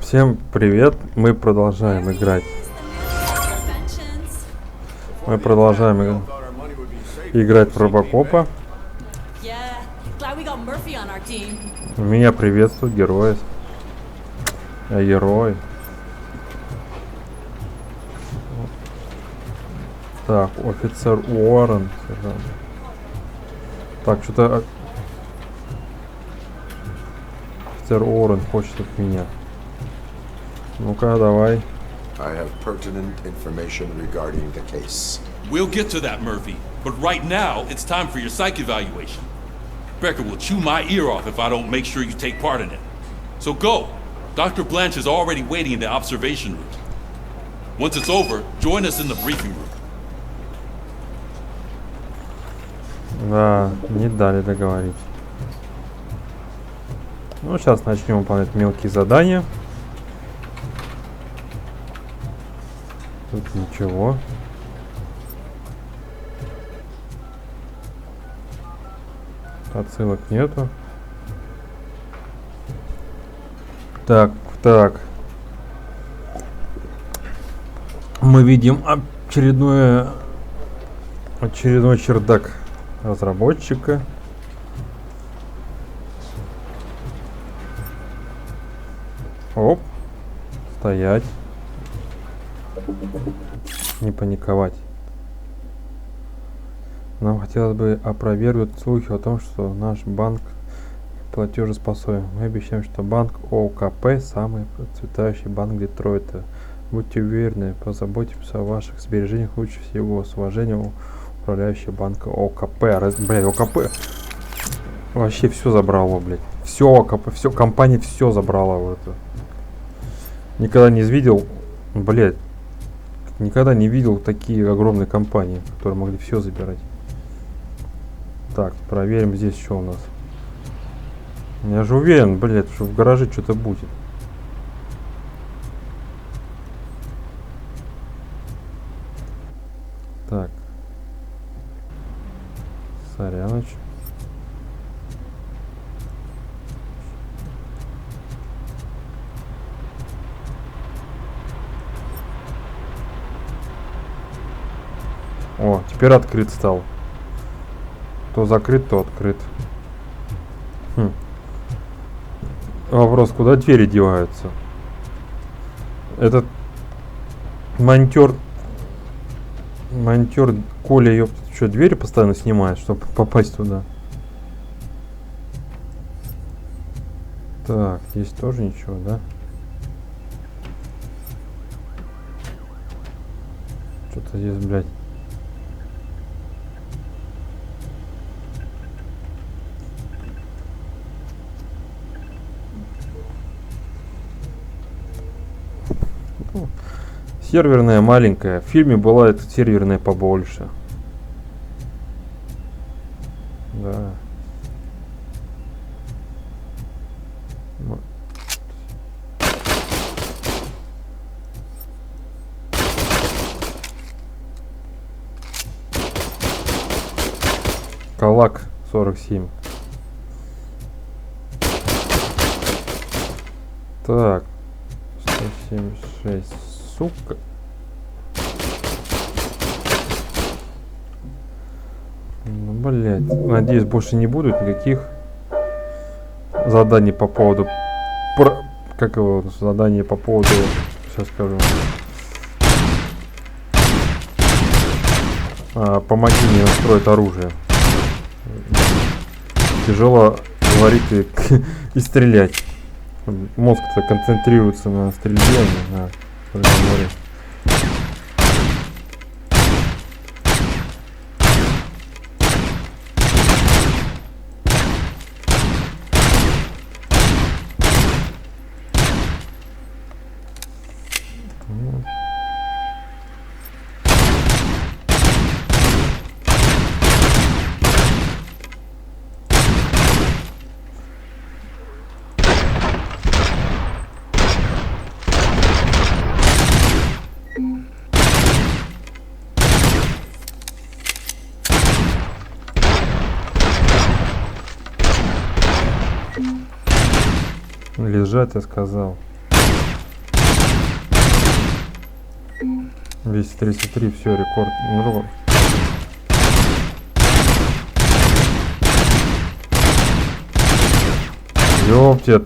Всем привет! Мы продолжаем играть. Мы продолжаем играть в RoboCop'а. Меня приветствуют герои. Я герой. Так, офицер Уоррен. Так, что-то... Офицер Уоррен хочет от меня. Ну-ка, давай. I have pertinent information regarding the case. We'll get to that, Murphy. But right now, it's time for your psych evaluation. Becker will chew my ear off if I don't make sure you take part in it. So go. Dr. Blanche is already waiting in the observation room. Once it's over, join us in the briefing room. Да, не дали договорить. Ну, сейчас начнем выполнять мелкие задания. Тут ничего. Отсылок нету. Так. Мы видим очередной чердак разработчика. Оп. Стоять. Не паниковать. Нам хотелось бы опровергнуть слухи о том, что наш банк платежеспособен. Мы обещаем, что банк ОКП самый процветающий банк Детройта. Будьте уверены, позаботимся о ваших сбережениях лучше всего. С уважением, управляющий банка ОКП. Блядь, ОКП вообще все забрало, блядь. Все ОКП, все компания все забрала вот это. Никогда не видел, блядь. Никогда не видел такие огромные компании, которые могли все забирать. Так, проверим здесь, что у нас. Я же уверен, блядь, что в гараже что-то будет. Так. Соряныч. О, теперь открыт стал. То закрыт, то открыт. Вопрос, куда двери деваются? Этот монтер Коля, ёпта, что, двери постоянно снимает, чтобы попасть туда? Так, здесь тоже ничего, да? Что-то здесь, блядь. Серверная маленькая. В фильме была эта серверная побольше. Да. Калак 47. Так. 176. Сука. Ну, блядь. Надеюсь, больше не будет никаких заданий по поводу... Как его? Задание по поводу... Сейчас скажу. Помоги мне настроить оружие. Тяжело говорить и стрелять. Мозг-то концентрируется на стрельбе, на разговоре. Лежать, я сказал. 233, все, рекорд. Ну, ёптет.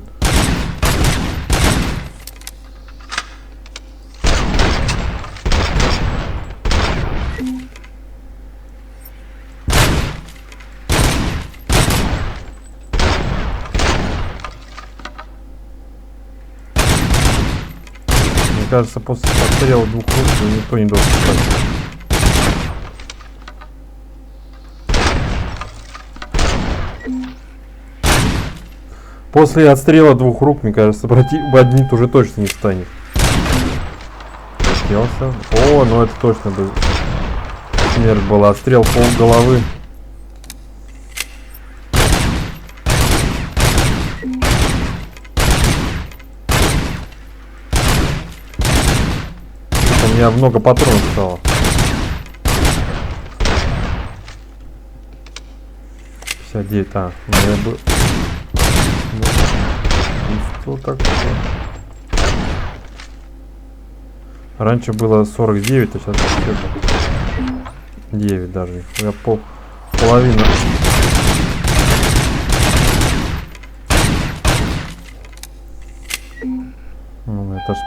Мне кажется, после отстрела 2 рук никто не должен спать. После отстрела 2 рук, мне кажется, бандит уже точно не встанет. Хотелся. О, ну это точно был. Смерть была. Отстрел полголовы. У меня много патронов стало. 59, а, у меня был... Что такое? Раньше было 49, а сейчас 9 даже. Я половина. Ну, это ж...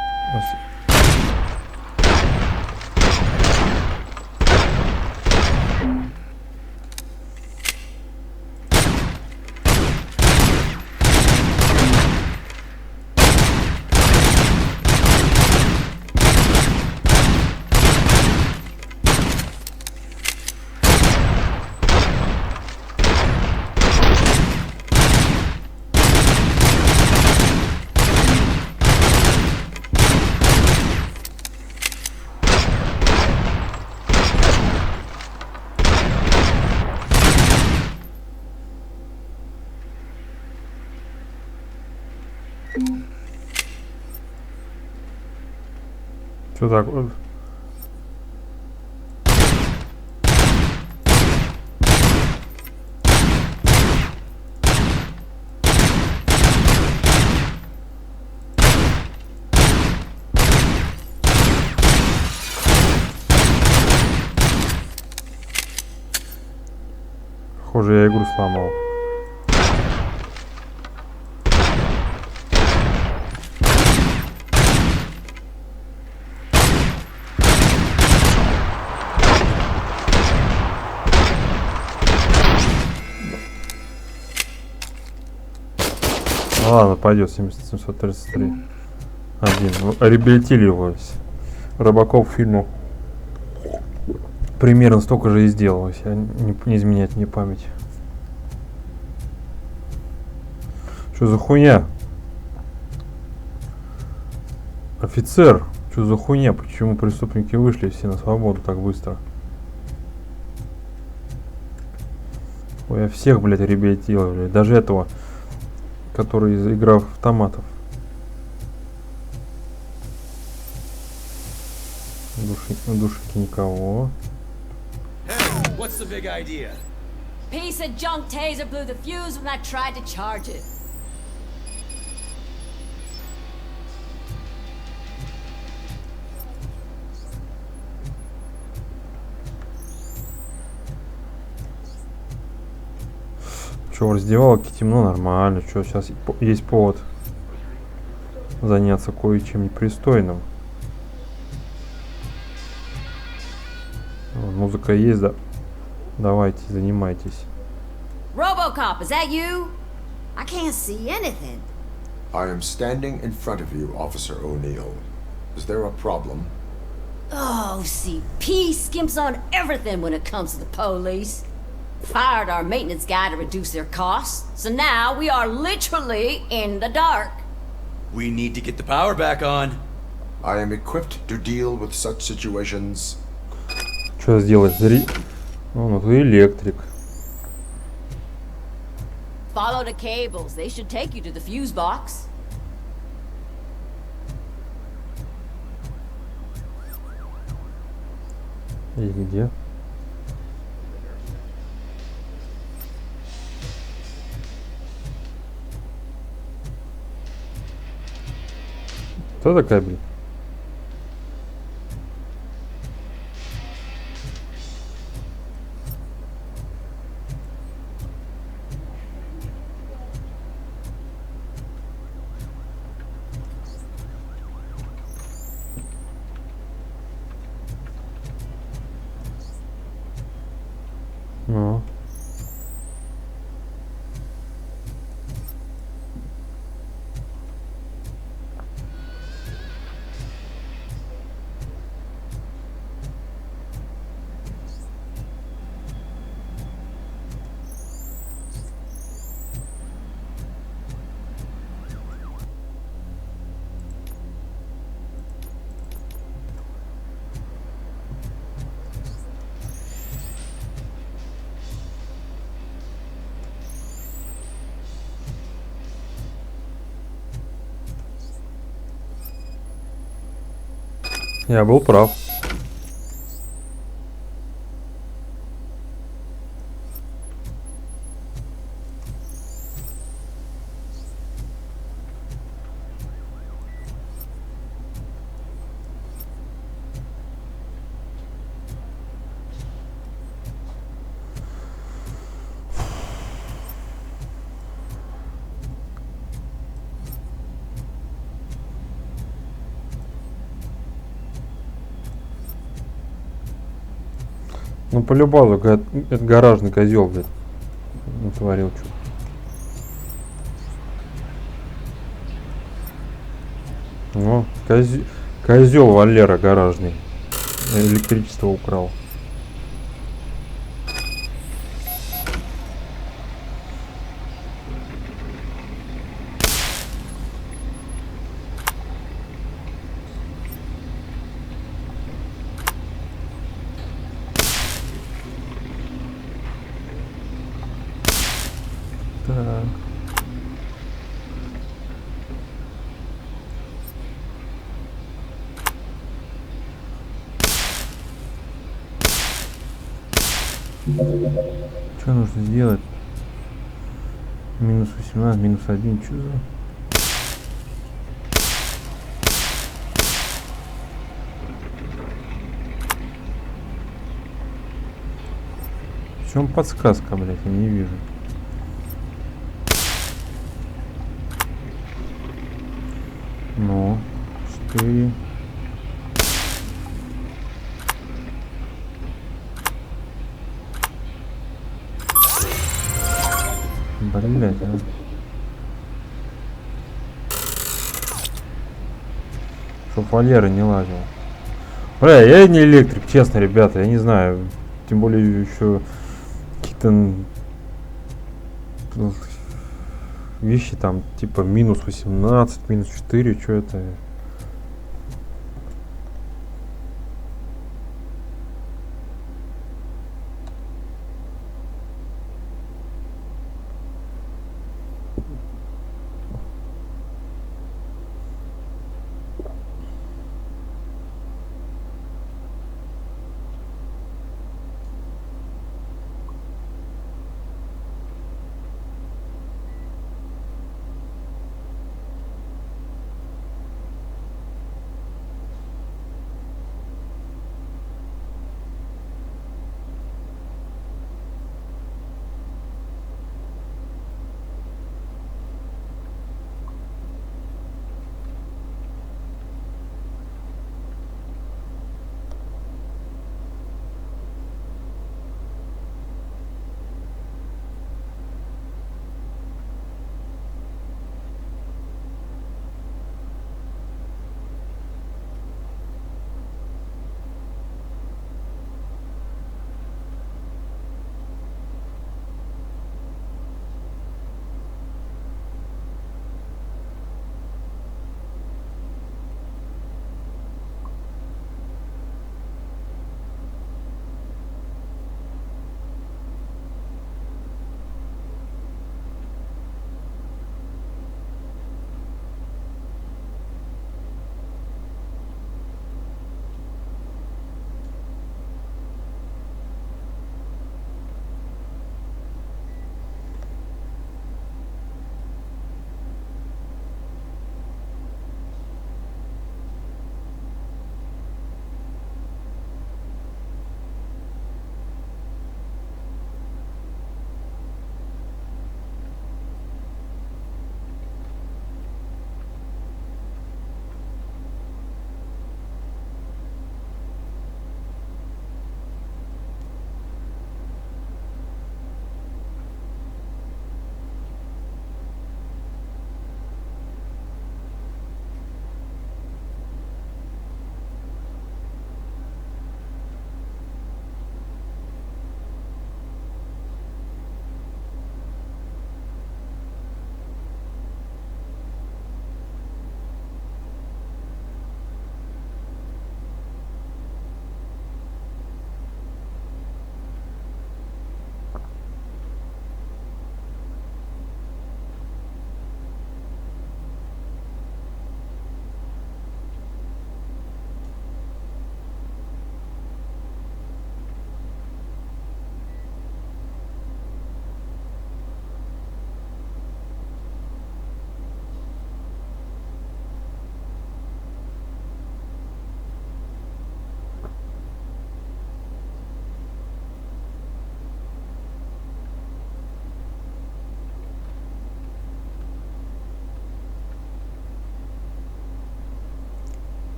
Что такое? Похоже, я игру сломал. Ладно, пойдет 733. Один. Реабилитировались. RoboCop фильму примерно столько же и сделал, если не изменять мне память. Что за хуйня? Офицер, что за хуйня? Почему преступники вышли все на свободу так быстро? Ой, я всех, блядь, реабилитировали. Даже этого, который из игры автоматов. Душики никого. Hey, what's the big idea? Piece of junk taser blew the fuse when I tried to charge it. Че, в раздевалке темно, нормально. Че, сейчас есть повод заняться кое-чем непристойным. Музыка есть, да? Давайте, занимайтесь. RoboCop, is that you? I can't see anything. I am standing in front of you, Officer O'Neill. Is there a problem? Oh, CP skimps on everything when it comes to the police. Fired our maintenance guy to reduce their costs, so now we are literally in the dark. We need to get the power back on. I am equipped to deal with such situations. Что сделать? Ну, ты электрик. Follow the cables. They should take you to the fuse box. И где? Кто такая, блин? Я был прав. Ну, по-любому, это гаражный козел, блядь, натворил что. Ну, козел Валера гаражный. Электричество украл. Так. Что нужно сделать? Минус 18, минус 1, что за... В чем подсказка, блядь, я не вижу. Ну, 4. Блять, а. Чтоб Валера не лазил. Бля, я не электрик, честно, ребята, я не знаю. Тем более еще какие-то вещи там типа минус 18, минус 4, что это?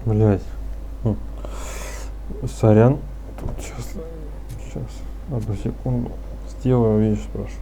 Блять. Сорян. Тут сейчас. Одну секунду. Сделаю вещь, спрошу.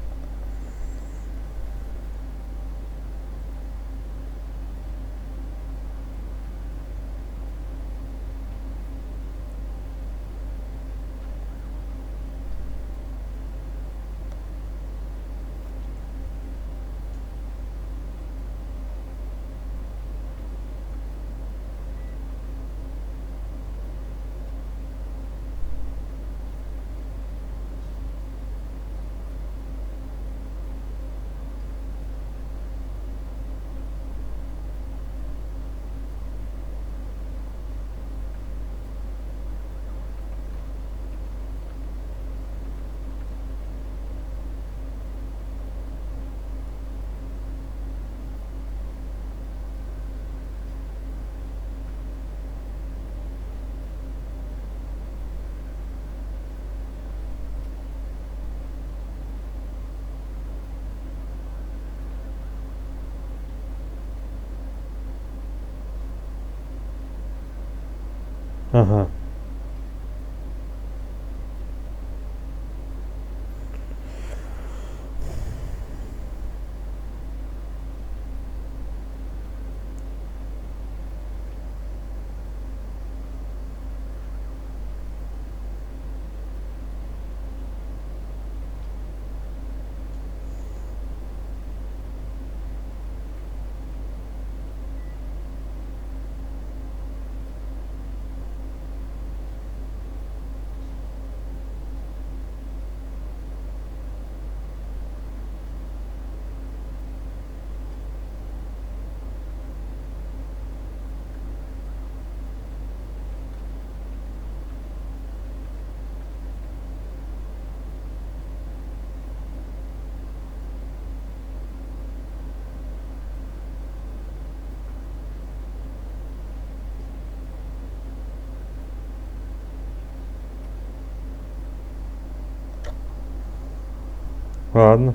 Ага. Ладно.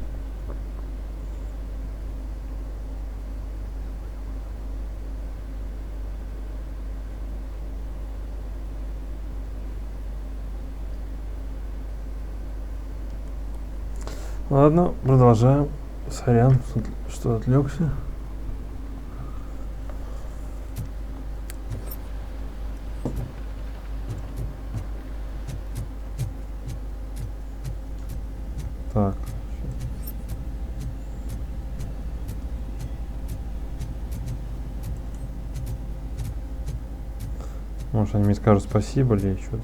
Ладно, продолжаем. Сорян, что отвлекся. Так. Может, они мне скажут спасибо или что-то.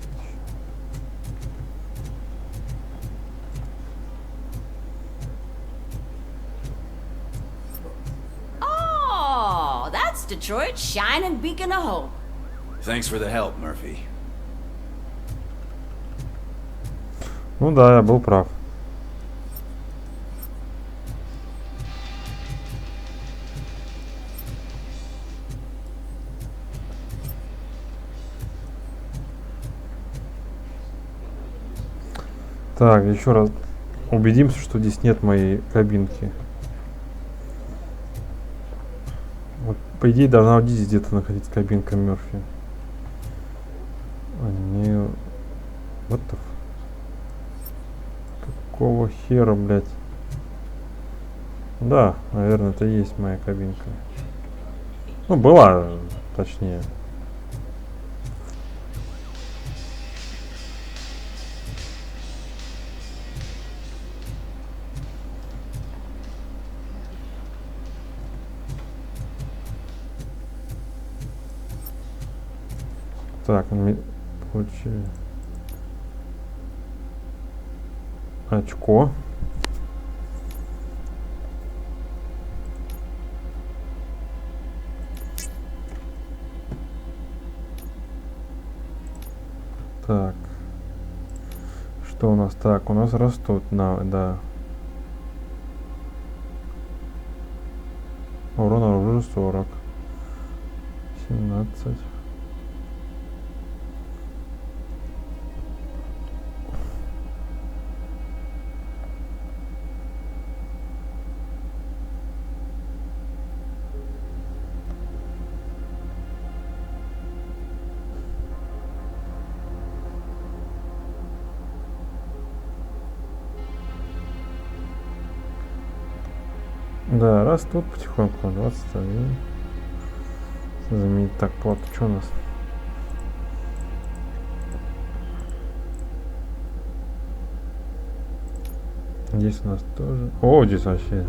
Oh, that's Detroit's shining beacon of hope. Thanks for the help, Murphy. Ну да, я был прав. Так, еще раз убедимся, что здесь нет моей кабинки. Вот, по идее, должна вот здесь где-то находиться кабинка Мёрфи. Они... Вот какого хера, блядь? Да, наверное, это и есть моя кабинка. Ну, была, точнее. Так, получили очко. Так, что у нас? Так, у нас растут, да. Урон оружия 40. 17. Да, растут потихоньку. 21. Заменить так плату. Что у нас? Здесь у нас тоже. О, здесь вообще.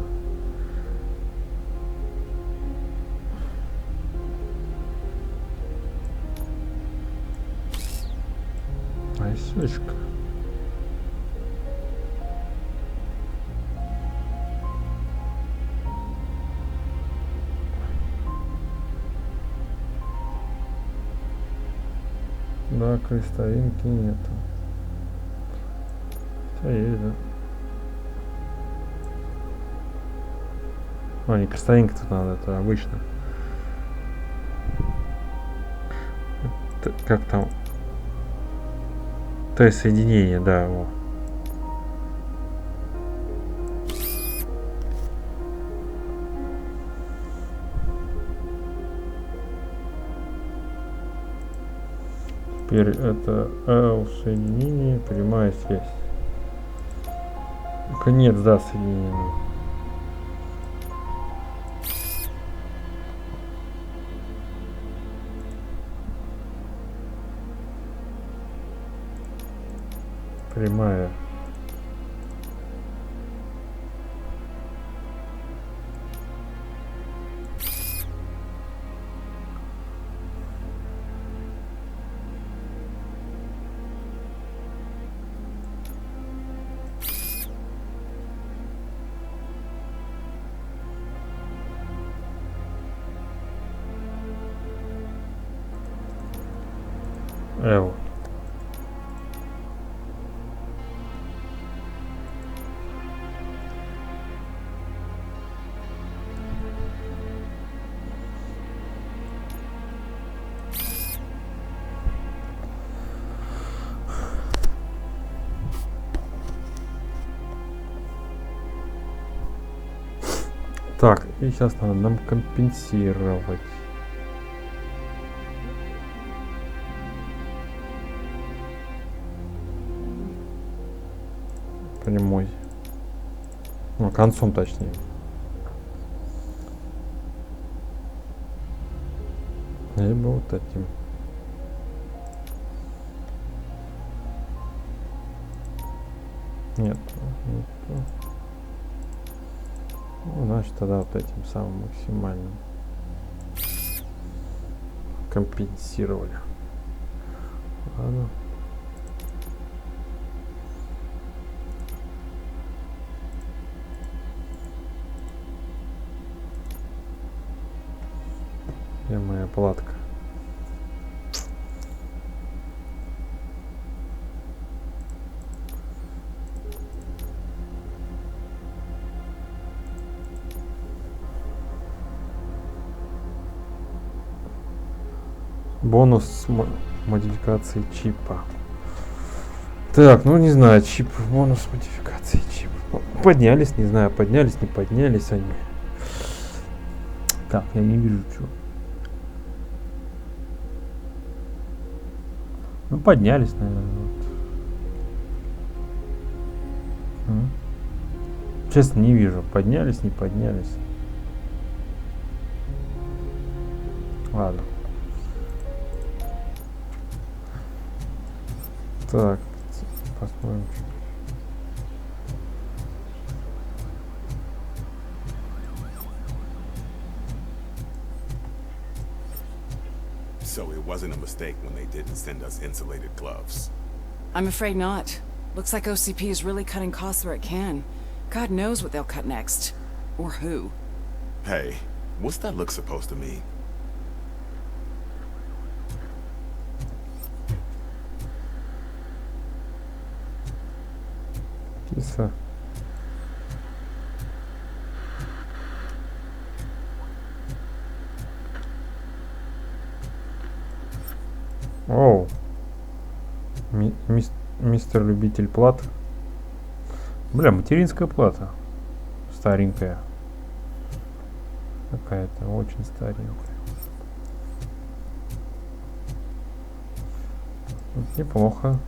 Айсечка. Да, крестовинки нету. Хотя есть, да. А, не крестовинка тут надо, это обычно. Как там? Т-соединение, да, во. Теперь это L-соединение, прямая связь. Конец, да, соединения. Прямая. L. Так, и сейчас надо нам компенсировать. Прямой. Ну, концом точнее. Либо вот этим. Нет. Ну, значит, тогда вот этим самым максимальным компенсировали. Ладно. Где моя платка? Бонус модификации чипа. Так, ну не знаю, чип, бонус модификации чипа. Поднялись, не знаю, поднялись, не поднялись они. Так, я не вижу, что. Ну, поднялись, наверное. Вот. Честно, не вижу, поднялись, не поднялись. Ладно. Так, посмотрим. So it wasn't a mistake when they didn't send us insulated gloves. I'm afraid not. Looks like OCP is really cutting costs where it can. God knows what they'll cut next. Or who. Hey, what's that look supposed to mean? Киса. Оу. Мистер любитель плат. Бля, материнская плата. Старенькая. Какая-то очень старенькая. Неплохо.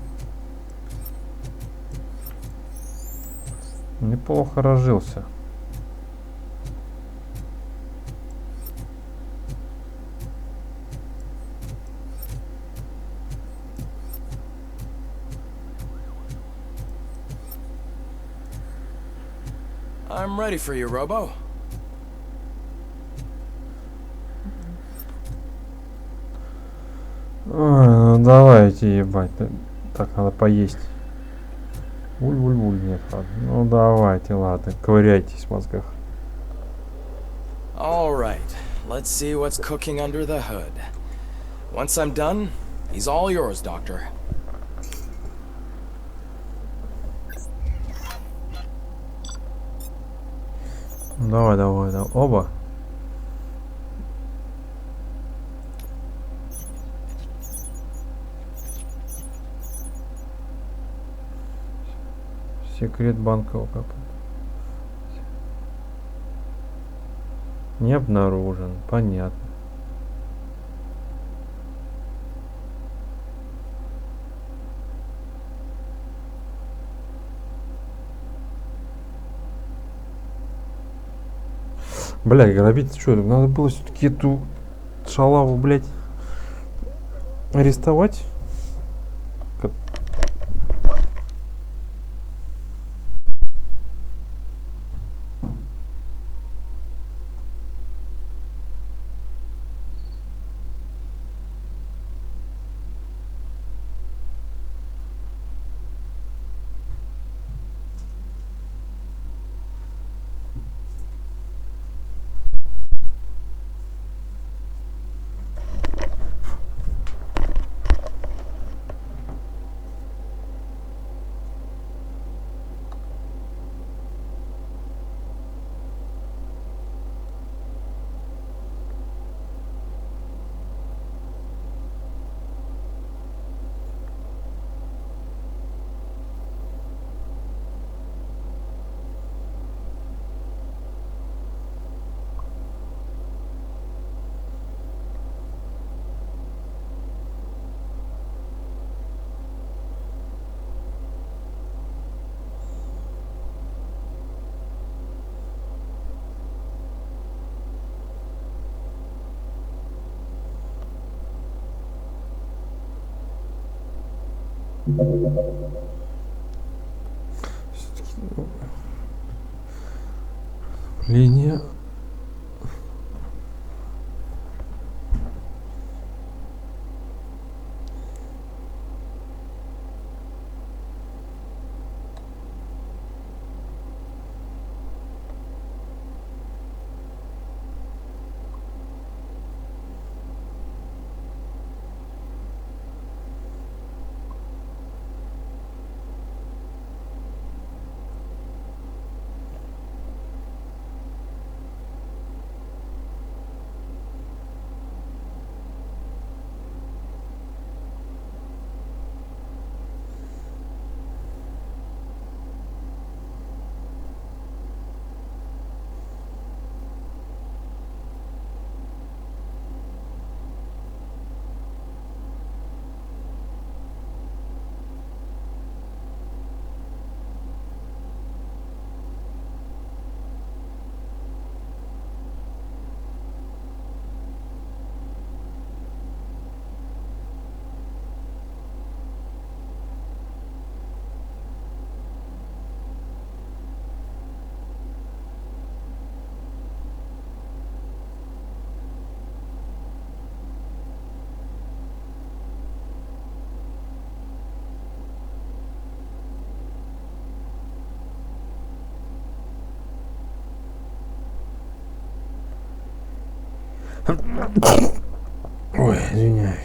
Неплохо разжился. I'm ready for you, Robo. Ой, ну давайте, ебать. Так, надо поесть. Уль-уль-уль, нет, ладно. Ну давайте, ладно, ковыряйтесь в мозгах. All right, let's see what's cooking under the hood. Once I'm done, he's all yours, Doctor. Давай, давай, давай. Оба. Секрет банка ОКП. Не обнаружен. Понятно. Бля, грабить что? Надо было все-таки эту шалаву, блядь, арестовать. Линия. Ой, извиняюсь.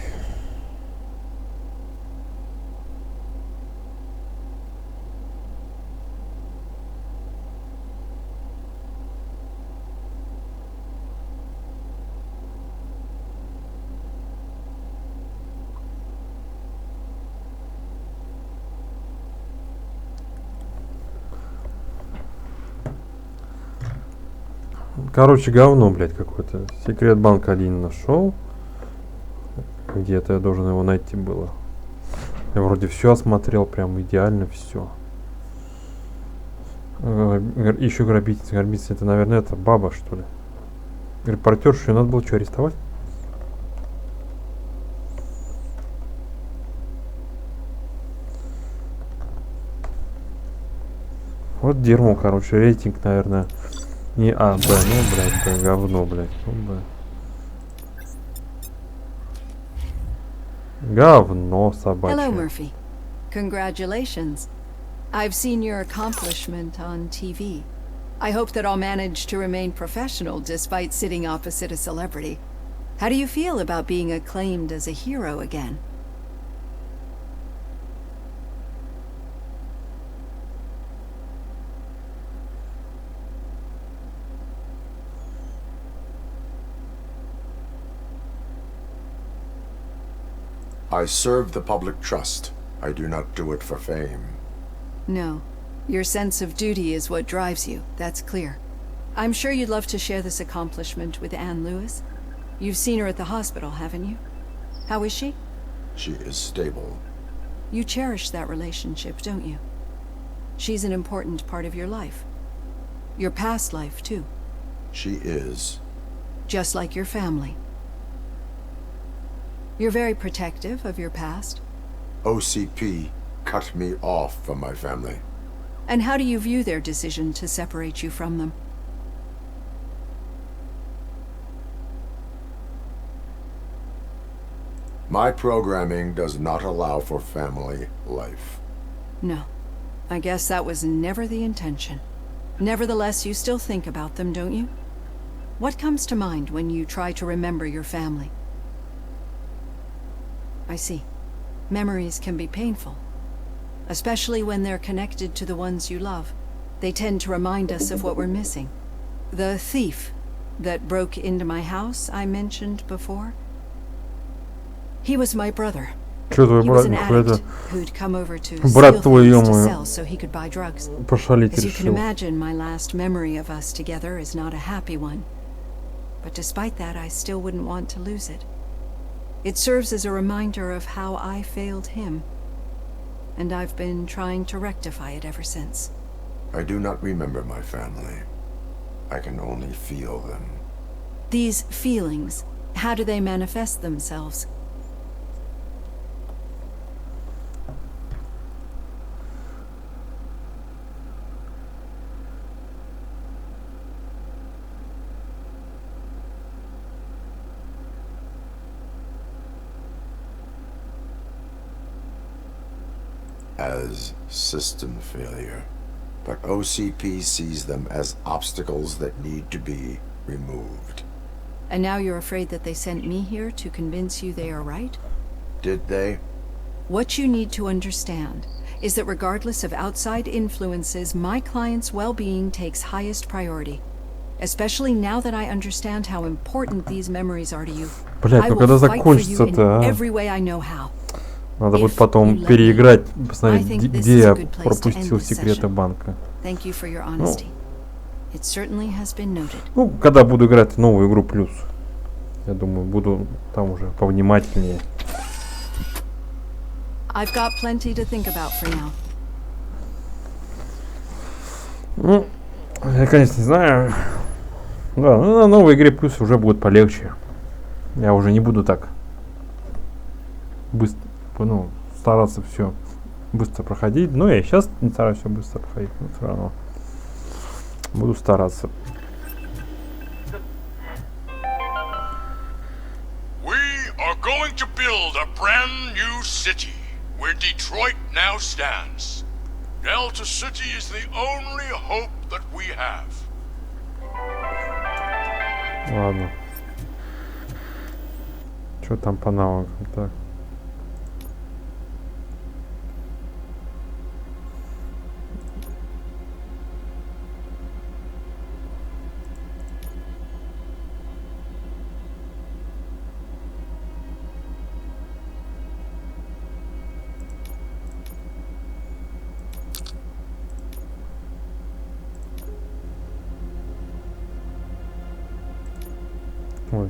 Короче, говно, блядь, какой-то. Секрет банка один нашел. Где-то я должен его найти было. Я вроде все осмотрел, прям идеально все. Еще грабительница. Грабительница, это, наверное, это баба, что ли. Репортершу, ее надо было что, арестовать? Вот дерьмо, короче, рейтинг, наверное, не А, Б, ну, блядь, Б, говно, блядь, ну, Б. Говно собачье. Hello, Murphy. Congratulations. I've seen your accomplishment on TV. I hope that I'll manage to remain professional despite sitting opposite a celebrity. How do you feel about being acclaimed as a hero again? I serve the public trust. I do not do it for fame. No. Your sense of duty is what drives you, that's clear. I'm sure you'd love to share this accomplishment with Anne Lewis. You've seen her at the hospital, haven't you? How is she? She is stable. You cherish that relationship, don't you? She's an important part of your life. Your past life, too. She is. Just like your family. You're very protective of your past. OCP cut me off from my family. And how do you view their decision to separate you from them? My programming does not allow for family life. No. I guess that was never the intention. Nevertheless, you still think about them, don't you? What comes to mind when you try to remember your family? I see. Memories can be painful. Especially when they're connected to the ones you love. They tend to remind us of what we're missing. The thief that broke into my house I mentioned before. He was my brother. Чё твой He was брат, an нихуя addict это who'd come over to брат steal твой, things to ё-моё, sell so he could buy drugs. пошалить As you can решил. imagine, my last memory of us together is not a happy one. But despite that, I still wouldn't want to lose it. It serves as a reminder of how I failed him. And I've been trying to rectify it ever since. I do not remember my family. I can only feel them. These feelings, how do they manifest themselves? As system failure. But OCP sees them as obstacles that need to be removed. And now you're afraid that they sent me here to convince you they are right? Did they? What you need to understand is that regardless of outside influences, my client's well-being takes highest priority. Especially now that I understand how important these memories are to you. Блядь, I ну will когда fight for you in закончится-то, а? every way I know how. Надо будет If потом you let me, переиграть, I посмотреть, think this где is a я good place to end пропустил this секреты session. банка. Thank you for your honesty. It certainly has been noted. Ну, когда буду играть в новую игру плюс, я думаю, буду там уже повнимательнее. I've got plenty to think about for now. Ну, я, конечно, не знаю. Да, ну, на новой игре плюс уже будет полегче. Я уже не буду так быстро, ну, стараться все быстро проходить. Ну, я и сейчас не стараюсь все быстро проходить, но все равно буду стараться. We are going to build a brand new city where Detroit now stands. Delta City is the only hope that we have. Ладно. Что там по навыкам? Так. Ой.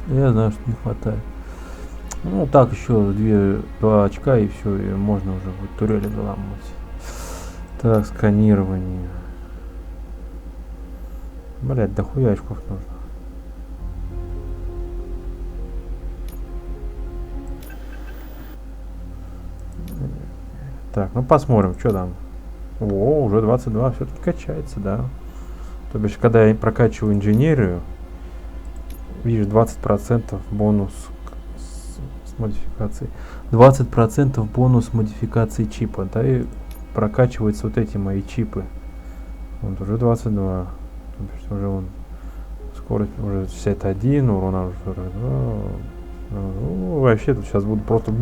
Я знаю, что не хватает. Ну так еще 2 очка и все, и можно уже будет турели заламывать. Так, сканирование. Блять, дохуя очков нужно. Так, ну посмотрим, что там. О, уже 22, все-таки качается, да. То бишь, когда я прокачиваю инженерию, видишь, 20% бонус с модификацией. 20% бонус модификации чипа, да, и прокачиваются вот эти мои чипы. Вот уже 22. То бишь, уже он скорость уже 61, урона уже 42. Ну, вообще тут сейчас буду просто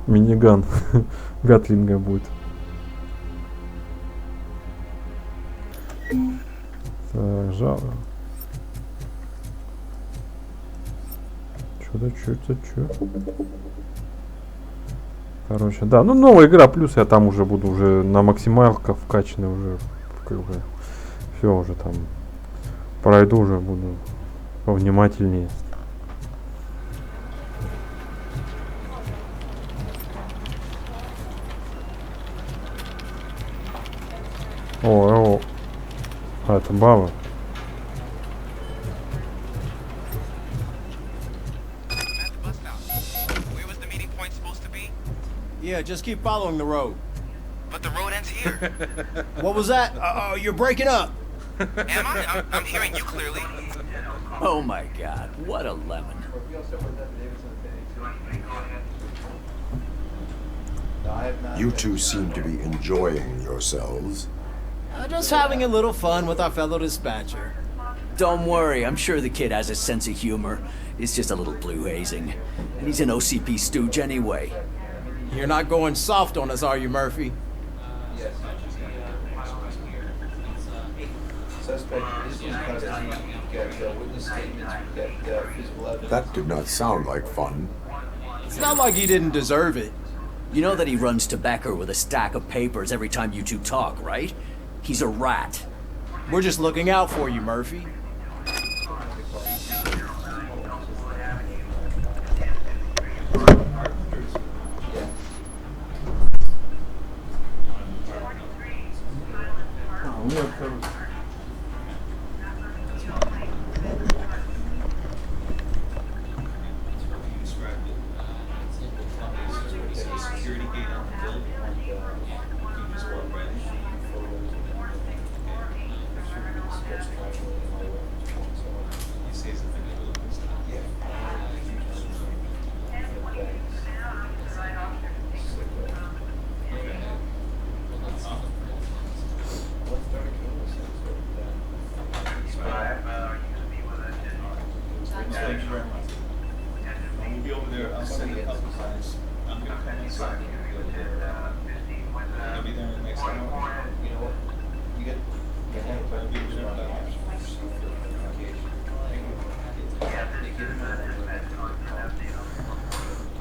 миниган гатлинга будет. Так, жало. Что-то. Короче, да, ну новая игра, плюс я там уже буду уже на максималках вкачанный уже, как бы, все уже там пройду, уже буду повнимательнее. О, а это баба. Yeah, just keep following the road. But the road ends here. What was that? You're breaking up. Am I? I'm hearing you clearly. Oh my god, what a lemon. You two seem to be enjoying yourselves. Just having a little fun with our fellow dispatcher. Don't worry, I'm sure the kid has a sense of humor. It's just a little blue hazing. And he's an OCP stooge anyway. You're not going soft on us, are you, Murphy? That did not sound like fun. It's not like he didn't deserve it. You know that he runs to Becker with a stack of papers every time you two talk, right? He's a rat. We're just looking out for you, Murphy.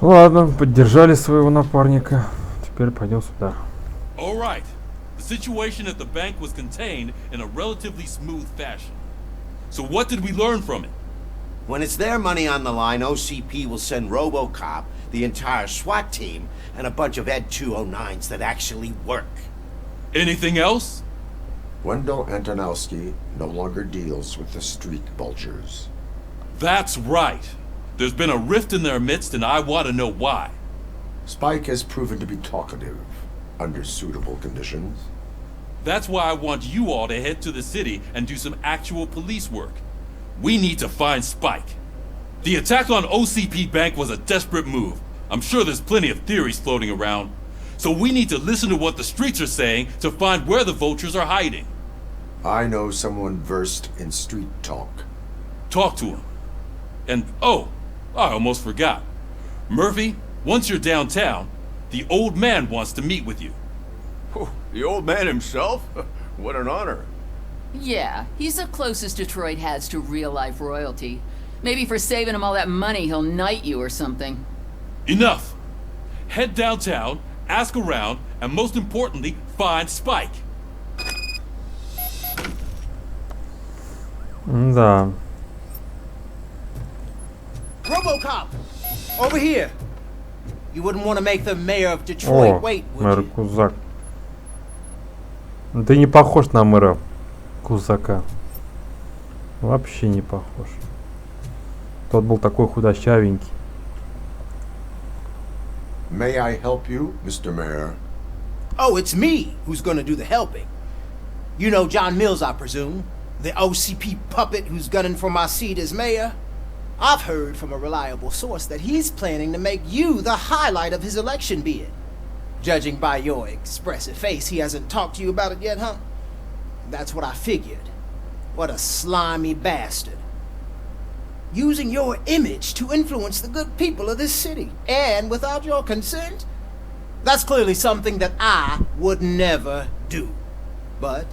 Ладно, поддержали своего напарника. Теперь пойдем сюда. All right. The situation at the bank was contained in a relatively smooth fashion. So what did we learn from it? When it's their money on the line, OCP will send RoboCop, the entire SWAT team, and a bunch of Ed 209s that actually work. Anything else? Wendell Antonowski no longer deals with the street vultures. That's right. There's been a rift in their midst, and I want to know why. Spike has proven to be talkative under suitable conditions. That's why I want you all to head to the city and do some actual police work. We need to find Spike. The attack on OCP Bank was a desperate move. I'm sure there's plenty of theories floating around. So we need to listen to what the streets are saying to find where the vultures are hiding. I know someone versed in street talk. Talk to him. And, oh, I almost forgot. Murphy, once you're downtown, the old man wants to meet with you. Oh, the old man himself? What an honor. Yeah, he's the closest Detroit has to real-life royalty. Maybe for saving him all that money, he'll knight you or something. Enough! Head downtown, ask around, and most importantly, find Spike. Да. RoboCop! Over here! You wouldn't want to make the mayor of Detroit wait, would мэр you? Кузак. Ты не похож на мэра Кузака. Вообще не похож. Тот был такой худощавенький. May I help you, Mr. Mayor? Oh, it's me who's gonna do the helping. You know John Mills, I presume? The OCP puppet who's gunning for my seat as mayor? I've heard from a reliable source that he's planning to make you the highlight of his election bid. Judging by your expressive face, he hasn't talked to you about it yet, huh? That's what I figured. What a slimy bastard. Using your image to influence the good people of this city, and without your consent? That's clearly something that I would never do. But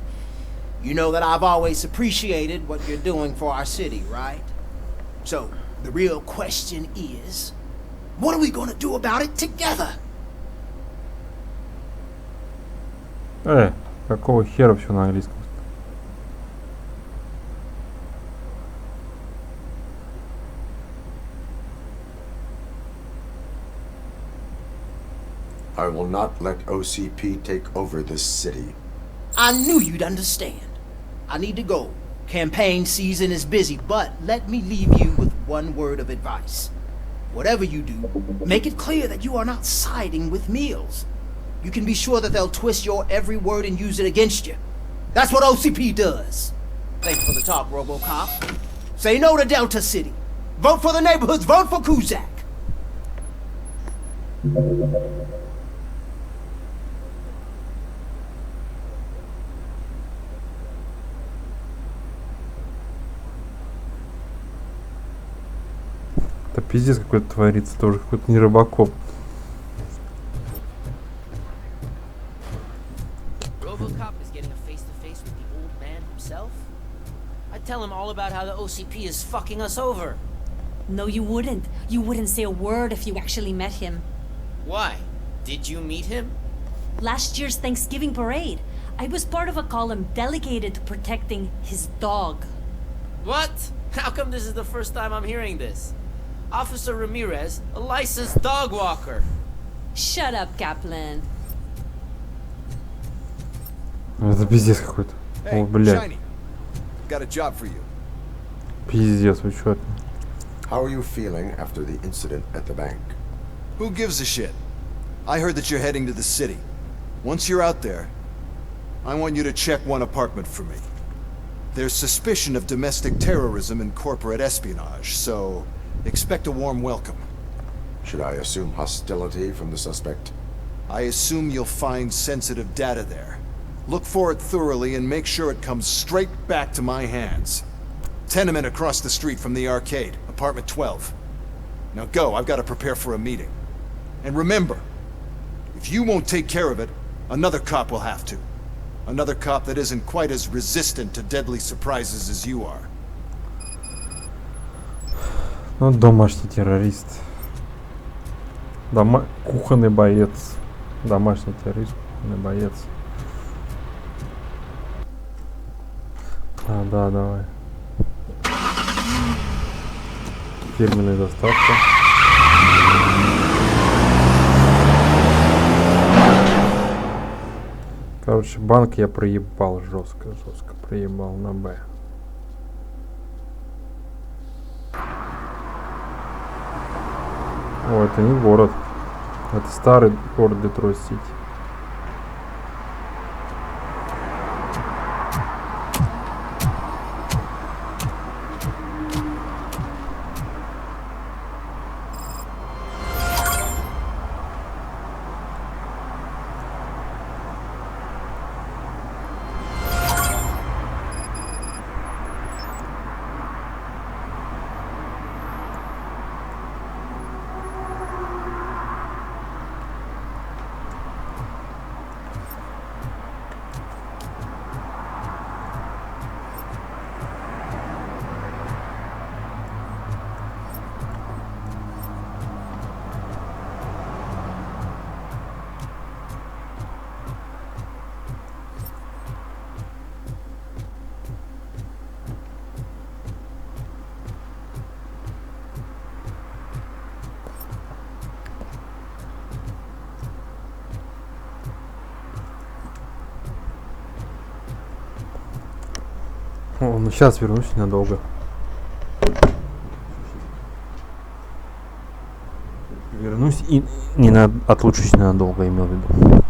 you know that I've always appreciated what you're doing for our city, right? So, the real question is, what are we gonna do about it together? Какого хера все на английском? I will not let OCP take over this city. I knew you'd understand. I need to go. Campaign season is busy, but let me leave you with one word of advice. Whatever you do, make it clear that you are not siding with Mills. You can be sure that they'll twist your every word and use it against you. That's what OCP does. Thanks for the talk, RoboCop. Say no to Delta City. Vote for the neighborhoods. Vote for Kuzak. Это пиздец какой-то творится, тоже какой-то не робокоп. RoboCop is getting a face-to-face with the old man himself? I'd tell him all about how the OCP is fucking us over. No, you wouldn't. You wouldn't say a word if you actually met him. Why? Did you meet him? Last year's Thanksgiving parade, I was part of a column delegated to protecting his dog. What? How come this is the first time I'm hearing this? Officer Ramirez, a licensed dog walker. Shut up, Kaplan. Это пиздец какой-то. О, блядь. Got a job for you. Пиздец, вы чё? How are you feeling after the incident at the bank? Who gives a shit? I heard that you're heading to the city. Once you're out there, I want you to check one apartment for me. There's suspicion of domestic terrorism and corporate espionage, so expect a warm welcome. Should I assume hostility from the suspect? I assume you'll find sensitive data there. Look for it thoroughly and make sure it comes straight back to my hands. Tenement across the street from the arcade, apartment 12. Now go, I've got to prepare for a meeting. And remember, if you won't take care of it, another cop will have to. Another cop that isn't quite as resistant to deadly surprises as you are. Ну, домашний террорист. Кухонный боец. Домашний террорист, кухонный боец. А, да, давай. Фирменная доставка. Короче, банк я проебал жестко проебал на Б. О, это не город. Это старый город Детройт-Сити. О, ну сейчас вернусь ненадолго. Вернусь И не надо отлучусь ненадолго, имел в виду.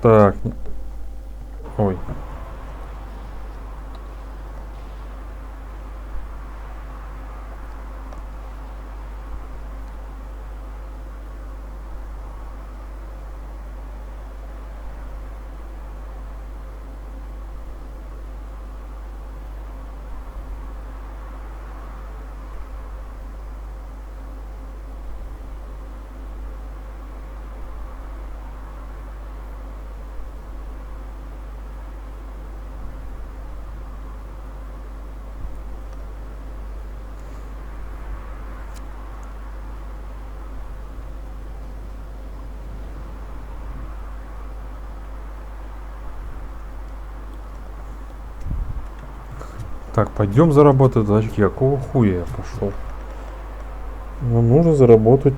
Так. Ой. Так, пойдем заработать очки. Какого хуя я пошел? Нам нужно заработать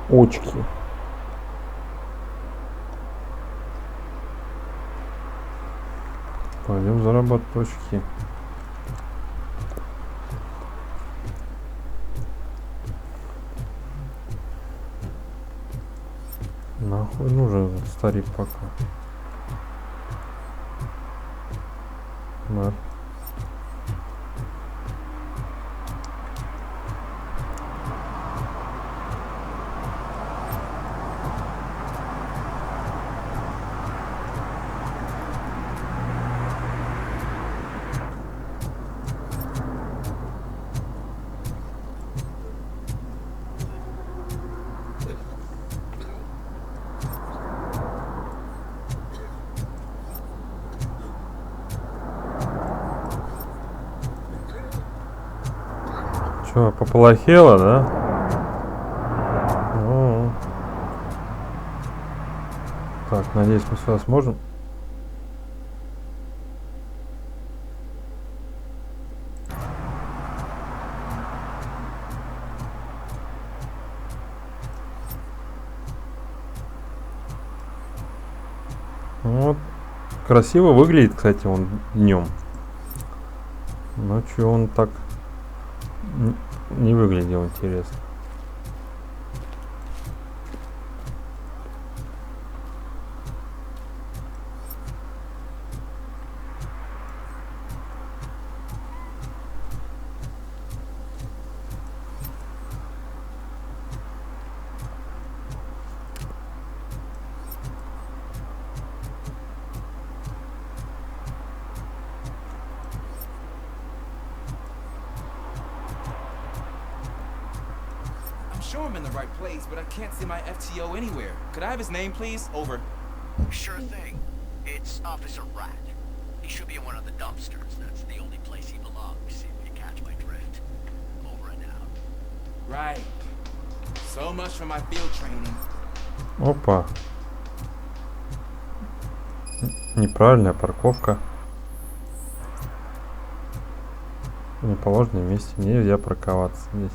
очки. Пойдем заработать очки. Нахуй нужен старик пока. Да. Что, поплохело, да? Ну. Так, надеюсь, мы сюда сможем. Вот. Красиво выглядит, кстати, он днем. Ночью он так не выглядел интересно. Sure I'm in the right place, but I can't see my FTO anywhere. Could I have his name, please? Over. Sure thing. It's Officer Rat. He should be in one of the dumpsters. That's the only place he belongs, if you catch my drift. Over and out. Right. So much for my field training. Опа. Неправильная парковка. В неположенном месте. Нельзя парковаться здесь.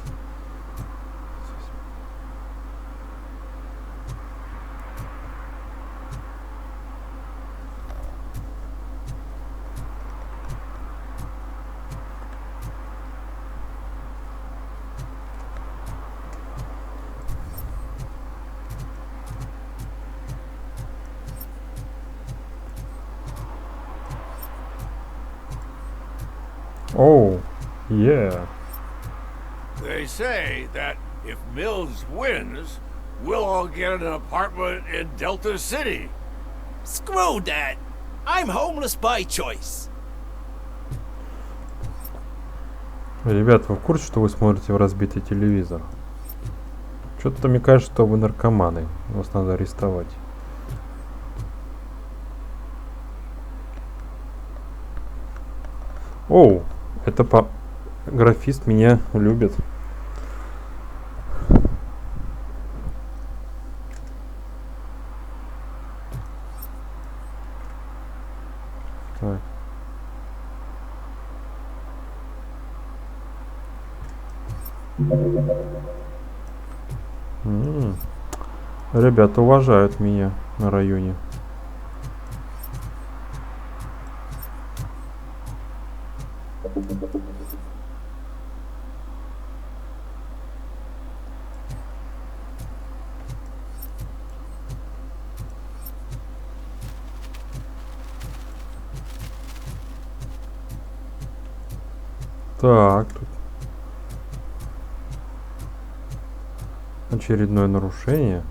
Oh, yeah. They say that if Mills wins, we'll all get an apartment in Delta City. Screw that. I'm homeless by choice. Ребят, вы в курсе, что вы смотрите в разбитый телевизор? Что-то мне кажется, что вы наркоманы. Вас надо арестовать. Оу, это графист меня любит. Так. Ребята уважают меня на районе. Так, тут очередное нарушение.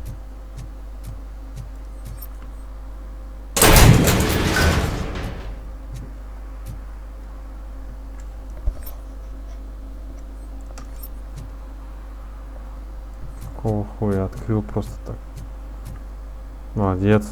Какого хуя открыл просто так? Молодец.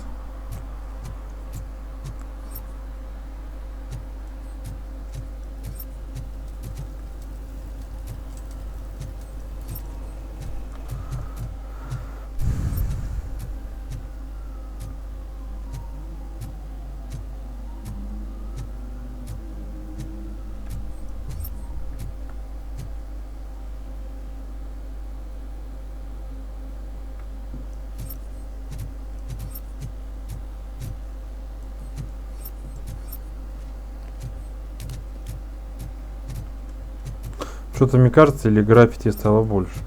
Что-то мне кажется, или граффити стало больше?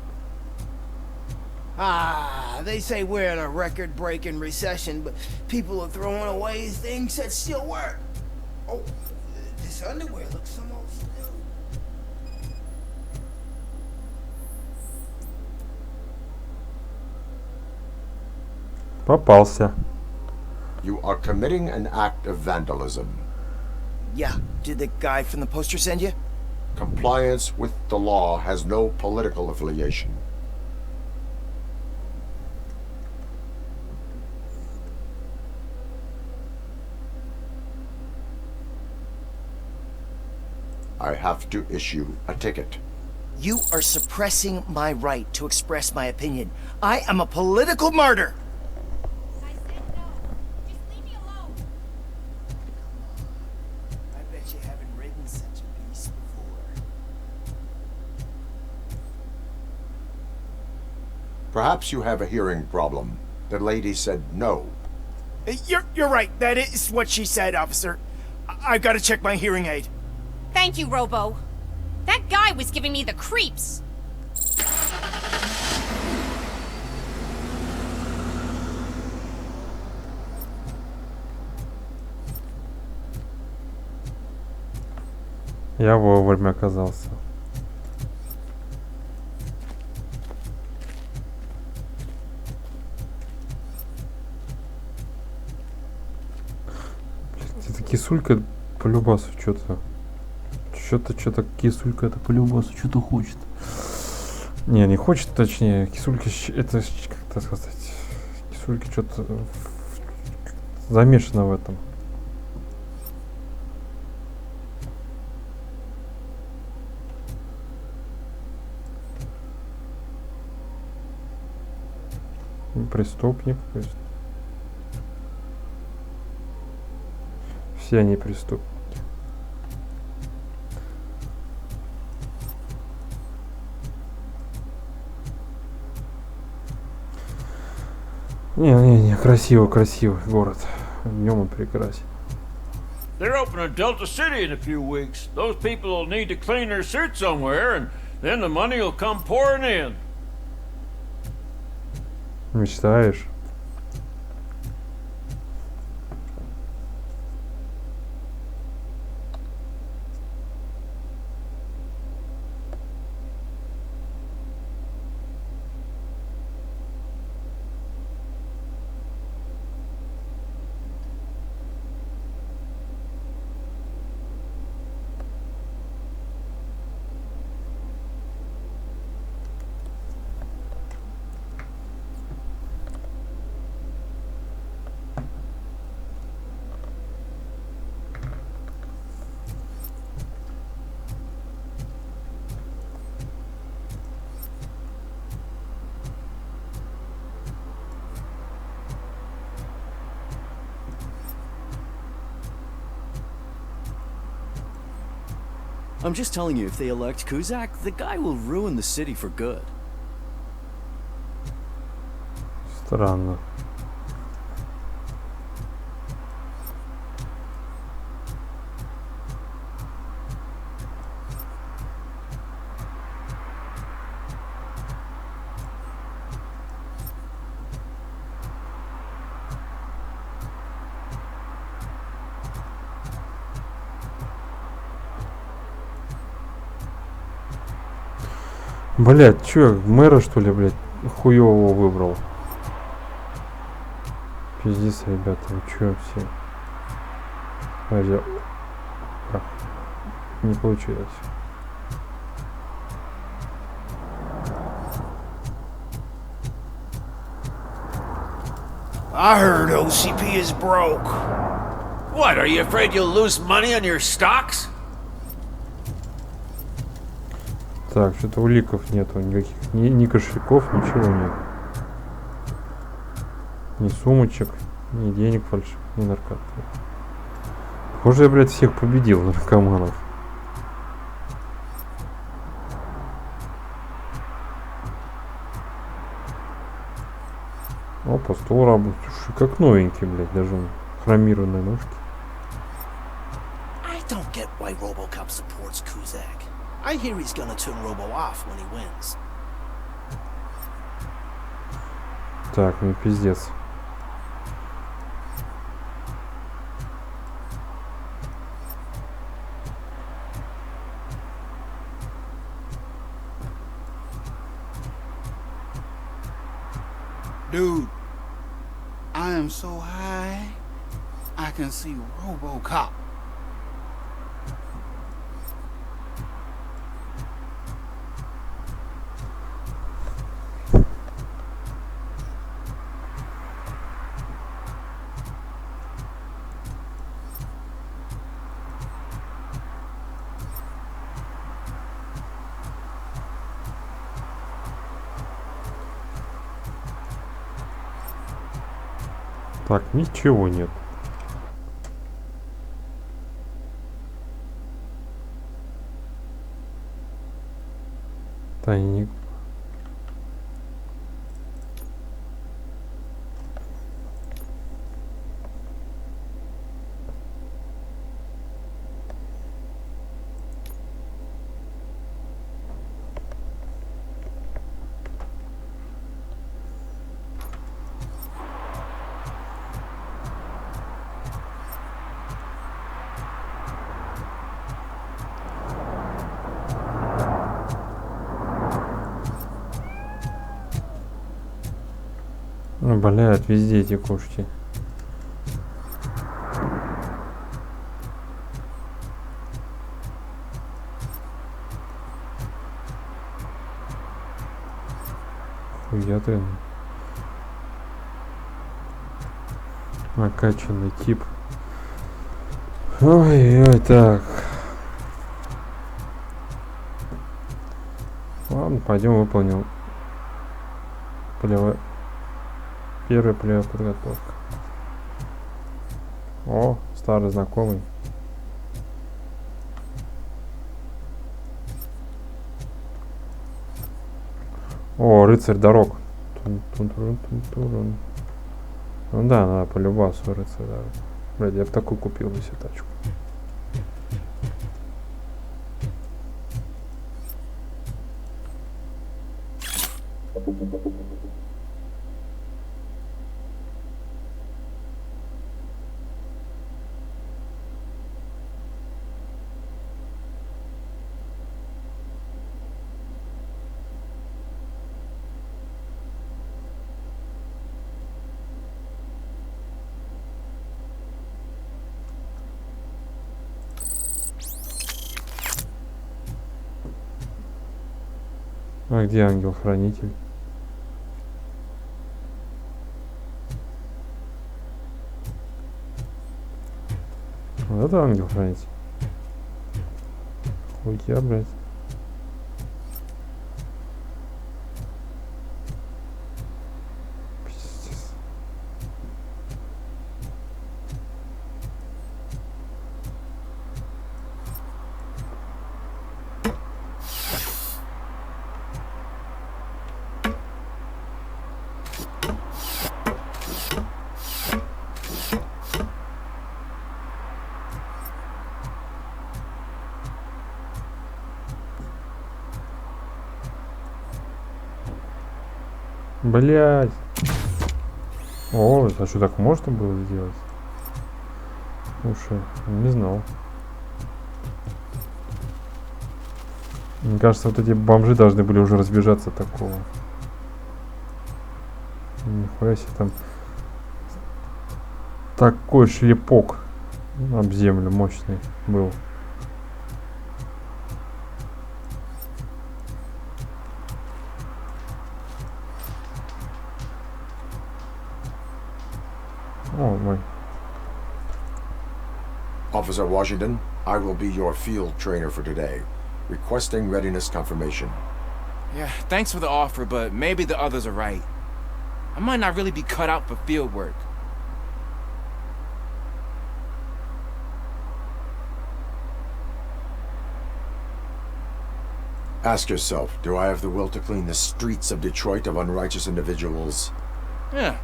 They say we're in a record-breaking recession, but people are throwing away things that still work. Oh, this underwear looks almost new. Попался. You are committing an act of vandalism. Yeah, did the guy from the poster send you? Compliance with the law has no political affiliation. I have to issue a ticket. You are suppressing my right to express my opinion. I am a political martyr. I said no. Just leave me alone. I bet you haven't written such a piece before. Perhaps you have a hearing problem. The lady said no. You're right. That is what she said, officer. I've got to check my hearing aid. Thank you, Robo. That guy was giving me the creeps. Я вовремя оказался. Блин, это кисулька по любасу что-то. Что-то кисулька это по любасу что-то хочет. Не хочет, точнее. Кисулька это, как сказать, кисулька что-то замешано в этом. преступник. То есть все они преступники. Не, красивый город. Днем он прекрасен. They're opening Delta City in a few weeks. Those people will need to clean their suits somewhere, and then the money will come pouring in. Мечтаешь? I'm just telling you, if they elect Kuzak, the guy will ruin the city for good. Странно. Блять, чё, мэра что ли, блять, хуёвого выбрал? Пиздец, ребята, вы чё все? Подожди. А, не получилось. I heard OCP is broke. What, are you afraid you'll lose money on your stocks? Так, что-то уликов нету никаких, ни кошельков, ничего нет. Ни сумочек, ни денег фальшивых, ни наркотиков. Похоже, я, блядь, всех победил, наркоманов. Опа, стол работает. Слушай, как новенький, блядь, даже хромированные ножки. I don't get why RoboCop supports Kuzak. I hear he's gonna turn Robo off when he wins. Так, ну пиздец. Dude, I am so high, I can see RoboCop. Так, ничего нет. Тайник. Блядь, везде эти кошки. Хуя ты. Накачанный тип. Ой-ой, так. Ладно, пойдем выполним полевое Первая полевая подготовка. О, старый знакомый. О, рыцарь дорог. Ну да, надо полюбасу рыцарь дорог. Блядь, я бы такую купил бы себе тачку. А где ангел-хранитель? Вот это ангел-хранитель. Хуя, блядь. Пиздец. Блять. О, а что, так можно было сделать? Слушай, не знал. Мне кажется, вот эти бомжи должны были уже разбежаться от такого. Нихуя себе там такой шлепок об землю мощный был. О, мой. Officer Washington, I will be your field trainer for today. Requesting readiness confirmation. Yeah, thanks for the offer, but maybe the others are right. I might not really be cut out for field work. Ask yourself, do I have the will to clean the streets of Detroit of unrighteous individuals? Yeah.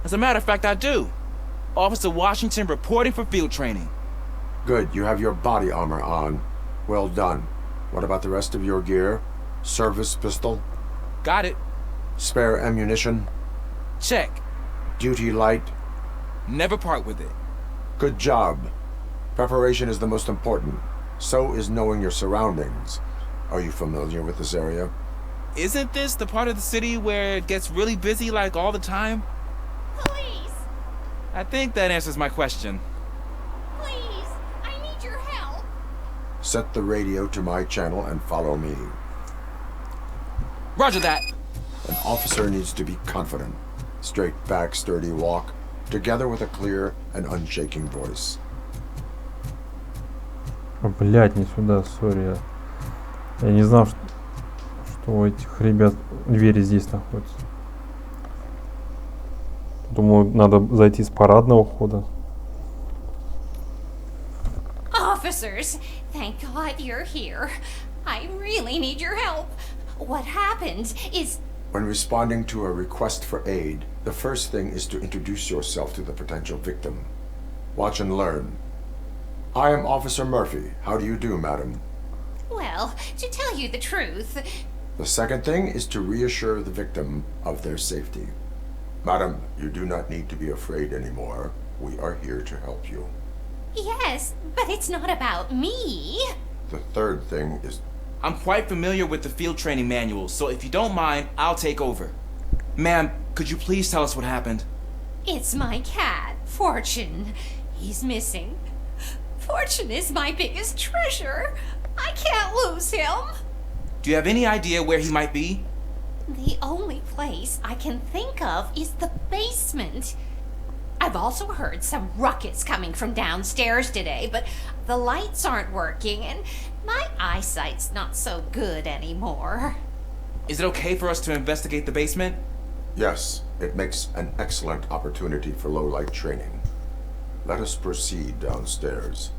As a matter of fact, I do. Officer Washington reporting for field training. Good, you have your body armor on. Well done. What about the rest of your gear? Service pistol? Got it. Spare ammunition? Check. Duty light? Never part with it. Good job. Preparation is the most important. So is knowing your surroundings. Are you familiar with this area? Isn't this the part of the city where it gets really busy like all the time? Please! I think that answers my question. Please! I need your help! Set the radio to my channel and follow me. Roger that. An officer needs to be confident. Straight back, sturdy walk, together with a clear and unshaking voice. О, блядь, не сюда, сори. Я не знал, что у этих ребят двери здесь находятся. Думаю, надо зайти с парадного входа. Officers, thank God you're here. I really need your help. What happened is... When responding to a request for aid, the first thing is to introduce yourself to the potential victim. Watch and learn. I am Officer Murphy. How do you do, madam? Well, to tell you the truth... The second thing is to reassure the victim of their safety. Madam, you do not need to be afraid anymore. We are here to help you. Yes, but it's not about me. The third thing is... I'm quite familiar with the field training manual, so if you don't mind, I'll take over. Ma'am, could you please tell us what happened? It's my cat, Fortune. He's missing. Fortune is my biggest treasure. I can't lose him. Do you have any idea where he might be? The only place I can think of is the basement. I've also heard some ruckus coming from downstairs today, but the lights aren't working and my eyesight's not so good anymore. Is it okay for us to investigate the basement? Yes, it makes an excellent opportunity for low-light training. Let us proceed downstairs.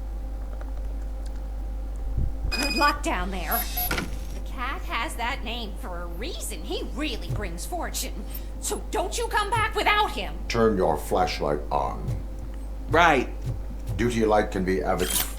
Good luck down there. The cat has that name for a reason. He really brings fortune. So don't you come back without him. Turn your flashlight on. Right. Duty light can be advantageous,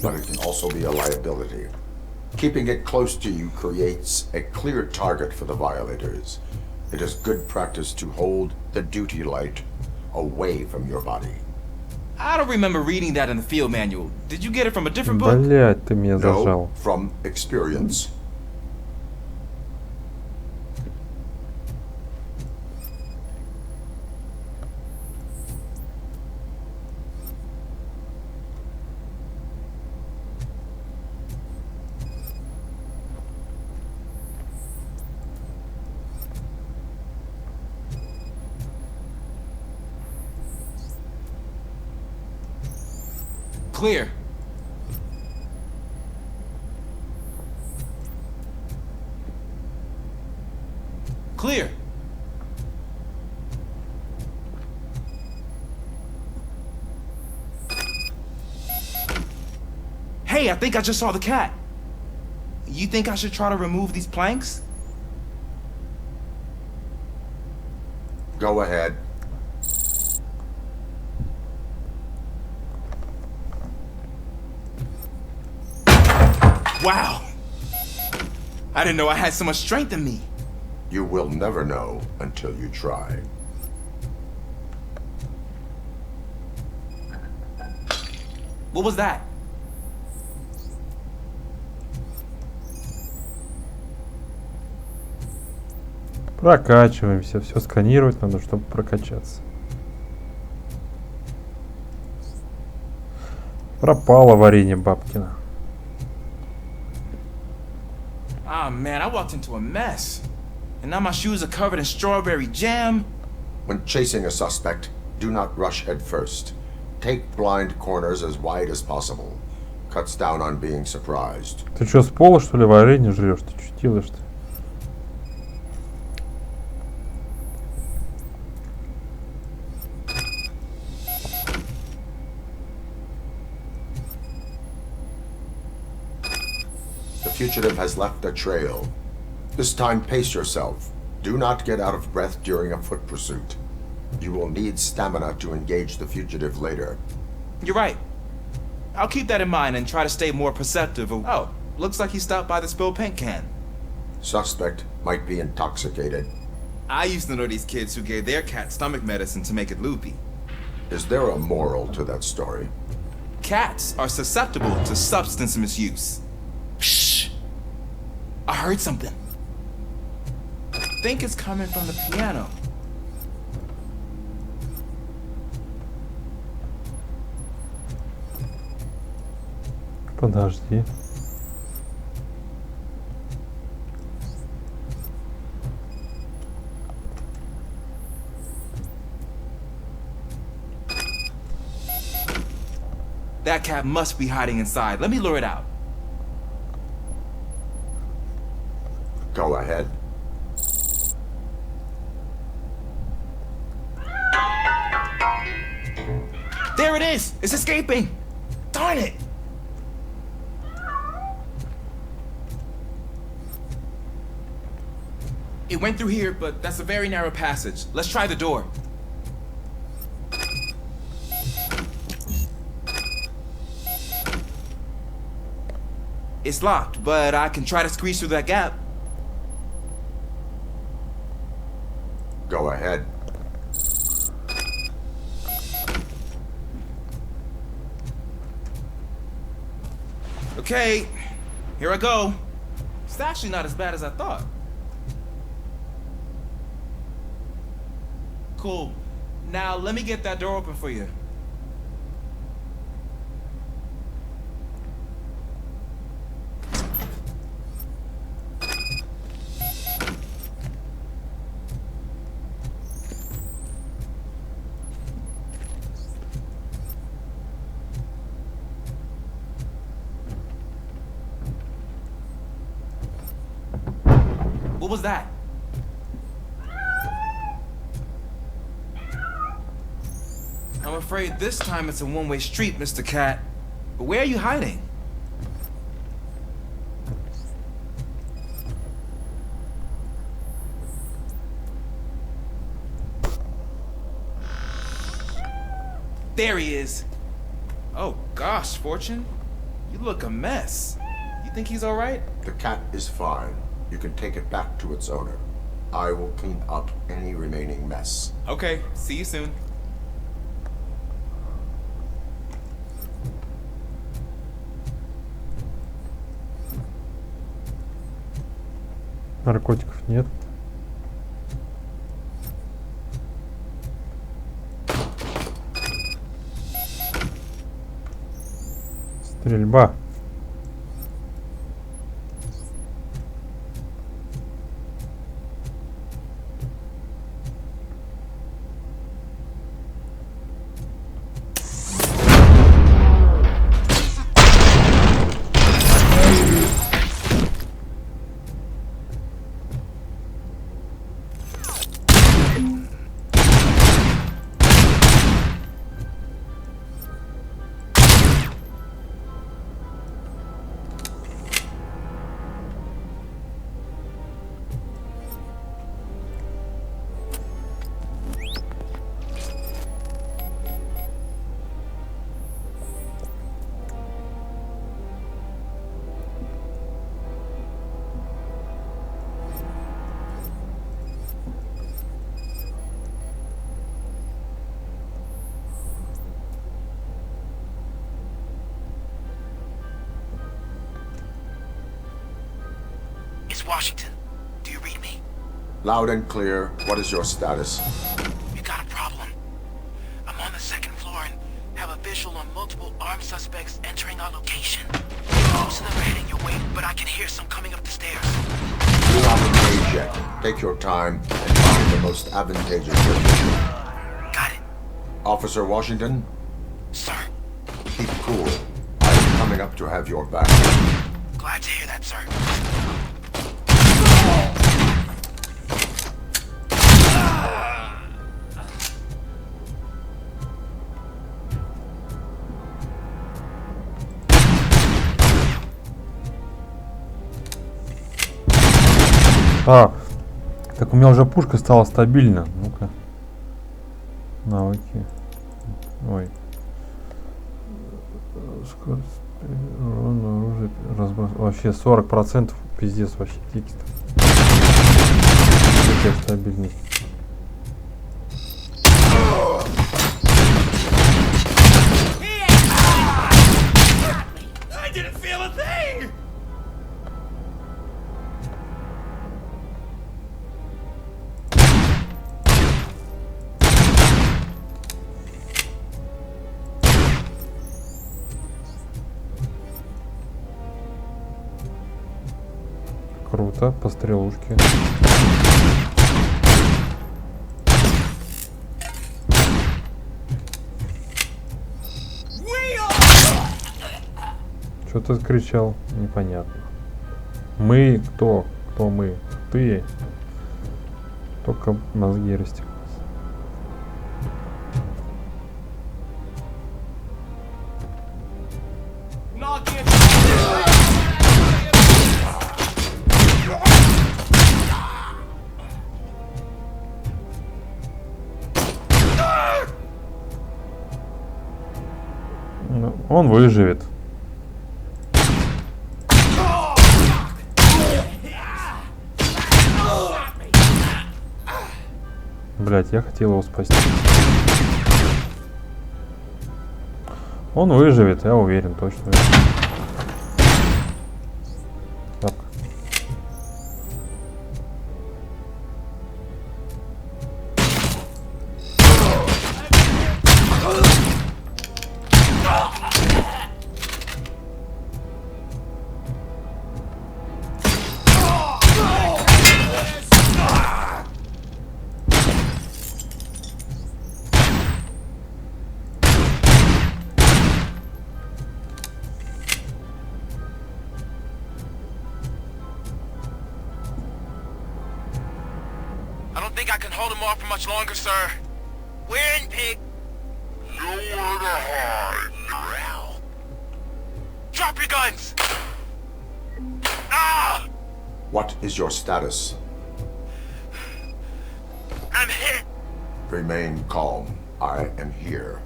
but it can also be a liability. Keeping it close to you creates a clear target for the violators. It is good practice to hold the duty light away from your body. I don't remember reading that in the field manual. Did you get it from a different book? Блять, ты меня зажал. No, from experience. Clear. Clear. Hey, I think I just saw the cat. You think I should try to remove these planks? Go ahead. Wow! I didn't know I had so much strength in me. You will never know until you try. What was that? Прокачиваемся. Все сканировать надо, чтобы прокачаться. Пропало варенье бабкина. Ah, man, I walked into a mess. And now my shoes are covered in strawberry jam. When chasing a suspect, do not rush head first. Take blind corners as wide as possible. Cuts down on being surprised. Ты что, с пола, что ли, варенье жрешь? Ты что делаешь-то? The fugitive has left a trail. This time, pace yourself. Do not get out of breath during a foot pursuit. You will need stamina to engage the fugitive later. You're right. I'll keep that in mind and try to stay more perceptive. Oh, looks like he stopped by the spilled paint can. Suspect might be intoxicated. I used to know these kids who gave their cat stomach medicine to make it loopy. Is there a moral to that story? Cats are susceptible to substance misuse. Shh! I heard something. I think it's coming from the piano. Подожди. That cat must be hiding inside. Let me lure it out. Go ahead. There it is! It's escaping! Darn it! It went through here, but that's a very narrow passage. Let's try the door. It's locked, but I can try to squeeze through that gap. Go ahead. Okay, here I go. Is actually not as bad as I thought. Cool. Now let me get that door open for you. What was that? I'm afraid this time it's a one-way street, Mr. Cat. But where are you hiding? There he is. Oh gosh, Fortune. You look a mess. You think he's all right? The cat is fine. You can take it back to its owner. I will clean up any remaining mess. Okay, see you soon. Наркотиков нет. Стрельба. It's Washington. Do you read me? Loud and clear. What is your status? We got a problem. I'm on the second floor and have a visual on multiple armed suspects entering our location. Most of them are heading your way, but I can hear some coming up the stairs. Do not engage yet. Take your time and find the most advantageous position. Got it. Officer Washington? Sir. Keep cool. I am coming up to have your back. Glad to hear that, sir. А, так у меня уже пушка стала стабильна. Ну-ка. Навыки. Ой. Скорость. Оружие. Разброс. Вообще 40%. Пиздец, вообще текст. Какая стабильность. I didn't feel a thing! Круто, по стрелушке. Что ты кричал? Непонятно. Мы кто? Кто мы? Ты. Только мозги растеклись. Он выживет. Блять, я хотел его спасти. Он выживет, я уверен, точно. Лапка. think I can hold him off for much longer, sir. We're in, pig. Nowhere to hide. Corral. Drop your guns! Ah! What is your status? I'm hit. Remain calm. I am here.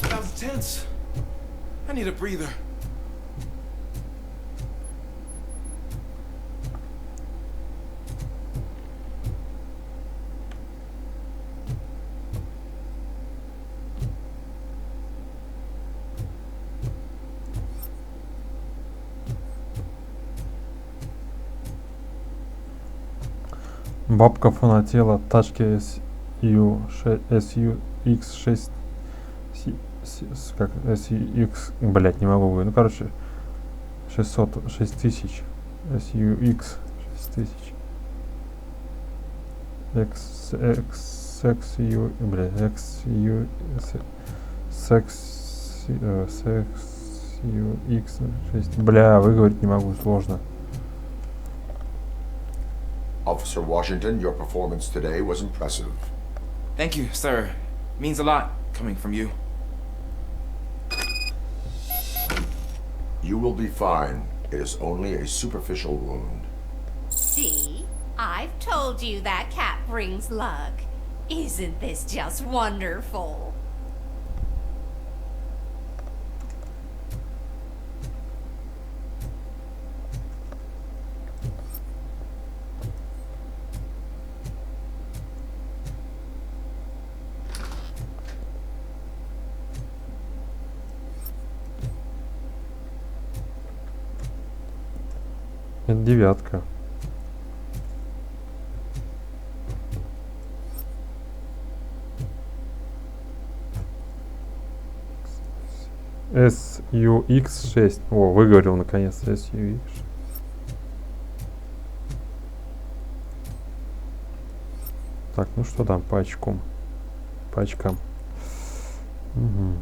That was tense. I need a breather. Бабка фанатела от тачки SUX6 как SUX, блять, не могу говорить. Ну короче 6000 SUX 6000 XXU, блять, XU SXUX6, бля, выговорить не могу, сложно. Officer Washington, your performance today was impressive. Thank you, sir. Means a lot coming from you. You will be fine. It is only a superficial wound. See? I've told you that cat brings luck. Isn't this just wonderful? Это девятка. SUX6. О, выговорил наконец SUX. Так, ну что там по очкам? По очкам. Угу.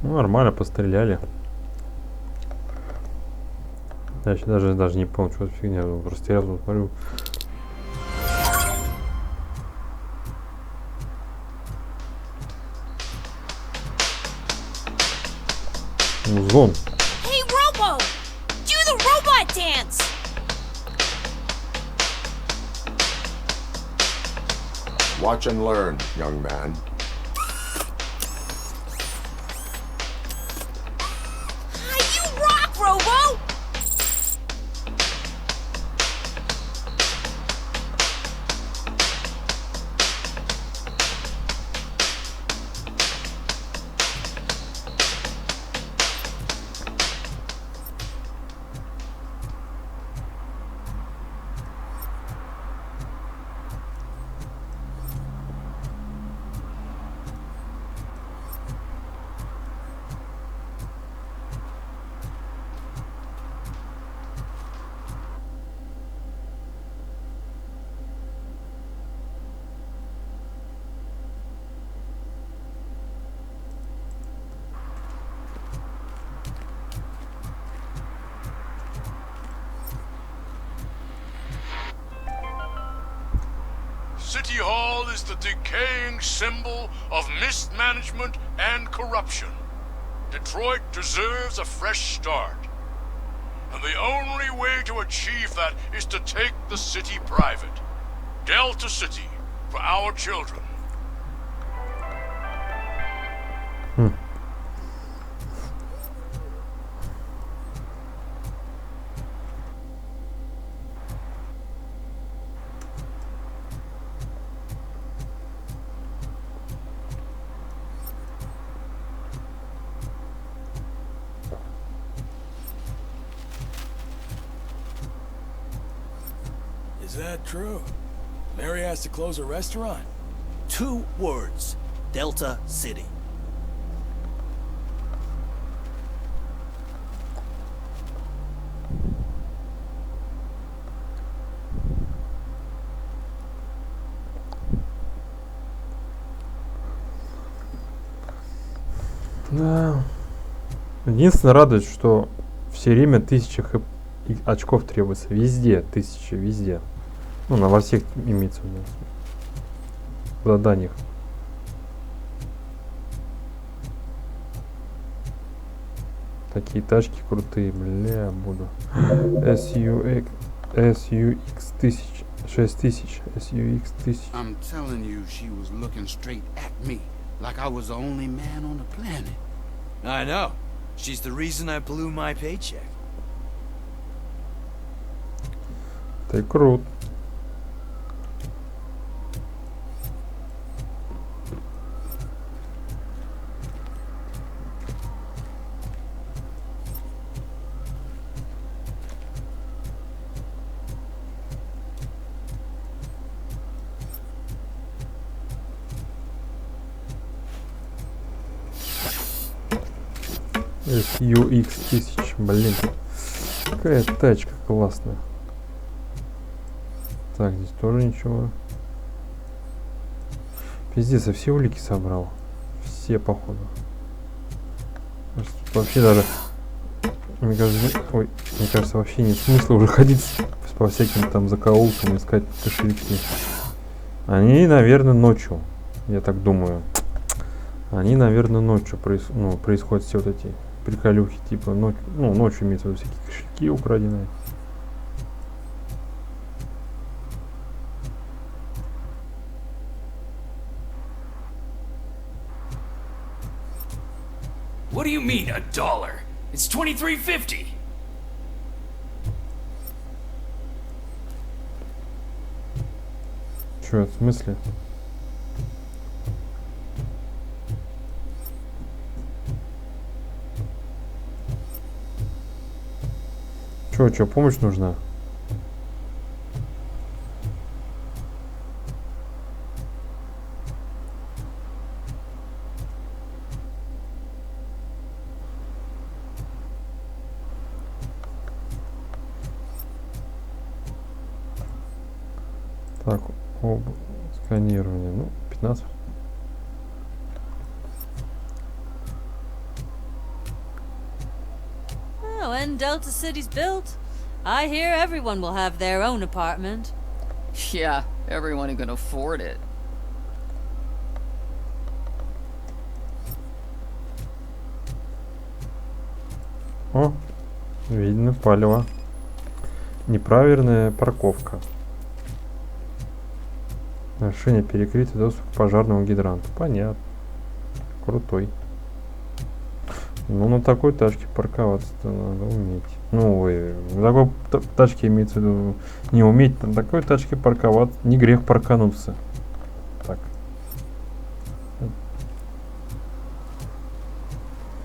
Ну, нормально, постреляли. Я еще даже не понял, что это фигня. Растерял, смотрю. Зон. Hey, Robo! Do the robot dance! Watch and learn, young man. Robo! City Hall is the decaying symbol of mismanagement and corruption. Detroit deserves a fresh start. And the only way to achieve that is to take the city private. Delta City, for our children. Is that true? Mary has to close a restaurant? 2 words. Delta City. Да. Единственное радует, что все время 1000 очков требуется. Везде 1000, везде. Ну, во всех имеется в виду заданиях. Такие тачки крутые, бля, буду. SUX 1000, 6000, SUX 1000. I'm telling you, she was looking straight at me, like I was the only man on the planet. I know. She's the reason I blew my paycheck. Ты крут. SUX 1000, блин. Какая тачка классная. Так, здесь тоже ничего. Пиздец, я все улики собрал. Все, походу. Тут вообще даже... Мне кажется, вообще нет смысла уже ходить по всяким там закоулкам, искать кошельки. Они, наверное, ночью. Я так думаю. Они, наверное, ночью происходят все вот эти приколюхи. Типа, ночью имеются в виду всякие кошельки украденные. What do you mean, $1? It's $23.50. Чё, в смысле? Чё, помощь нужна? Так, сканирование, 15. Oh, when Delta City's built, I hear everyone will have their own apartment. Yeah, everyone who can afford it. О, видно, палево. Неправильная парковка. Нарушение перекрытия доступа к пожарному гидранту. Понятно. Крутой. Ну, на такой тачке парковаться-то надо уметь. На такой тачке имеется в виду не уметь, на такой тачке парковаться. Не грех паркануться. Так.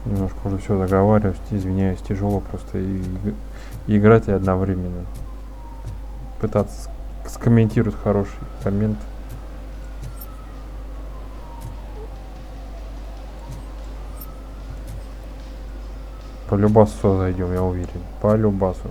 Немножко уже все договариваюсь, извиняюсь, тяжело просто и играть и одновременно. Пытаться скомментировать хороший коммент. По любасу зайдем, я уверен. По любасу.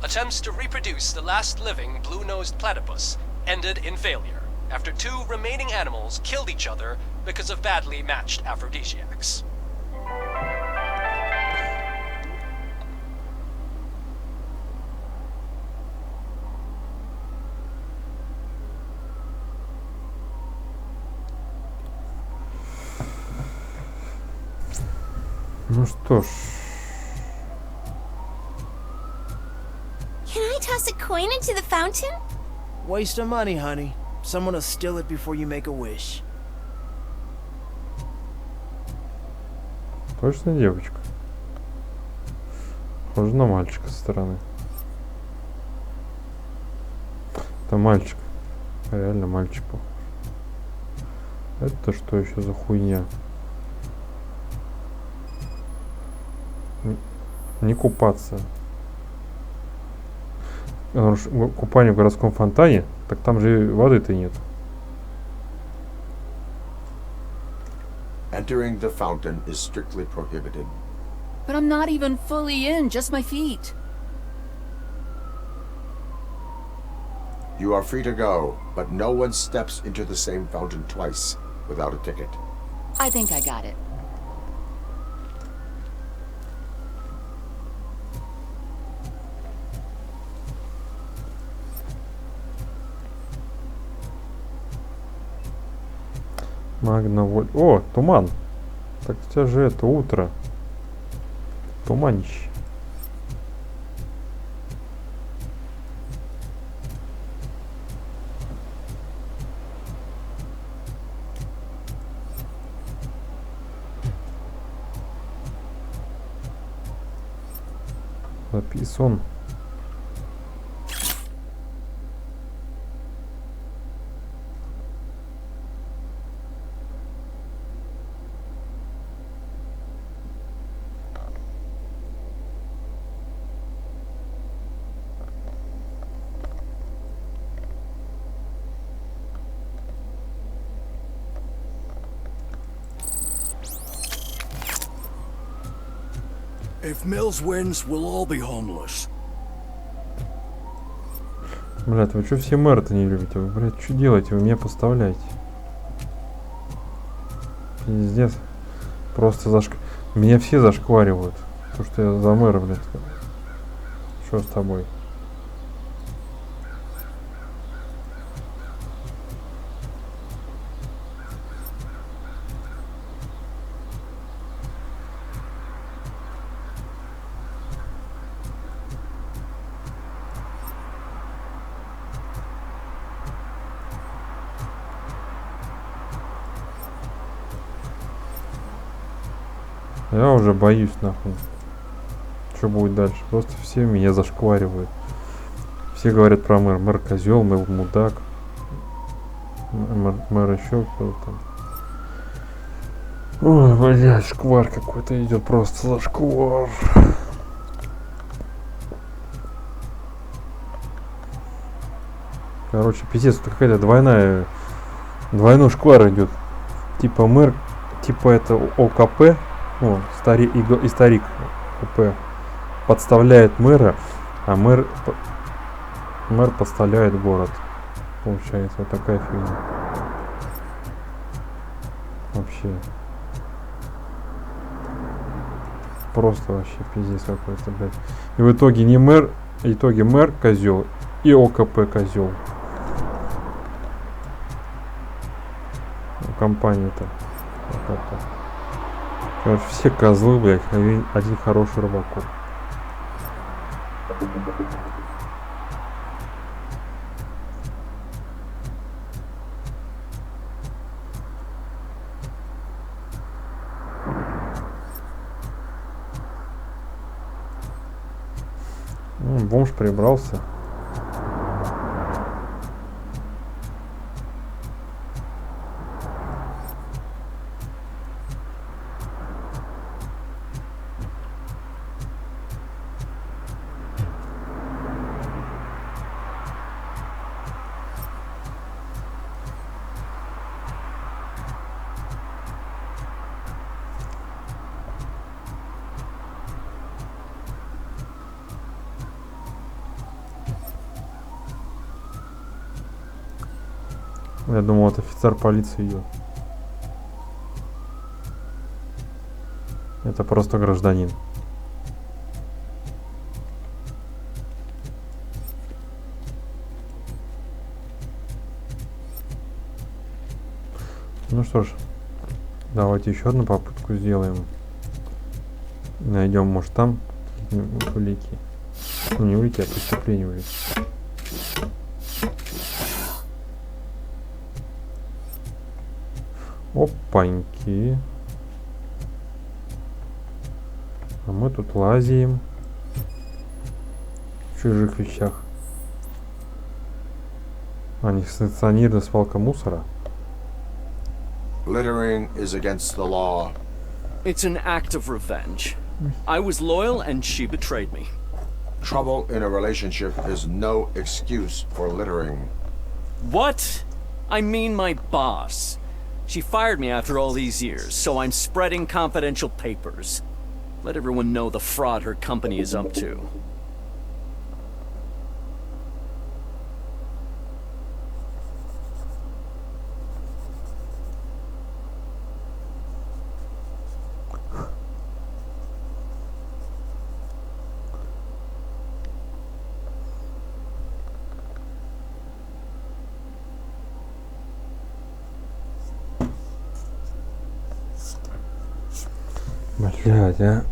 Attempts to reproduce the last living blue-nosed platypus ended in failure after 2 remaining animals killed each other because of badly matched aphrodisiacs. Ну что ж. Can I toss a coin into the fountain? Waste of money, honey. Someone will steal it before you make a wish. Точно девочка? Похоже на мальчика со стороны. Это мальчик. Реально мальчик похож. Это что еще за хуйня? Не купаться. Купание в городском фонтане? Так там же воды-то нет. Entering the fountain is strictly prohibited. But I'm not even fully in, just my feet. You are free to go, but no one steps into the same fountain twice without a ticket. I think I got it. Магноволь. О, туман. Так сейчас же это утро. Туманище. Записан. If Mills wins, we'll all be homeless. Блядь, вы что все мэры-то не любите? Вы, блядь, что делаете? Вы меня поставляете. Пиздец. Просто меня все зашкваривают. То, что я за мэра, блядь. Что с тобой? Я уже боюсь, нахуй. Что будет дальше? Просто все меня зашкваривают. Все говорят про мэр. Мэр козел, мэр мудак. Мэр еще кто-то там. Ой, блядь, шквар какой-то идет. Просто зашквар. Короче, пиздец, это какая-то двойной шквар идет. Типа мэр, типа это ОКП. О, старик ОП подставляет мэра, а мэр подставляет город. Получается, вот такая фигня. Вообще. Просто вообще пиздец какой-то, блядь. И в итоге не мэр, в итоге мэр козел и ОКП козел. Компания-то. Короче, все козлы, блядь, один хороший RoboCop. Бомж прибрался. Я думал, это офицер полиции идет. Это просто гражданин. Ну что ж, давайте еще одну попытку сделаем. Найдем, может, там улики. Ну, не улики, а преступления улики. Опаньки. А мы тут лазим в чужих вещах. А, несанкционированная свалка мусора. Littering is against the law. It's an act of revenge. I was loyal and she betrayed me. Trouble in a relationship is no excuse for littering. What? I mean my boss. She fired me after all these years, so I'm spreading confidential papers. Let everyone know the fraud her company is up to. Блядь, а.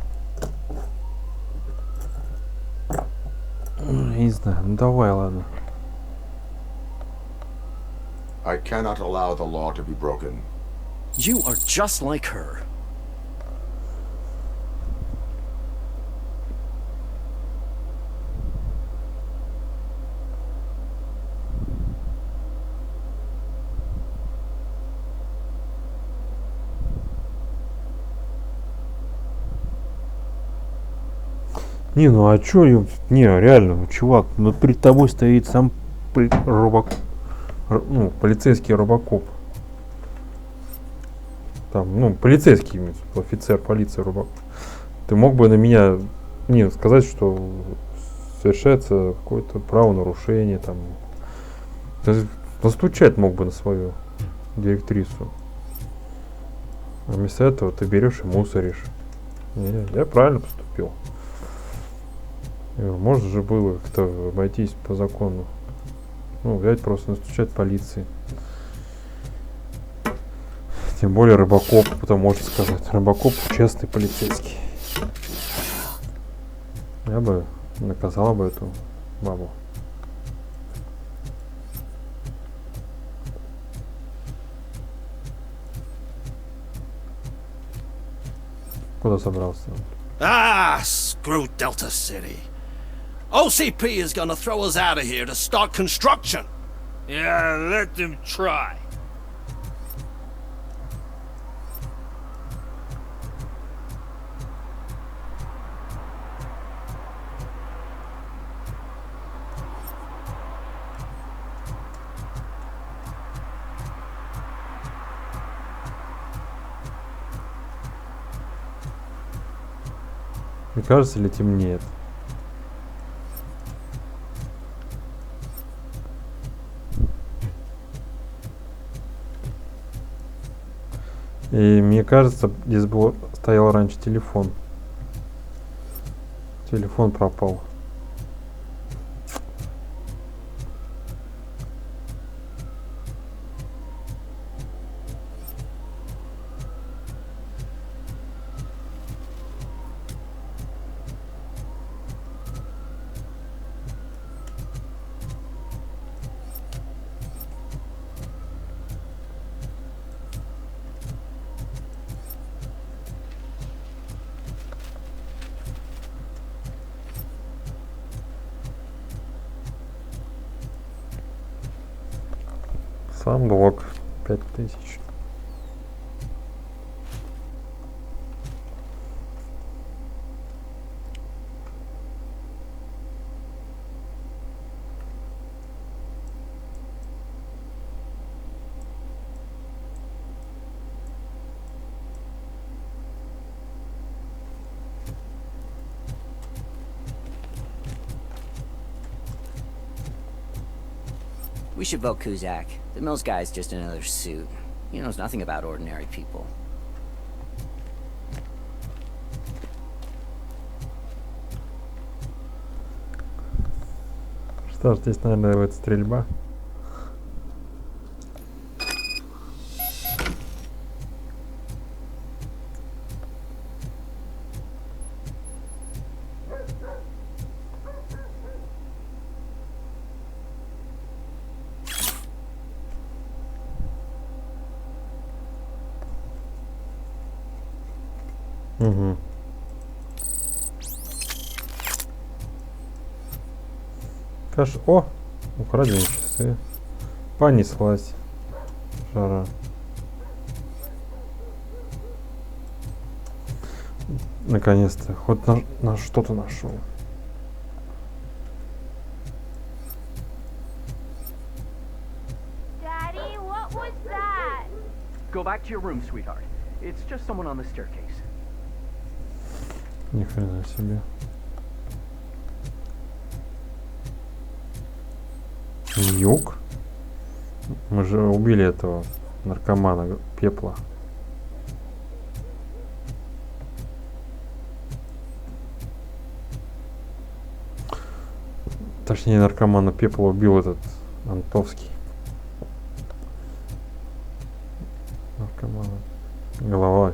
Не знаю, ну давай, ладно. I cannot allow the law to be broken. You are just like her. Не, ну а чё, не, реально, чувак, ну перед тобой стоит сам полицейский робокоп. Там, ну, полицейский, офицер полиции робокоп. Ты мог бы на меня, не, сказать, что совершается какое-то правонарушение, там. Ты настучать мог бы на свою директрису. А вместо этого ты берешь и мусоришь. Не, я правильно поступил. Можно же было как-то обойтись по закону. Ну, взять просто настучать полиции. Тем более Робокоп, потом можно сказать. Робокоп честный полицейский. Я бы наказала бы эту бабу. Куда собрался? Ah, screw Delta City. OCP is gonna throw us out of here to start construction. Yeah, let them try. Не кажется ли темнеет? И мне кажется, здесь стоял раньше телефон. Телефон пропал. Сам блок 5000. We should vote Kuzak. The Mills guy's just another suit. He knows nothing about ordinary people. Что ж, здесь, наверное, будет стрельба. Угу. О, украденные часы. Понеслась жара. Наконец-то, хоть на что-то нашел. Daddy, what was that? Go back to your room, sweetheart. It's just someone on the staircase. Ни хрена себе. Юг? Мы же убили этого наркомана Пепла. Точнее, наркомана Пепла убил этот Антовский. Наркомана. Голова.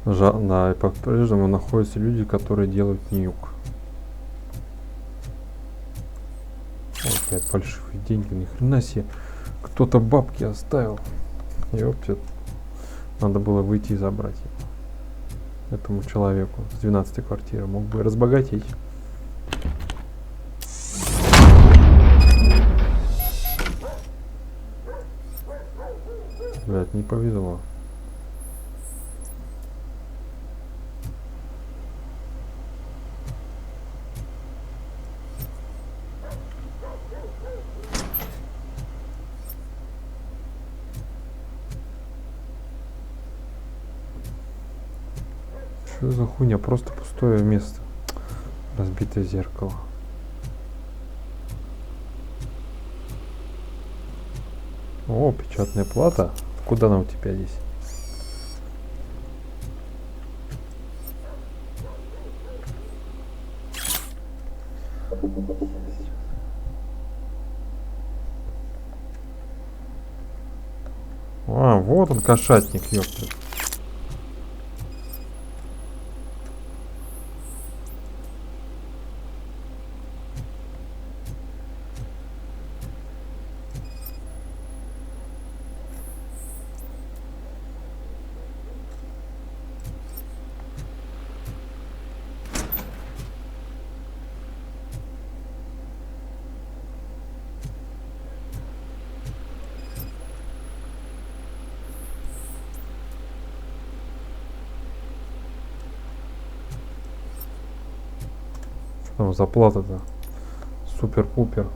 Да, и по-прежнему находятся люди, которые делают нюк. Опять фальшивые деньги, ни хрена себе. Кто-то бабки оставил. Ёптет. Надо было выйти и забрать его. Этому человеку с 12-й квартиры мог бы разбогатеть. Блядь, не повезло. Что за хуйня? Просто пустое место. Разбитое зеркало. О, печатная плата. Куда нам у тебя здесь? А, вот он, кошатник, ёпта. Что там за плата-то? Супер-пупер.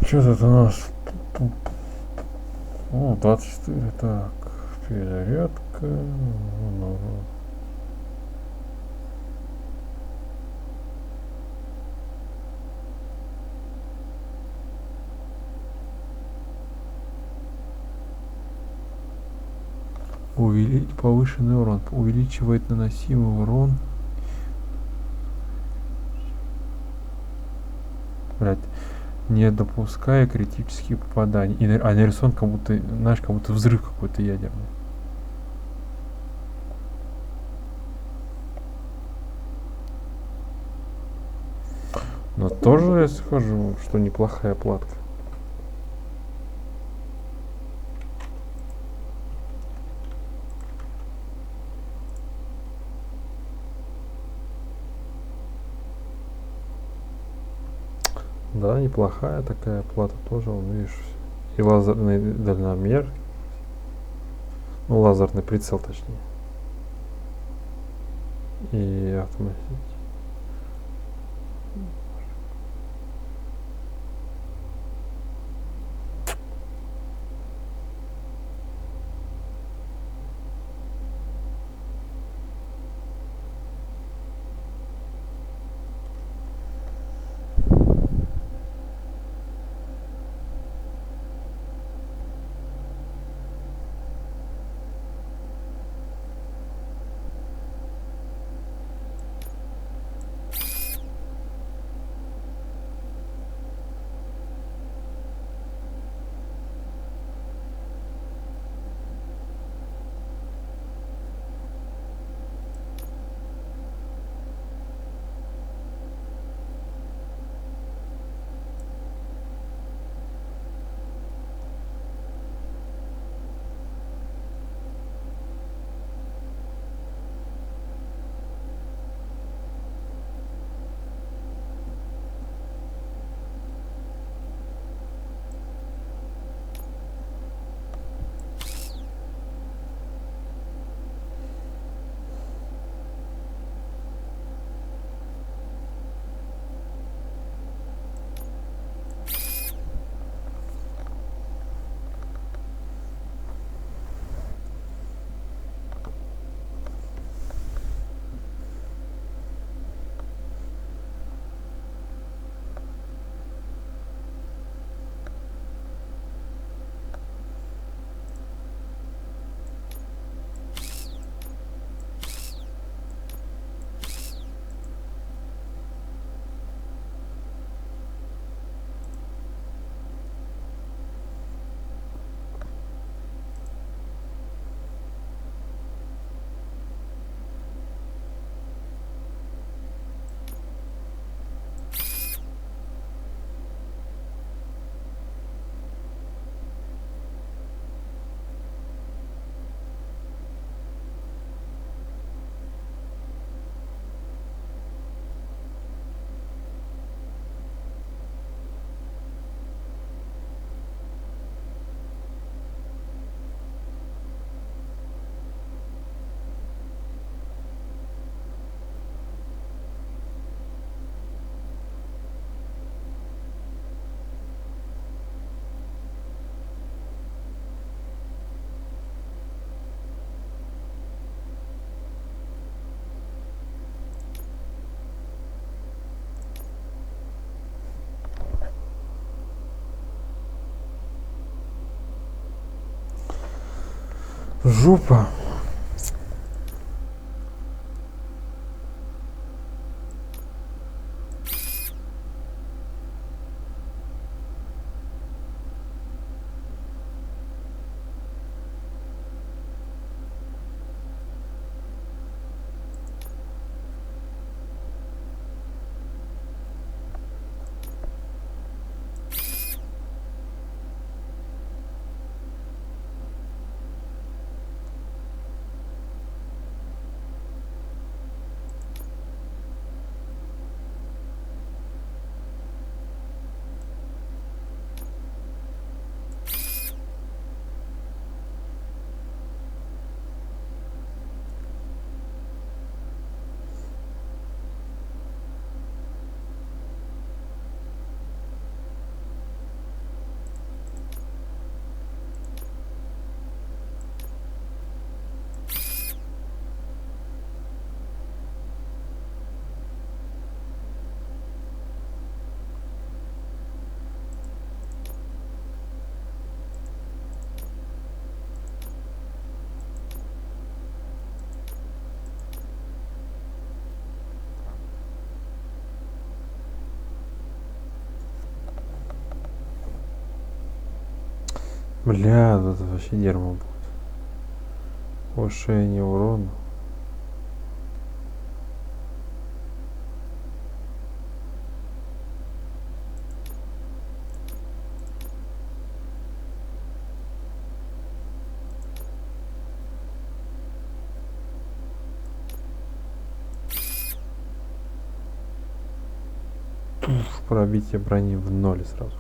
Что тут у нас? О, 24, так, перезарядка. Увеличить повышенный урон. Увеличивает наносимый урон. Блять. Не допуская критических попаданий. А нарисован как будто, знаешь, как будто взрыв какой-то ядерный. Но тоже я скажу, что неплохая платка. Да, неплохая такая плата тоже, вон, видишь, и лазерный дальномер, ну, лазерный прицел, точнее, и автоматический. Жопа. Бля, это вообще дерьмо будет. Повышение урона. Пробитие брони в 0 сразу.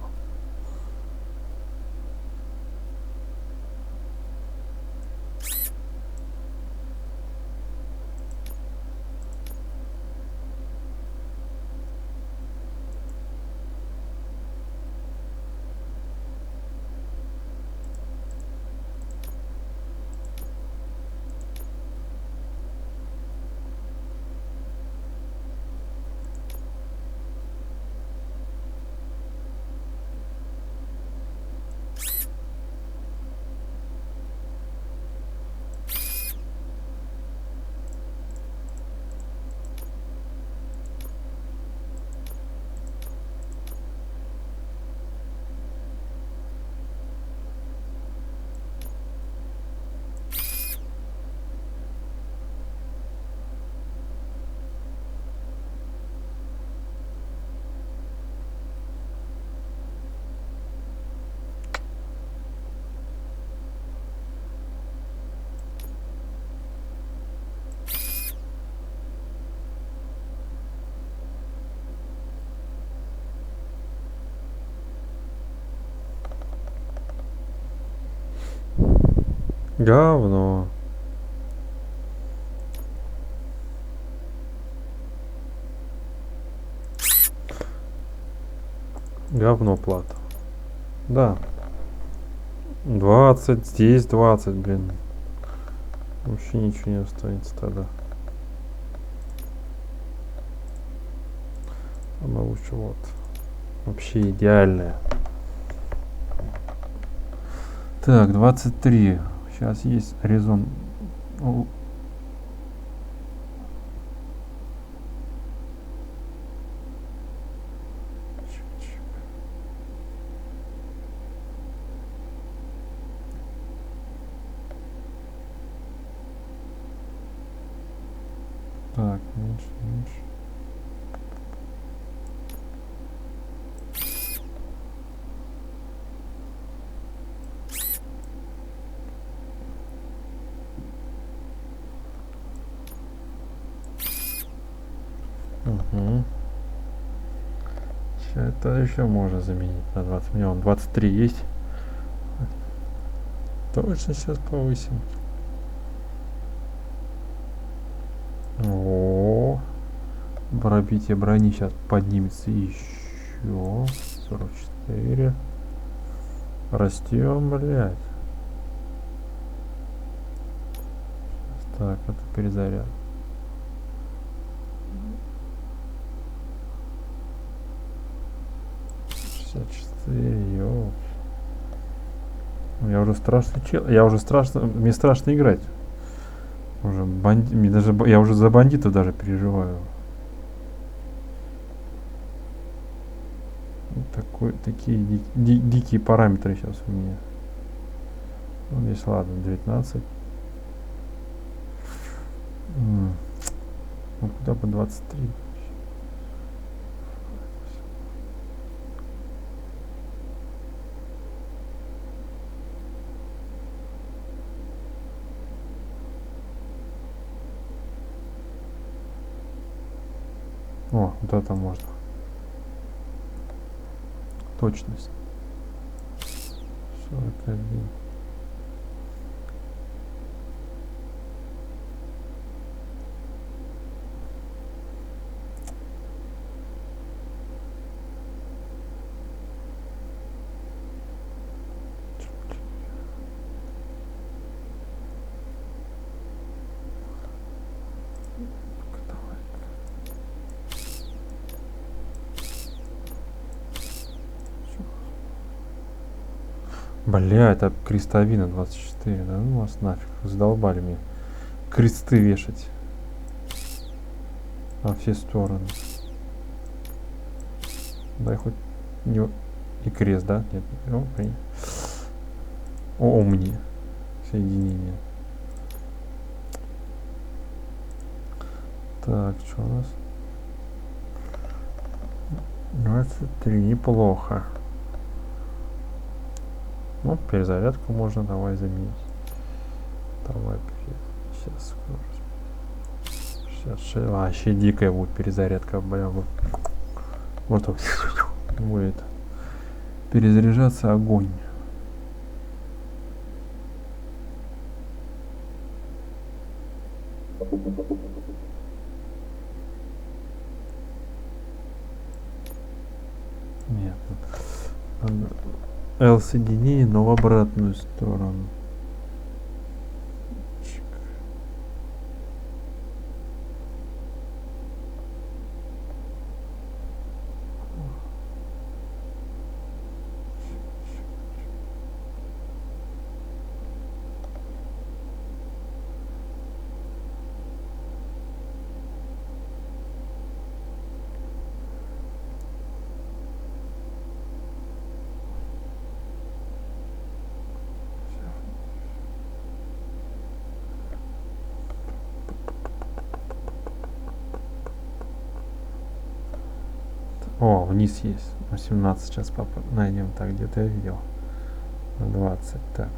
Говно. Говно плата. Да. 20, здесь 20, блин. Вообще ничего не останется тогда. Самое лучшее вот. Вообще идеальное. Так, 23. Сейчас есть резон. Так, меньше, меньше. Угу. Сейчас это еще можно заменить на 20. У меня он 23 есть. Точно сейчас повысим. О, пробитие брони сейчас поднимется еще. 44. Растем, блядь. Так, это перезаряд. Йоу. Я уже страшный чел. Мне страшно играть. Уже я уже за бандитов даже переживаю. Такие дикие параметры сейчас у меня. Ну, здесь ладно, 19. Ну куда бы 23? О, вот это можно. Точность. 41. Бля, это крестовина 24, да ну вас нафиг, задолбали мне кресты вешать во все стороны. Дай хоть не и крест, да? Нет, омни соединение. Так, что у нас? 23, неплохо. Ну, перезарядку можно давай заменить. Давай, сейчас скорость. 66. Вообще дикая будет перезарядка, бля. Вот так будет перезаряжаться, огонь. Нет. L-соединение, но в обратную сторону. О, вниз есть. 18 сейчас найдем. Так, где-то я видел. На 20. Так.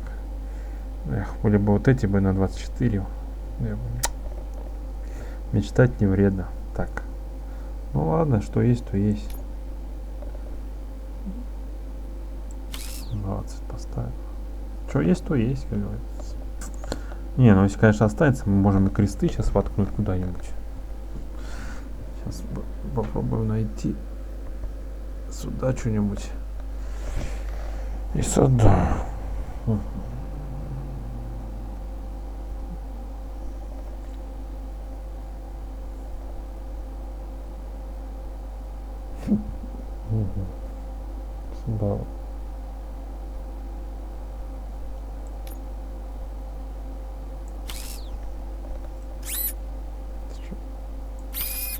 Эх, либо вот эти бы на 24. Мечтать не вредно. Так. Ну ладно, что есть, то есть. 20 поставим. Что есть, то есть, как говорится. Не, ну если, конечно, останется, мы можем и кресты сейчас воткнуть куда-нибудь. Сейчас попробуем найти сюда что-нибудь. И сюда. Сюда.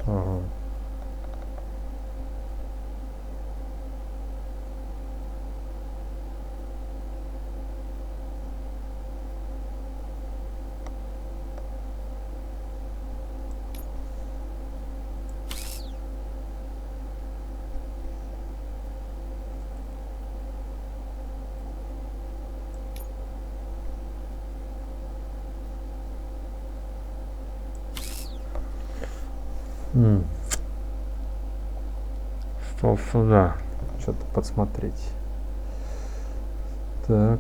Ага. Что сюда? Что-то подсмотреть. Так.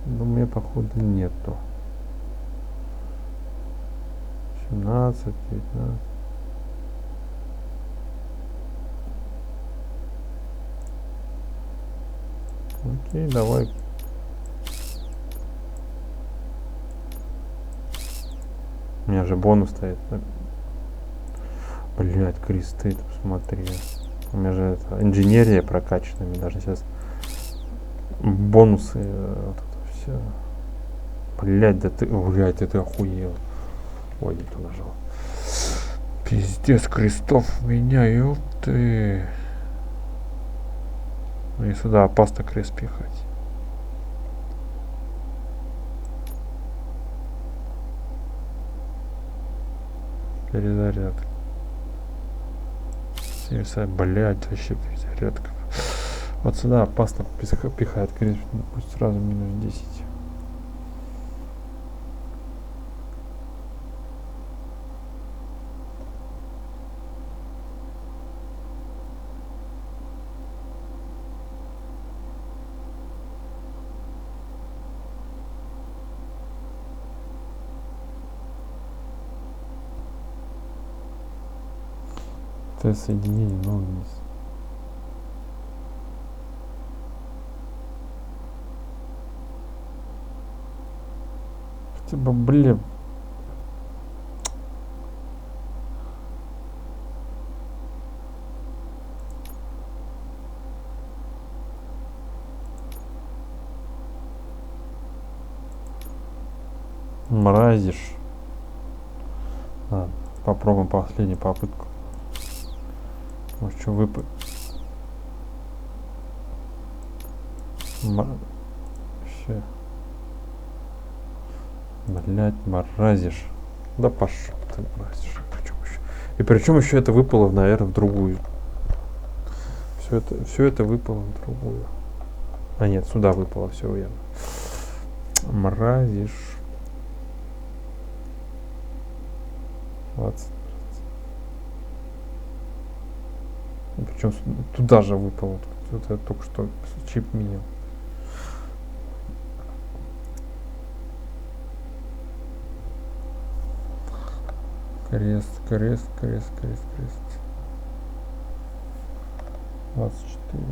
Ну, мне походу нету. 17, 19. Окей, давай. У меня же бонус стоит. Блять, кресты, ты посмотри. У меня же это, инженерия прокачана. Мне даже сейчас бонусы, вот это все. Блять, да ты, блять, ты охуел. Ой, не то нажал. Пиздец, крестов у меня, ёпты. Ну и сюда опасно крест пихать. Перезарядка. Блять, вообще перезарядка. Вот сюда опасно пихает крест, пусть сразу минус 10. Тест соединение, но вниз. Хотя бы, блин. Мразишь. Ладно, попробуем последнюю попытку. Может, что выпадет? Вообще. Блять, мразишь. Да пошел ты, мразишь. И причем еще это выпало, наверное, в другую. Все это выпало в другую. А нет, сюда выпало, все верно. Мразишь. 20. Причем туда же выпало. Вот я только что чип менял. Крест. 24.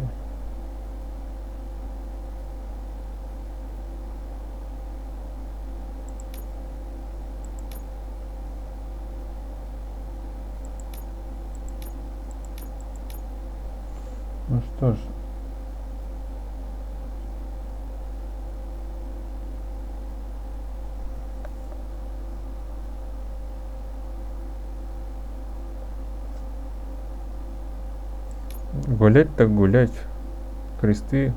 Ну что ж. Гулять так гулять. Кресты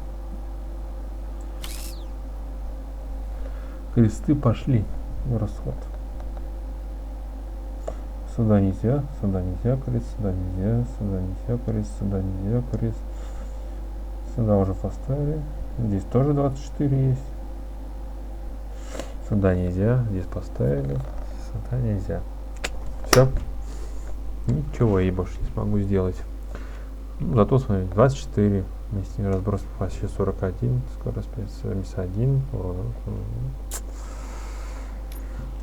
пошли в расход. Сюда нельзя, крест, сюда нельзя, крест. Сюда уже поставили. Здесь тоже 24 есть. Сюда нельзя, здесь поставили. Сюда нельзя. Все. Ничего я больше не смогу сделать. Ну, зато смотри, 24. Вместе разброс вообще 41. Скорость 71.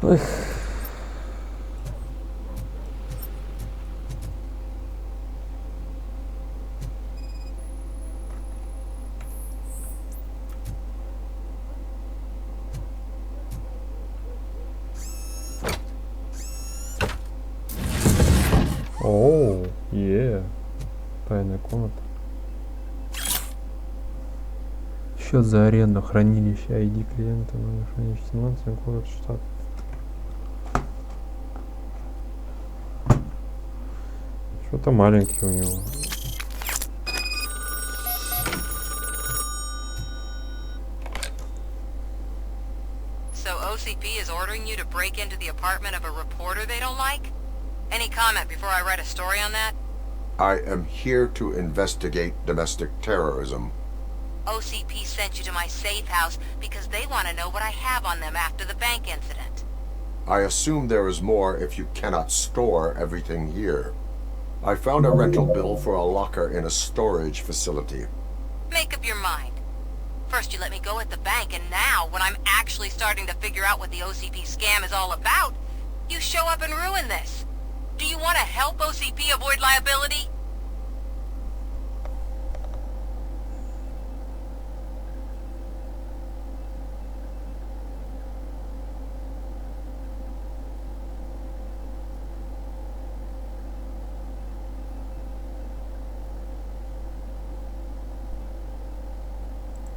Эх. Оу, тайная комната. Счет за аренду, хранилище, ID клиента, номер хранилища 17, город, штат. Что-то маленький у него. So OCP is ordering you to break into the apartment of a reporter they don't like? Any comment before I write a story on that? I am here to investigate domestic terrorism. OCP sent you to my safe house because they want to know what I have on them after the bank incident. I assume there is more if you cannot store everything here. I found a rental bill for a locker in a storage facility. Make up your mind. First you let me go at the bank, and now, when I'm actually starting to figure out what the OCP scam is all about, you show up and ruin this. Do you want to help OCP avoid liability?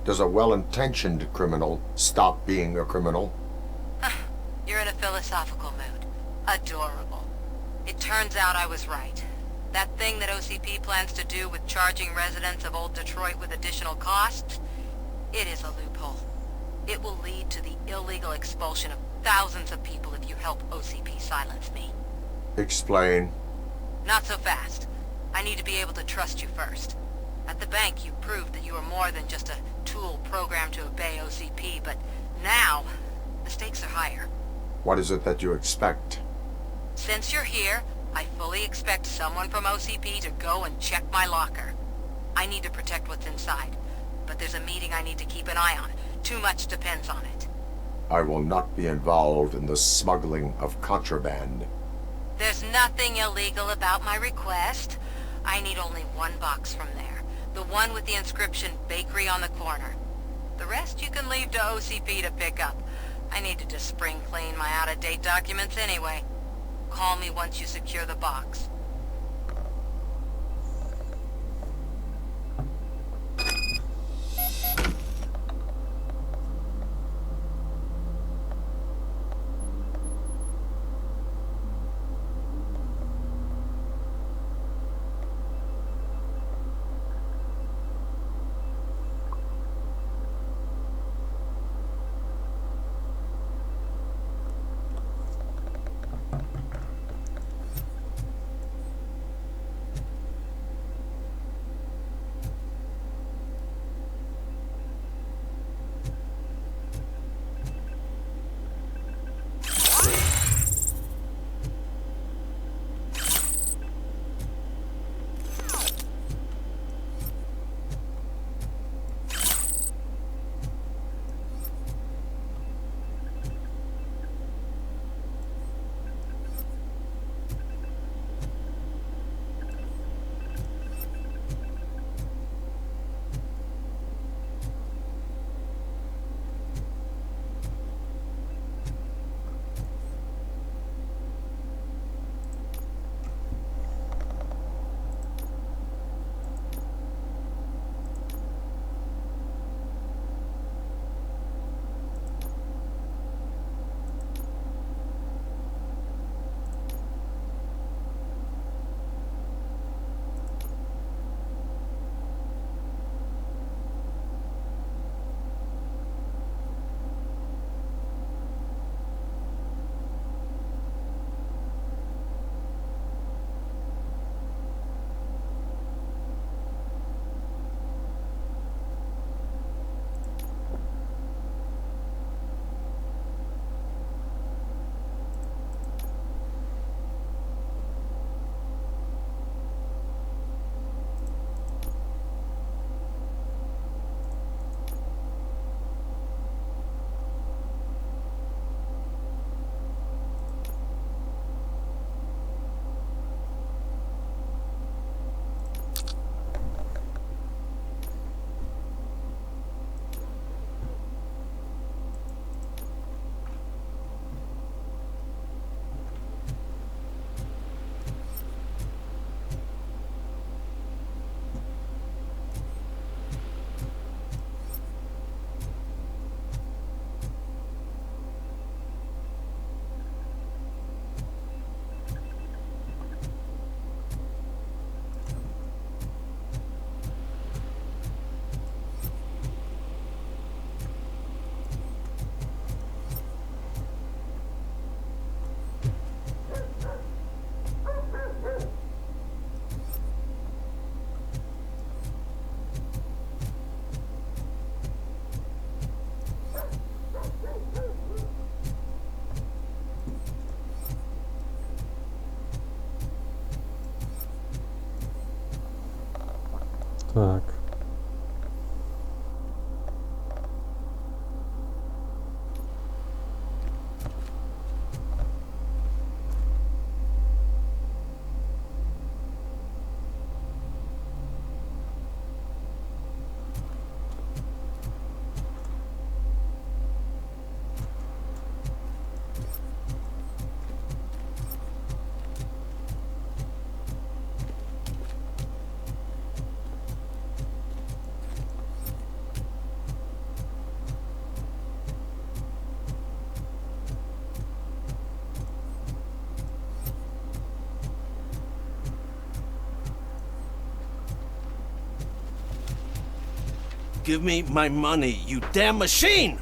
Does a well-intentioned criminal stop being a criminal? You're in a philosophical mood. Adorable. It turns out I was right. That thing that OCP plans to do with charging residents of Old Detroit with additional costs, it is a loophole. It will lead to the illegal expulsion of thousands of people if you help OCP silence me. Explain. Not so fast. I need to be able to trust you first. At the bank, you proved that you are more than just a tool programmed to obey OCP, but now, the stakes are higher. What is it that you expect? Since you're here, I fully expect someone from OCP to go and check my locker. I need to protect what's inside, but there's a meeting I need to keep an eye on. Too much depends on it. I will not be involved in the smuggling of contraband. There's nothing illegal about my request. I need only one box from there. The one with the inscription Bakery on the corner. The rest you can leave to OCP to pick up. I need to just spring clean my out-of-date documents anyway. Call me once you secure the box. Give me my money, you damn machine!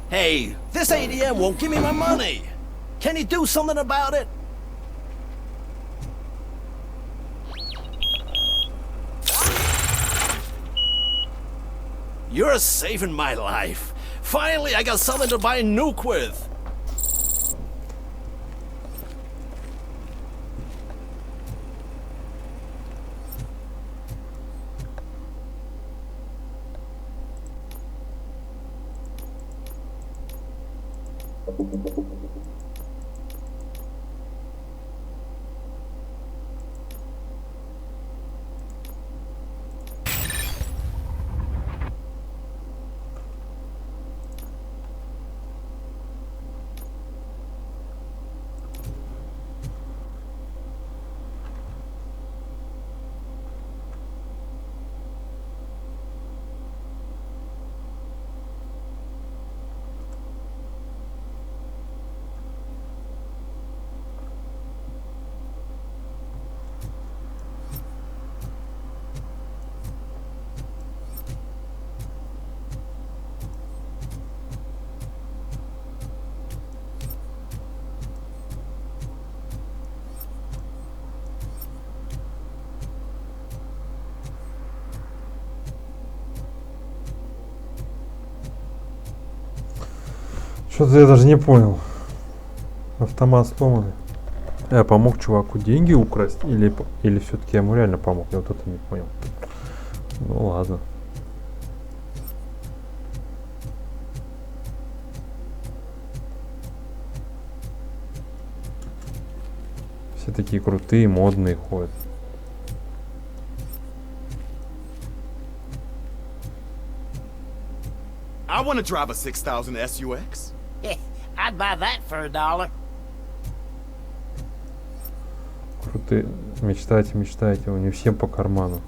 Hey, this ATM won't give me my money! Can you do something about it? You're saving my life. Finally, I got something to buy a nuke with. Что-то я даже не понял. Автомат сломанный. Я помог чуваку деньги украсть? Или все-таки я ему реально помог? Я вот это не понял. Ну ладно. Все такие крутые, модные ходят. I want to drive a 6000 SUX. I'd buy that for $1. Крутые. Мечтайте, мечтайте. Не всем по карману.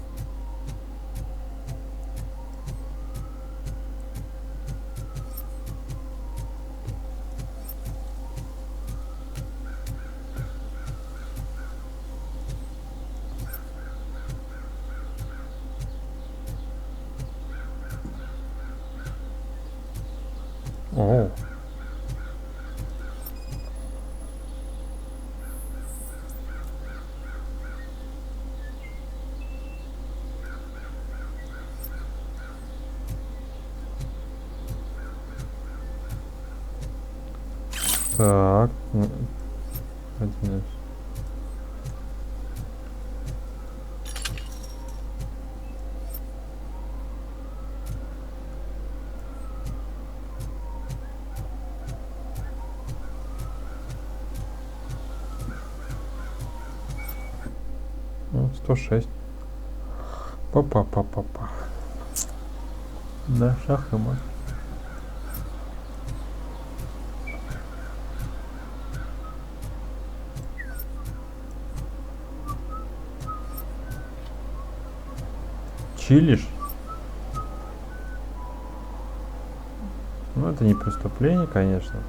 О. Так. 11. Ну, 106. Па-па-па-па-па. Да, шах и мат. Чилишь? Ну, это не преступление, конечно.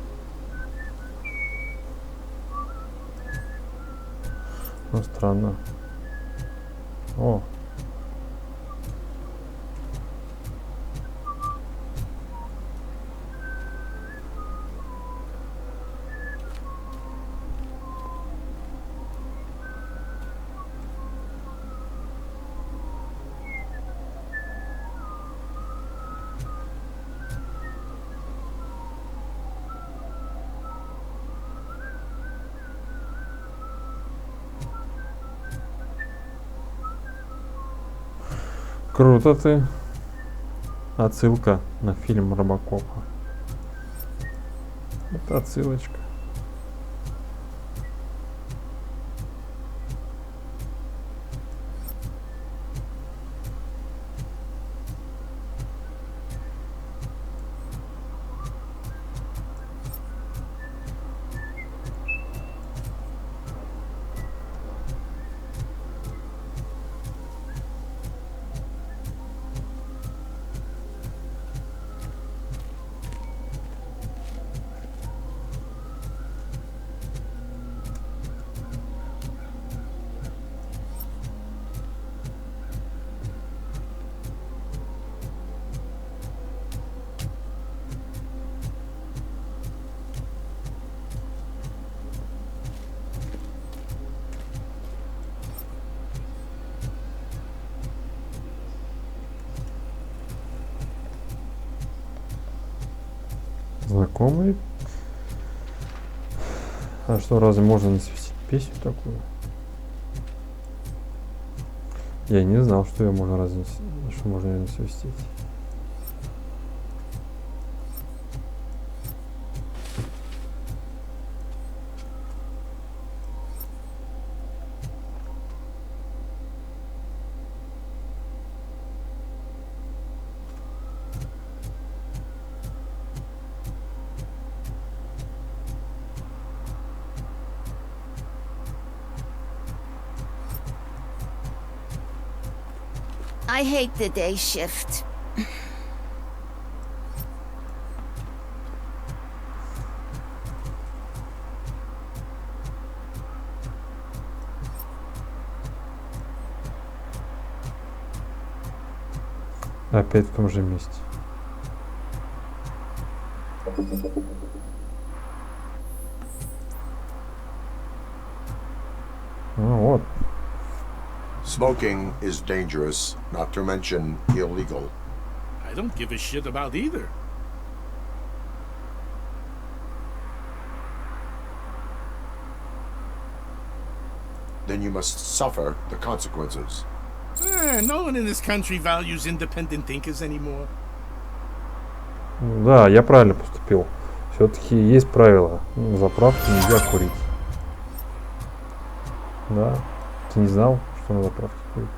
Ну, странно. О. Круто ты. Отсылка на фильм RoboCop'а. Это отсылочка. Знакомый? А что, разве можно насвистеть песню такую? Я не знал, что ее можно что можно ее насвистеть. I hate the day shift. Опять в том же месте. Ну вот. Smoking is dangerous, not to mention illegal. I don't give a shit about either. Then you must suffer the consequences. No one in this country values independent thinkers anymore. Да, я правильно поступил. Все-таки есть правила. На заправке нельзя курить. Да. Ты не знал, что на заправке курить?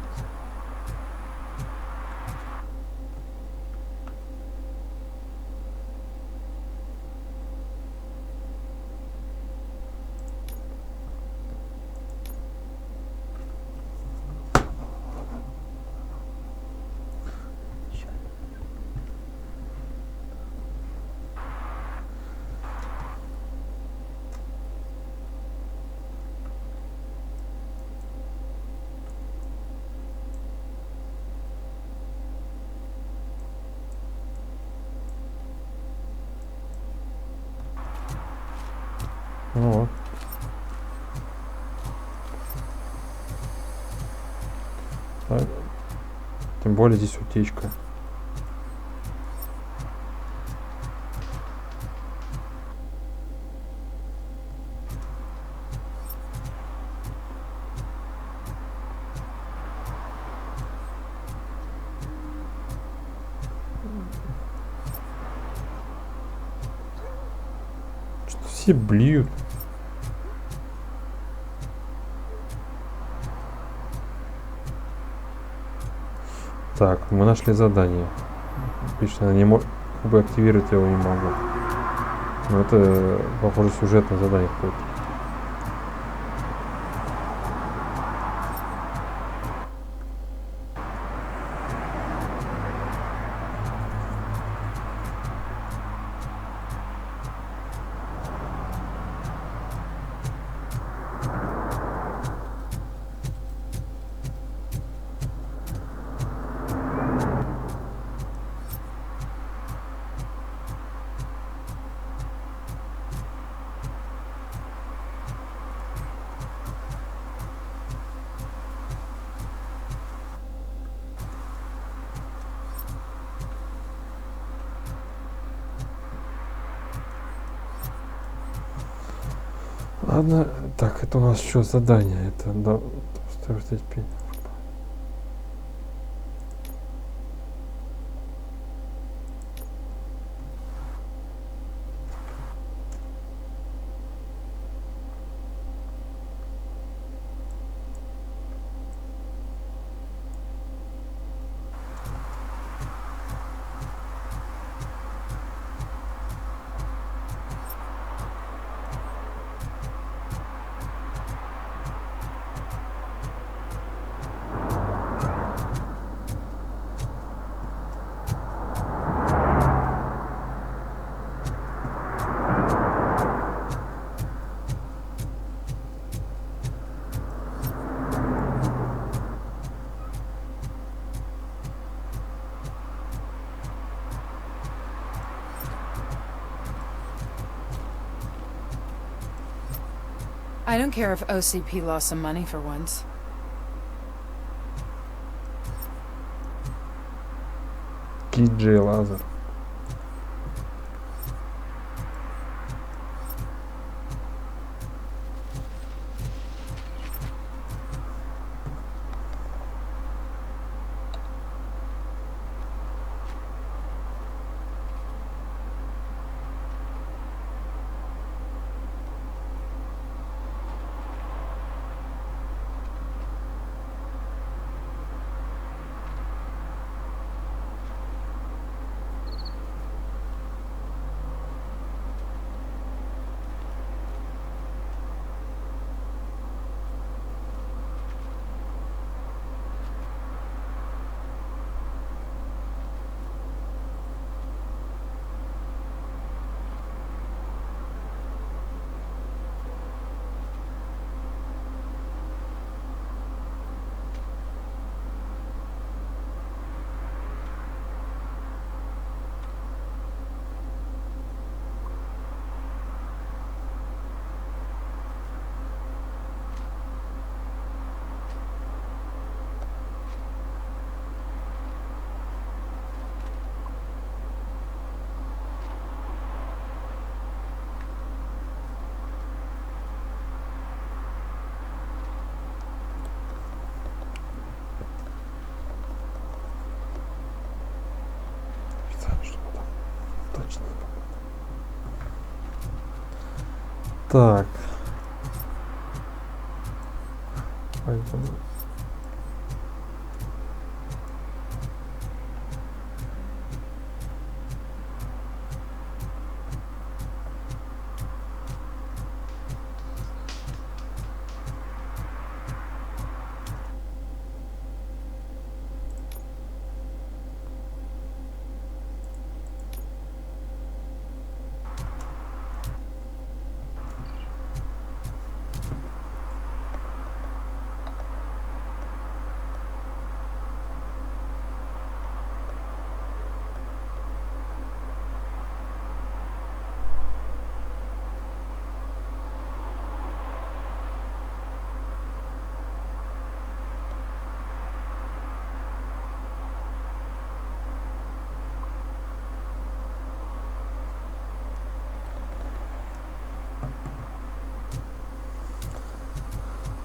Ну вот. Так. Тем более здесь утечка. Что все блюют? Так, мы нашли задание. Пишет, она не может, как бы активировать его не могу. Но это, похоже, сюжетное задание какое-то. Ладно, так, это у нас что задание? Это да, здесь пень. I don't care if OCP lost some money for once. Киджей Лазер. Так. Пойдем.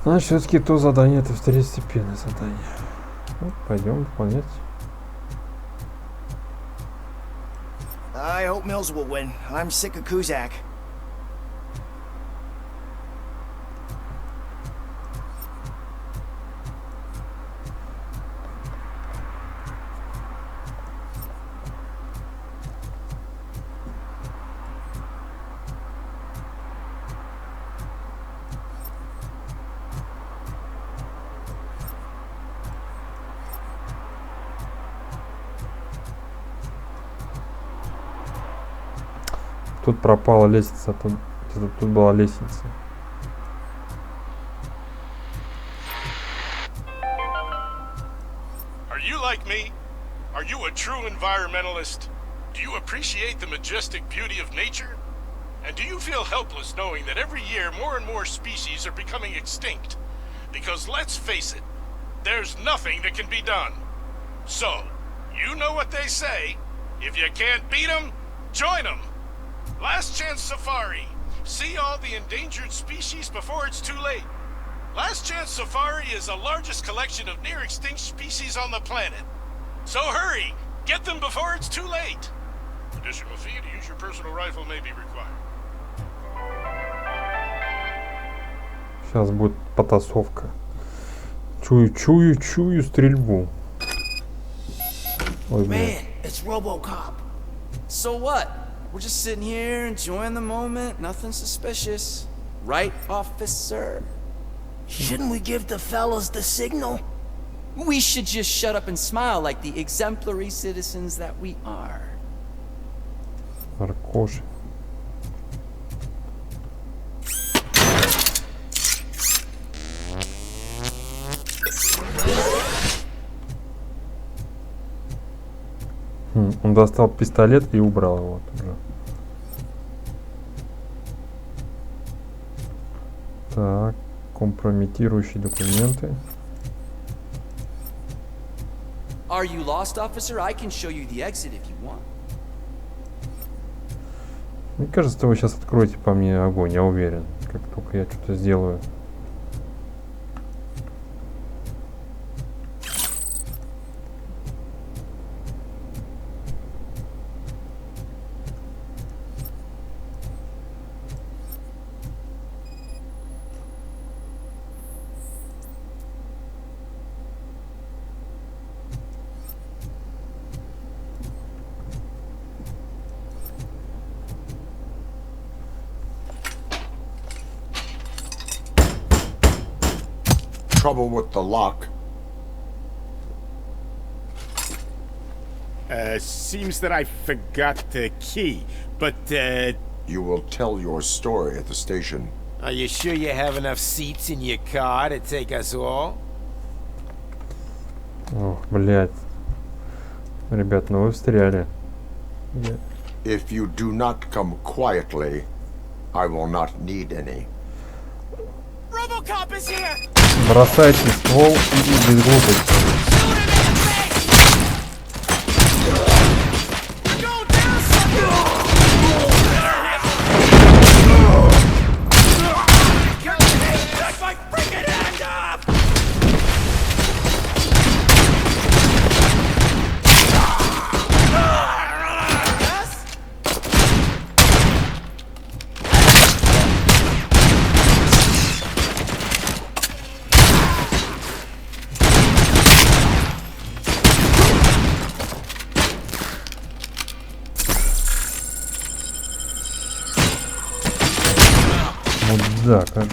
Значит, все-таки то задание, это второстепенное задание. Ну, пойдем выполнять. I hope Mills will win. I'm sick of Kuzak. Тут пропала лестница, тут была лестница. Are you like me? Are you a true environmentalist? Do you appreciate the majestic beauty of nature? And do you feel helpless knowing that every year more and more species are becoming extinct? Because let's face it, there's nothing that can be done. So, you know what they say, if you can't beat 'em, join 'em. Last Chance Safari. See all the endangered species before it's too late. Last Chance Safari is the largest collection of near-extinct species on the planet. So hurry! Get them before it's too late! Additional fee to use your personal rifle may be required. Сейчас будет потасовка. Чую стрельбу. Ой, Man, it's RoboCop. So what? We're just sitting here enjoying the moment, nothing suspicious. Right, officer? Shouldn't we give the fellas the signal? We should just shut up and smile like the exemplary citizens that we are. Наркош. Он достал пистолет и убрал его тоже. Так, компрометирующие документы. Are you lost, officer? I can show you the exit if you want. Мне кажется, вы сейчас откроете по мне огонь, я уверен. Как только я что-то сделаю. Trouble with the lock. Seems that I forgot the key, but, You will tell your story at the station. Are you sure you have enough seats in your car to take us all? Ох, блядь. Ребят, ну вы встряли. If you do not come quietly, I will not need any. RoboCop is here! Бросайте ствол и без глупости. Мудак, а?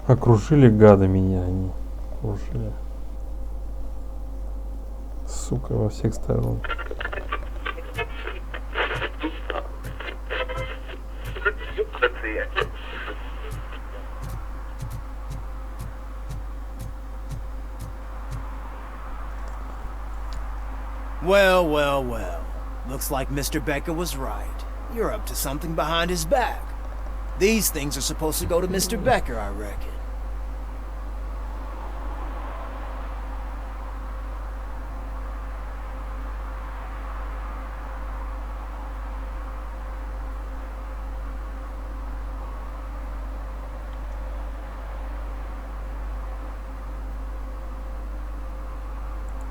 Окружили гады меня, они окружили. Сука, во всех сторон. Well, well, well. Looks like Mr. Becker was right. You're up to something behind his back. These things are supposed to go to Mr. Becker, I reckon.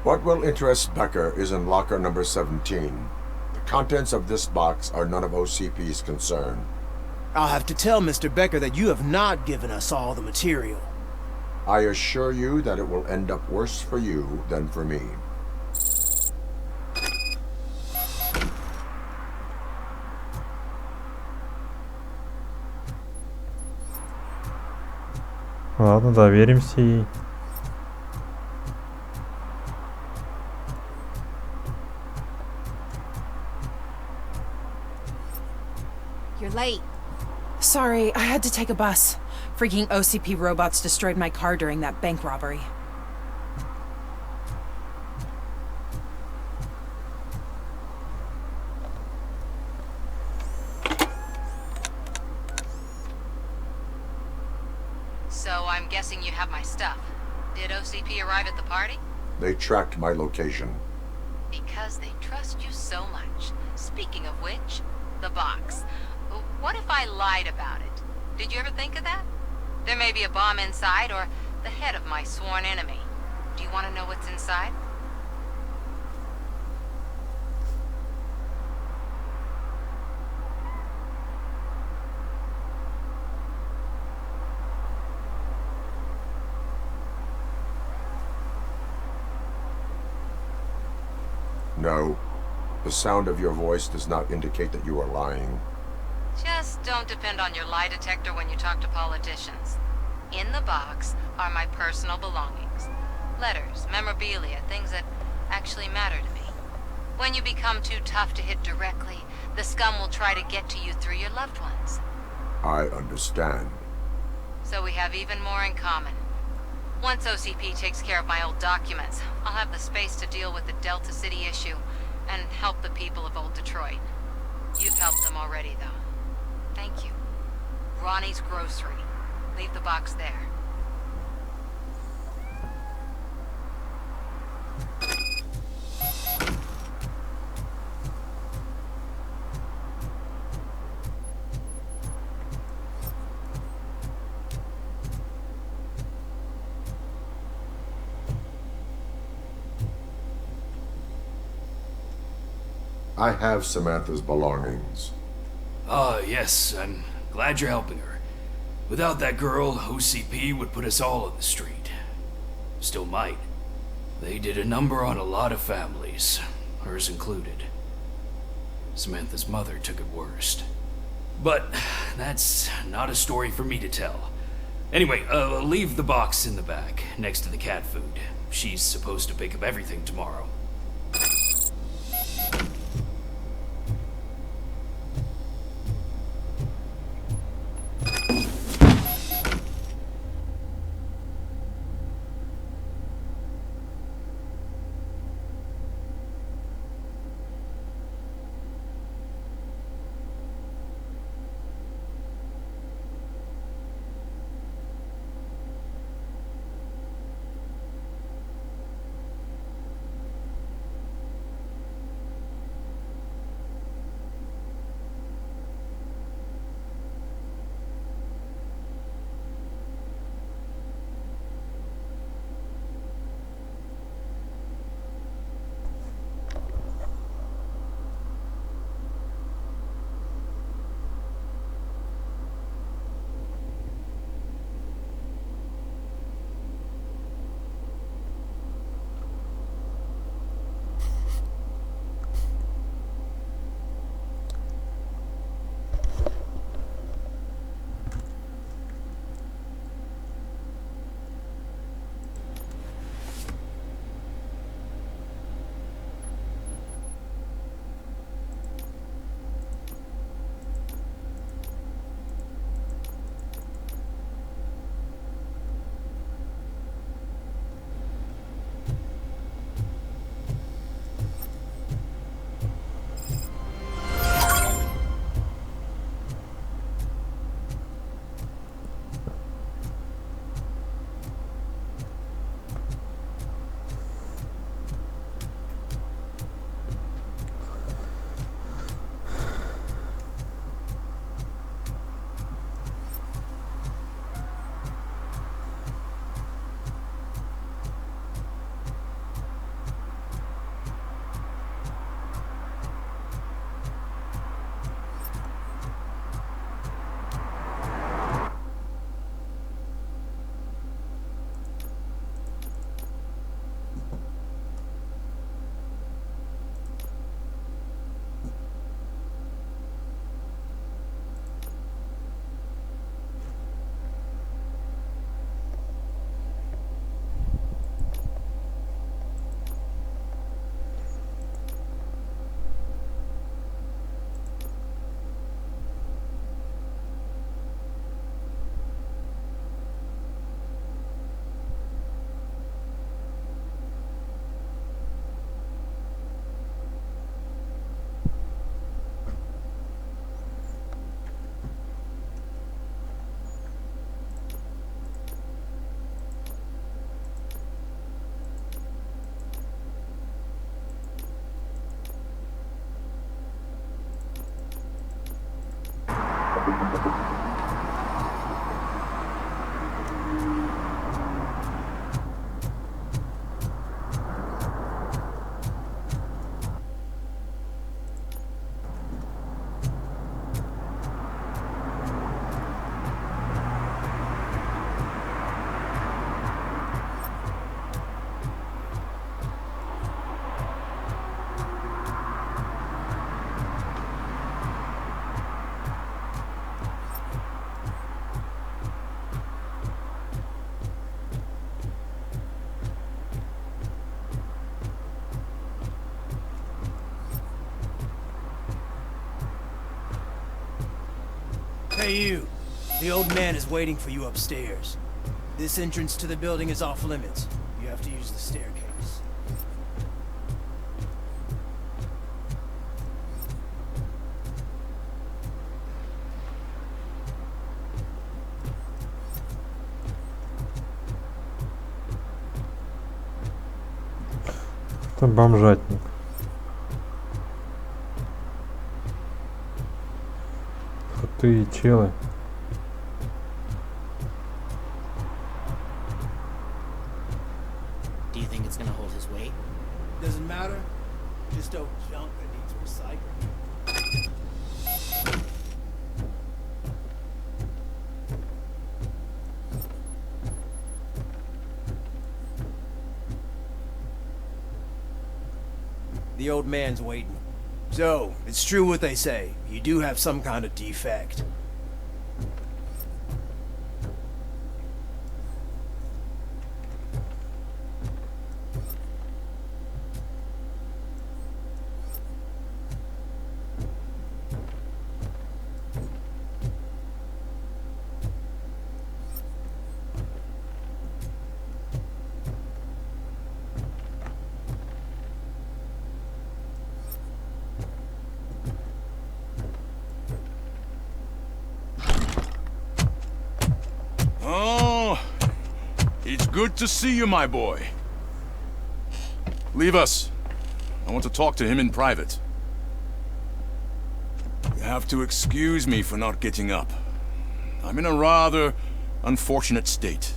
What will interest Becker is in locker number 17. The contents of this box are none of OCP's concern. I'll have to tell Mr. Becker that you have not given us all the material. I assure you that it will end up worse for you than for me. Ладно, доверимся ей. You're late. Sorry, I had to take a bus. Freaking OCP robots destroyed my car during that bank robbery. So I'm guessing you have my stuff. Did OCP arrive at the party? They tracked my location. Because they trust you so much. Speaking of which, the box. What if I lied about it? Did you ever think of that? There may be a bomb inside, or the head of my sworn enemy. Do you want to know what's inside? No. The sound of your voice does not indicate that you are lying. Just don't depend on your lie detector when you talk to politicians. In the box are my personal belongings. Letters, memorabilia, things that actually matter to me. When you become too tough to hit directly, the scum will try to get to you through your loved ones. I understand. So we have even more in common. Once OCP takes care of my old documents, I'll have the space to deal with the Delta City issue and help the people of Old Detroit. You've helped them already, though. Thank you. Ronnie's Grocery. Leave the box there. I have Samantha's belongings. Yes, I'm glad you're helping her. Without that girl, OCP would put us all in the street. Still might. They did a number on a lot of families, hers included. Samantha's mother took it worst. But that's not a story for me to tell. Anyway, leave the box in the back, next to the cat food. She's supposed to pick up everything tomorrow. Hey, you. The old man is waiting for you upstairs. This entrance to the building is off limits. You have to use the staircase. Это бомжатник. Крутые челы. Do you think it's gonna hold his weight? Doesn't matter. Just old junk that needs recycling. The old man's waiting. So, it's true what they say. You do have some kind of defect. Oh, it's good to see you, my boy. Leave us. I want to talk to him in private. You have to excuse me for not getting up. I'm in a rather unfortunate state.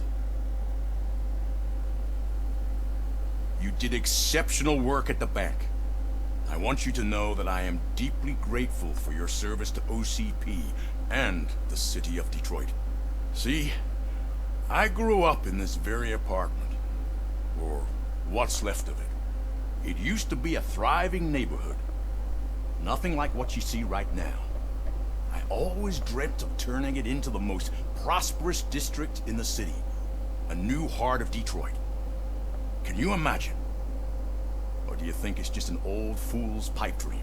You did exceptional work at the bank. I want you to know that I am deeply grateful for your service to OCP and the city of Detroit. See, I grew up in this very apartment, or what's left of it. It used to be a thriving neighborhood. Nothing like what you see right now. I always dreamt of turning it into the most prosperous district in the city. A new heart of Detroit. Can you imagine? Or do you think it's just an old fool's pipe dream?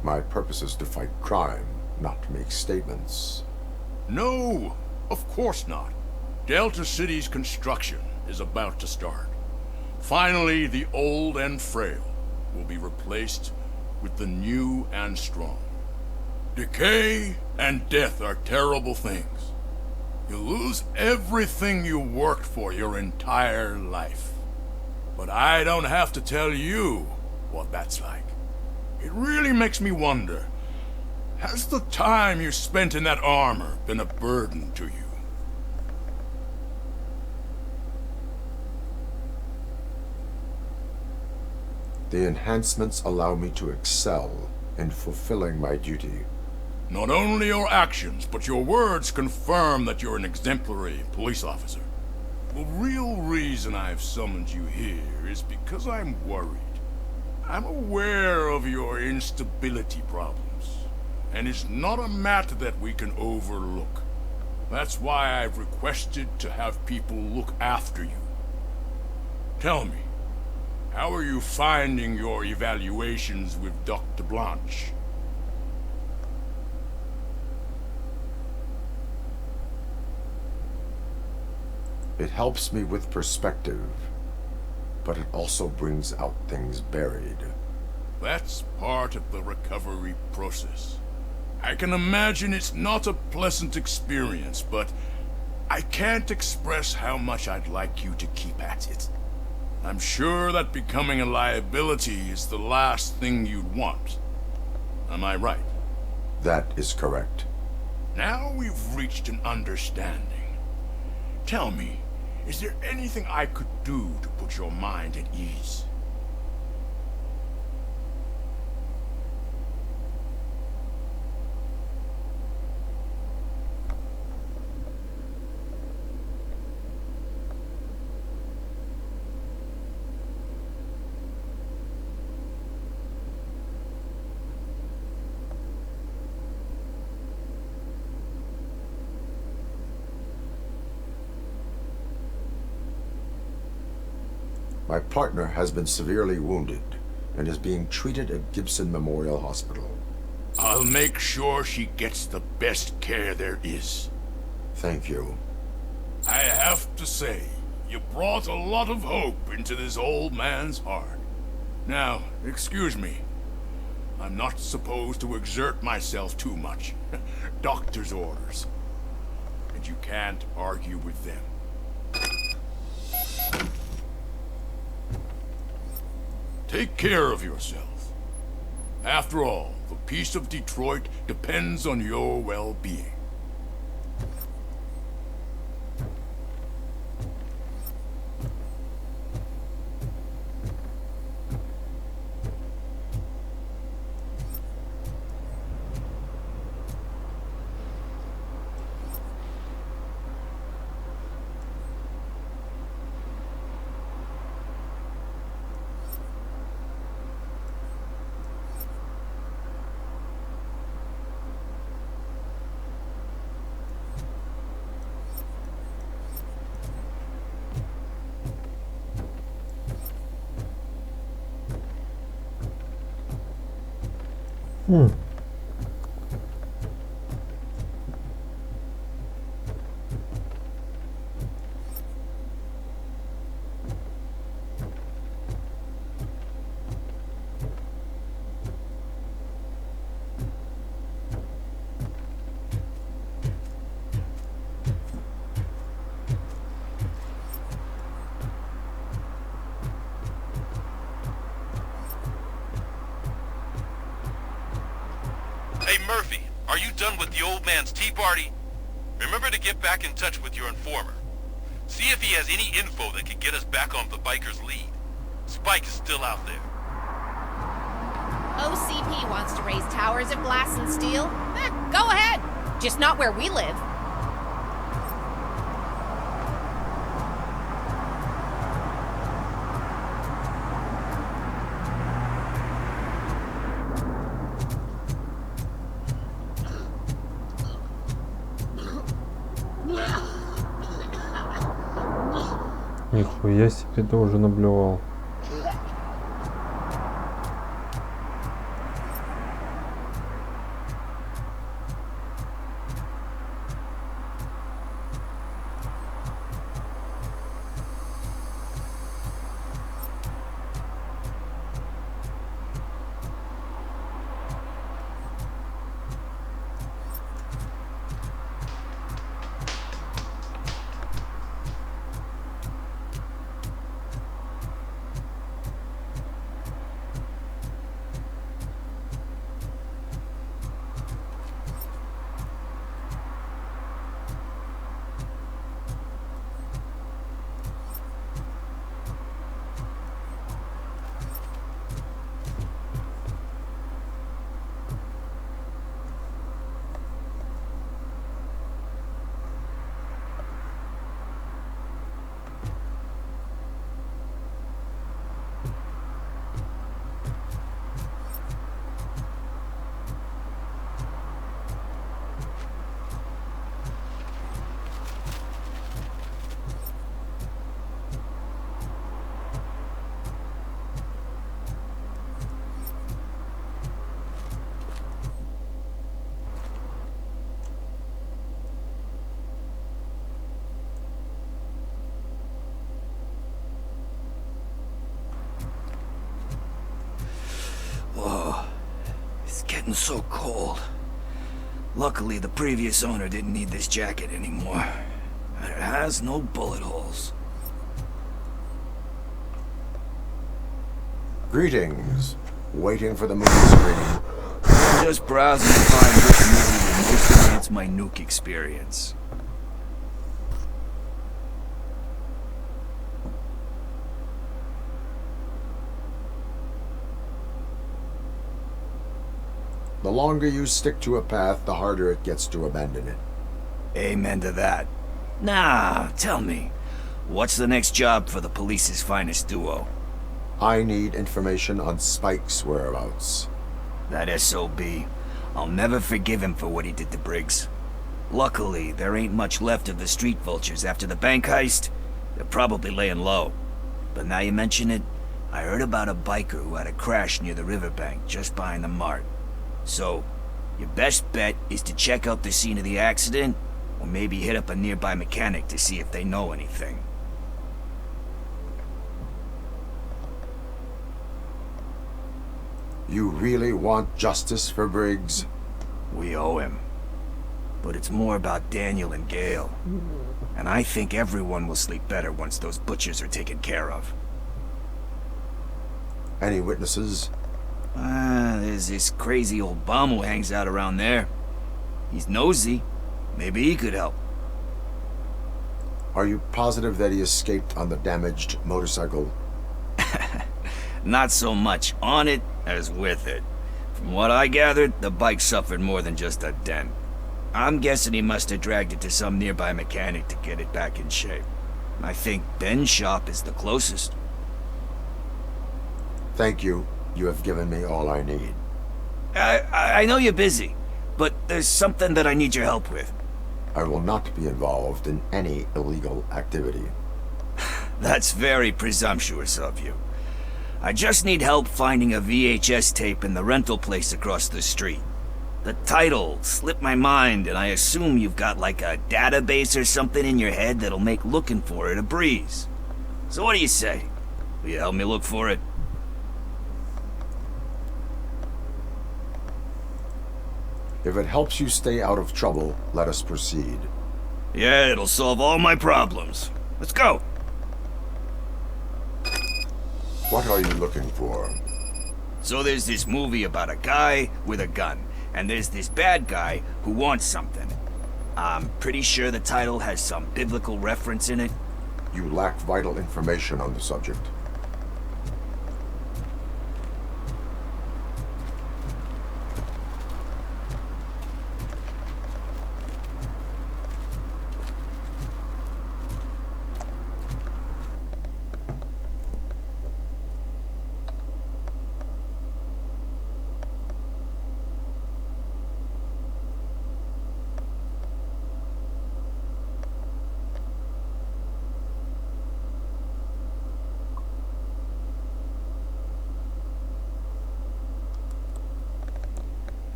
My purpose is to fight crime, not to make statements. No, of course not. Delta City's construction is about to start. Finally, the old and frail will be replaced with the new and strong. Decay and death are terrible things. You lose everything you worked for your entire life. But I don't have to tell you what that's like. It really makes me wonder, has the time you spent in that armor been a burden to you? The enhancements allow me to excel in fulfilling my duty. Not only your actions, but your words confirm that you're an exemplary police officer. The real reason I've summoned you here is because I'm worried. I'm aware of your instability problems, and it's not a matter that we can overlook. That's why I've requested to have people look after you. Tell me, how are you finding your evaluations with Dr. Blanche? It helps me with perspective, but it also brings out things buried. That's part of the recovery process. I can imagine it's not a pleasant experience, but I can't express how much I'd like you to keep at it. I'm sure that becoming a liability is the last thing you'd want. Am I right? That is correct. Now we've reached an understanding. Tell me, is there anything I could do to put your mind at ease? My partner has been severely wounded and is being treated at Gibson Memorial Hospital. I'll make sure she gets the best care there is. Thank you. I have to say, you brought a lot of hope into this old man's heart. Now, excuse me. I'm not supposed to exert myself too much. Doctor's orders. And you can't argue with them. Take care of yourself. After all, the peace of Detroit depends on your well-being. Hey Murphy, are you done with the old man's tea party? Remember to get back in touch with your informer. See if he has any info that could get us back on the biker's lead. Spike is still out there. OCP wants to raise towers of glass and steel? Go ahead. Just not where we live. Нихуя себе, ты уже наблюдал. Whoa, it's getting so cold. Luckily, the previous owner didn't need this jacket anymore. And it has no bullet holes. Greetings. Waiting for the movie screening. Just browsing to find which movie will most enhance my nuke experience. The longer you stick to a path, the harder it gets to abandon it. Amen to that. Now, tell me, what's the next job for the police's finest duo? I need information on Spike's whereabouts. That SOB. I'll never forgive him for what he did to Briggs. Luckily, there ain't much left of the street vultures after the bank heist. They're probably laying low. but now you mention it, I heard about a biker who had a crash near the riverbank just behind the mart. So, your best bet is to check out the scene of the accident, or maybe hit up a nearby mechanic to see if they know anything. You really want justice for Briggs? We owe him. But it's more about Daniel and Gale. And I think everyone will sleep better once those butchers are taken care of. Any witnesses? There's this crazy old bum who hangs out around there. He's nosy. Maybe he could help. Are you positive that he escaped on the damaged motorcycle? Not so much on it as with it. From what I gathered, the bike suffered more than just a dent. I'm guessing he must have dragged it to some nearby mechanic to get it back in shape. I think Ben's shop is the closest. Thank you. You have given me all I need. I know you're busy, but there's something that I need your help with. I will not be involved in any illegal activity. That's very presumptuous of you. I just need help finding a VHS tape in the rental place across the street. The title slipped my mind, and I assume you've got like a database or something in your head that'll make looking for it a breeze. So what do you say? Will you help me look for it? If it helps you stay out of trouble, let us proceed. Yeah, it'll solve all my problems. Let's go! What are you looking for? So there's this movie about a guy with a gun, and there's this bad guy who wants something. I'm pretty sure the title has some biblical reference in it. You lack vital information on the subject.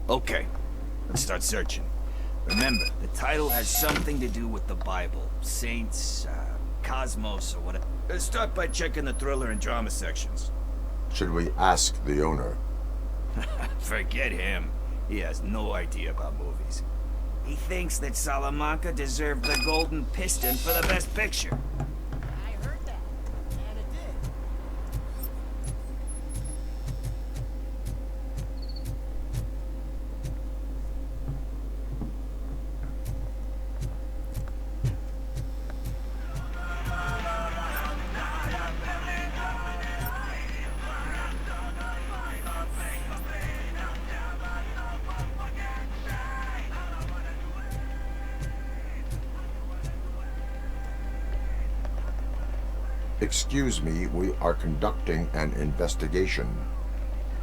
Okay, let's start searching. Remember, the title has something to do with the Bible. Saints, Cosmos, or whatever. Let's start by checking the thriller and drama sections. Should we ask the owner? Forget him. He has no idea about movies. He thinks that Salamanca deserved the Golden Piston for the best picture. I heard that, and it did. Excuse me, we are conducting an investigation.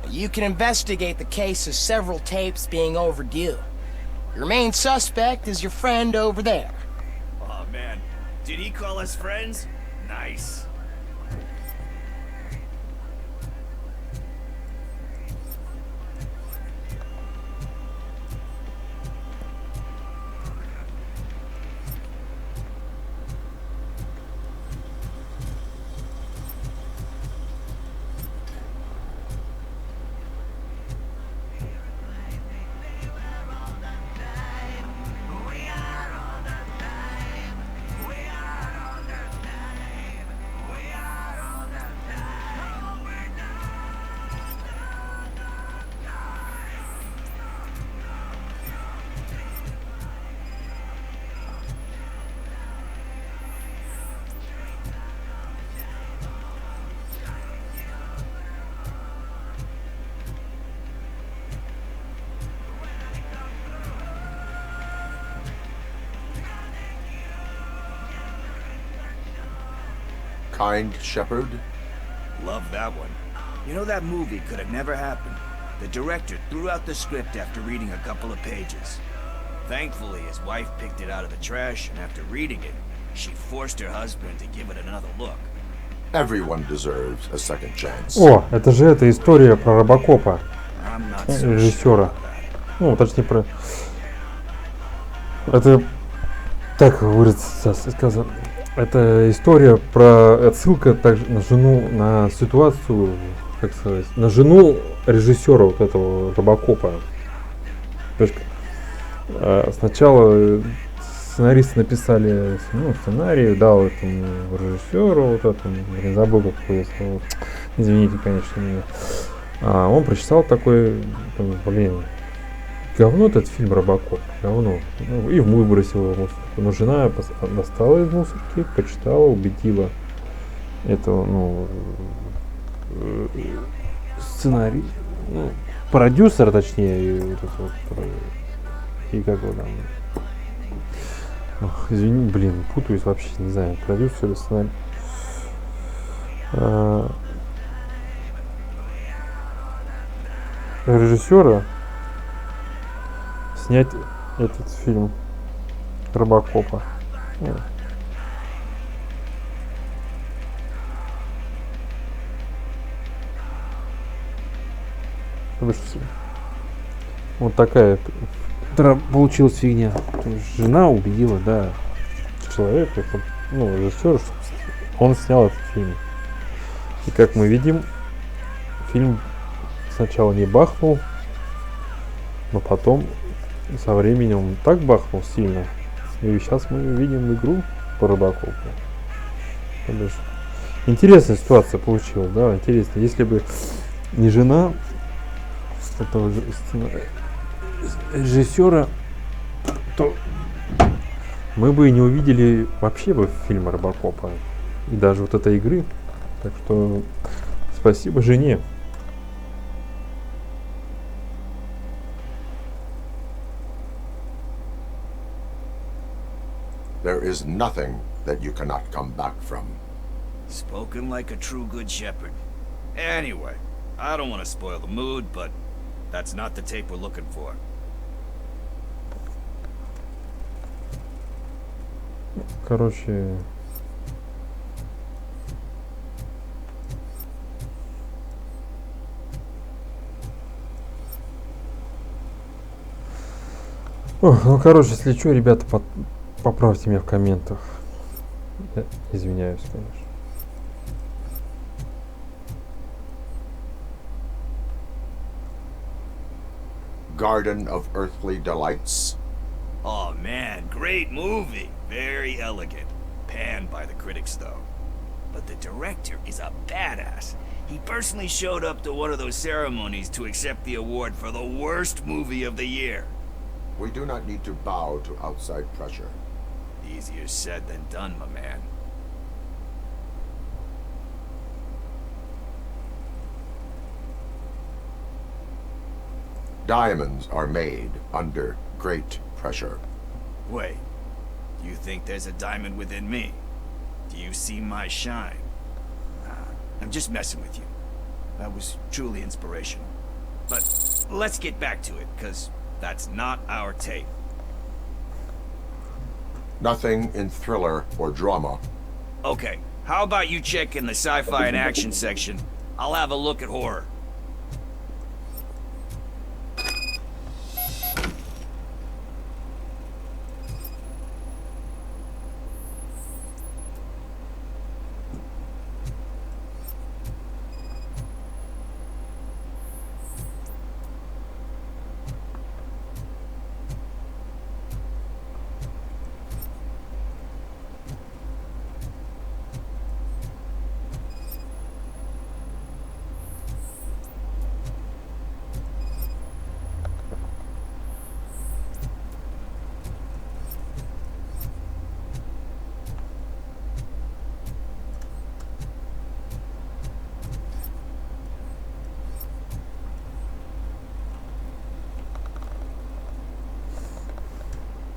You can investigate the case of several tapes being overdue. Your main suspect is your friend over there. Oh man, did he call us friends? Nice. Kind Shepherd? Love that one. You know, that movie could have never happened. The director threw out the script after reading a couple of pages. Thankfully, his wife picked it out of the trash, and after reading it, she forced her husband to give it another look. Everyone deserves a second chance. О, это же эта история про Робокопа, режиссера. Ну, точнее, про... Это... Так выразиться сказано. Это история про... Отсылка также на жену, на ситуацию, как сказать, на жену режиссера вот этого Робокопа. Сначала сценаристы написали сценарий, дал этому режиссеру, вот этому, не забыл, как его зовут. Извините, конечно, меня. А он прочитал такой, блин, говно этот фильм Робокоп, говно. Ну, и выбросил его в мусорку. Но жена достала из мусорки, почитала, убедила этого, сценарий, продюсера, точнее, вот это вот, и как его там. Ох, извини, блин, путаюсь вообще, не знаю, продюсер или сценарий. Режиссера снять этот фильм Робокопа. Вот такая получилась фигня. Жена убедила, да, человека, режиссера, чтобы он снял этот фильм. И как мы видим, фильм сначала не бахнул, но потом со временем он так бахнул сильно. И сейчас мы видим игру по Робокопу. Интересная ситуация получилась, да, интересно. Если бы не жена этого режиссера, то мы бы и не увидели вообще бы фильма Робокопа. И даже вот этой игры. Так что спасибо жене. There is nothing that you cannot come back from. Spoken like a true good shepherd. Anyway, I don't want to spoil the mood, but that's not the tape we're looking for. Короче... если что, ребята, поправьте меня в комментах. Я извиняюсь, конечно. Garden of Earthly Delights. Oh man, great movie. Very elegant. Panned by the critics though. But the director is a badass. He personally showed up to one of those ceremonies to accept the award for the worst movie of the year. We do not need to bow to outside pressure. Easier said than done, my man. Diamonds are made under great pressure. Wait, do you think there's a diamond within me? Do you see my shine? I'm just messing with you. That was truly inspirational. But let's get back to it, because that's not our tape. Nothing in thriller or drama. Okay, how about you check in the sci-fi and action section? I'll have a look at horror.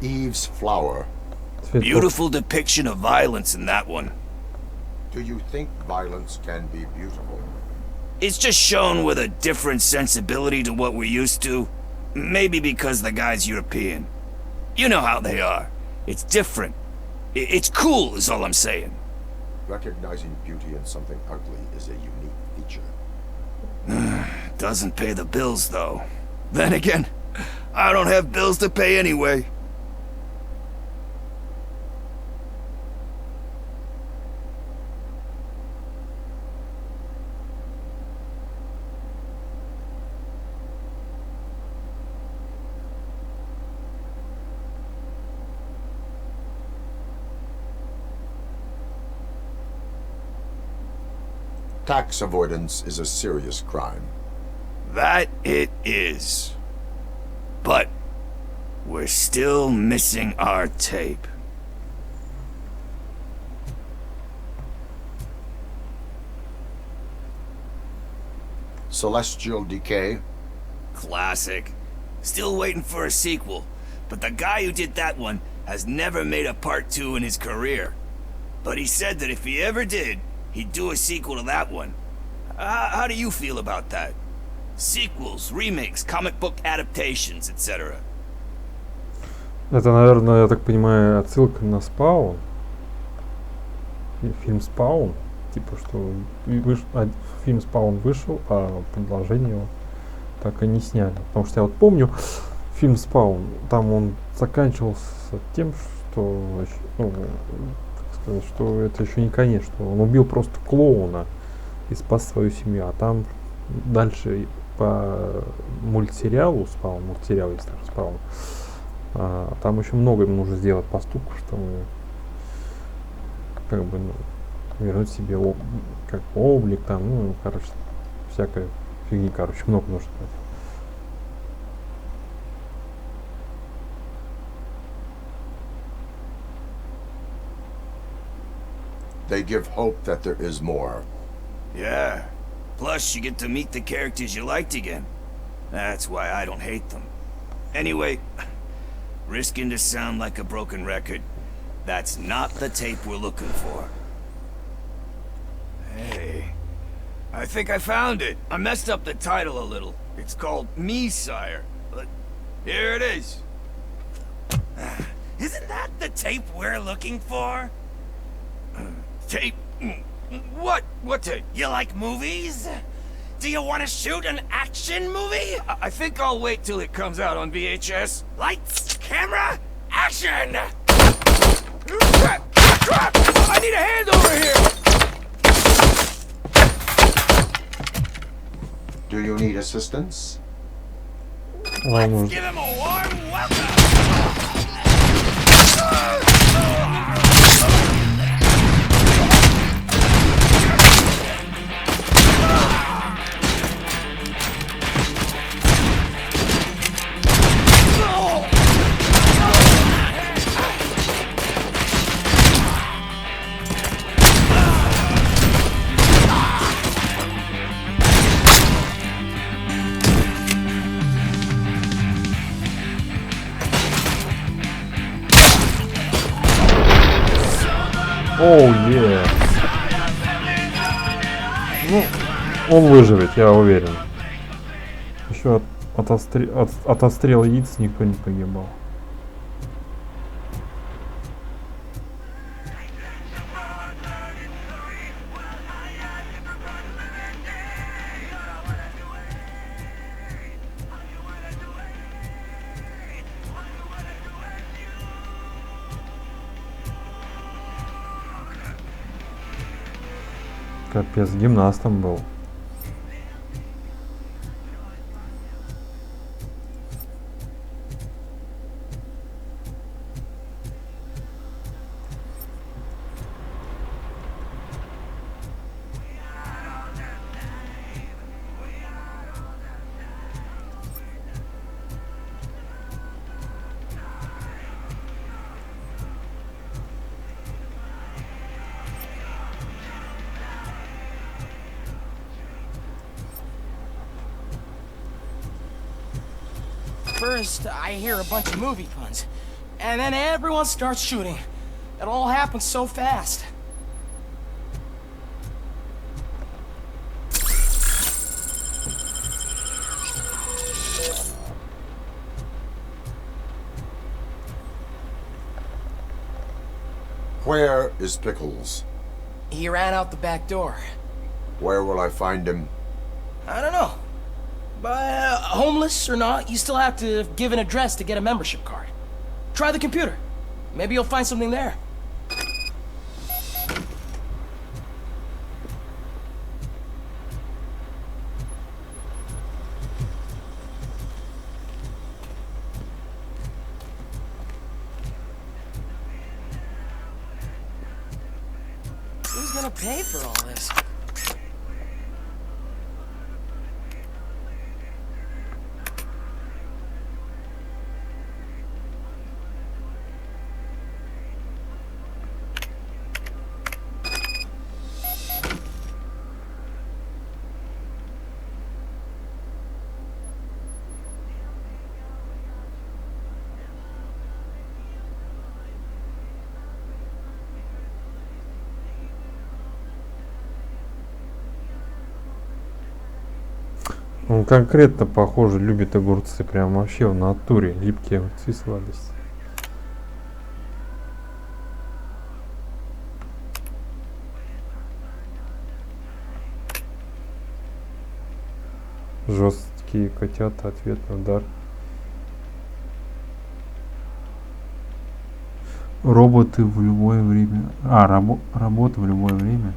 Eve's Flower. Beautiful depiction of violence in that one. Do you think violence can be beautiful? It's just shown with a different sensibility to what we're used to. Maybe because the guy's European. You know how they are. It's different. It's cool is all I'm saying. Recognizing beauty in something ugly is a unique feature. Doesn't pay the bills, though. Then again, I don't have bills to pay anyway. Tax avoidance is a serious crime. That it is. But we're still missing our tape. Celestial Decay? Classic. Still waiting for a sequel, but the guy who did that one has never made a part 2 in his career. But he said that if he ever did, he'd do a sequel to that one. How do you feel about that? Sequels, remakes, comic book adaptations, etc. Это, наверное, я так понимаю, отсылка на Спаун. Фильм Спаун. Типа, что фильм Спаун вышел, а продолжение его так и не сняли. Потому что я вот помню фильм Спаун, там он заканчивался тем, что, ну, так сказать, что это еще не конец, что он убил просто клоуна и спас свою семью. А там дальше по мультсериалу Спаун, мультсериал есть такой Спаун, там еще много им нужно сделать поступков, чтобы как бы, ну, вернуть себе как облик, там, ну, короче, всякой фигни, короче, много нужно. They give hope that there is more. Yeah. Plus, you get to meet the characters you liked again. That's why I don't hate them. Anyway, risking to sound like a broken record, that's not the tape we're looking for. Hey, I think I found it. I messed up the title a little. It's called Me, Sire. But here it is. Isn't that the tape we're looking for? Tape? What? What tape? You like movies? Do you want to shoot an action movie? I think I'll wait till it comes out on VHS. Lights, camera, action! Crap! Crap! I need a hand over here! Do you need assistance? Let's give him a warm welcome! Оу, yeah. Ну, он выживет, я уверен. Еще от отстрела яиц никто не погибал. Капец, гимнастом был. First, I hear a bunch of movie puns, and then everyone starts shooting. It all happens so fast. Where is Pickles? He ran out the back door. Where will I find him? I don't know. But homeless or not, you still have to give an address to get a membership card. Try the computer. Maybe you'll find something there. Who's gonna pay for all this? Он конкретно, похоже, любит огурцы. Прям вообще в натуре. Липкие огурцы, сладости. Жесткие котята, ответный удар. Роботы в любое время. Работа в любое время.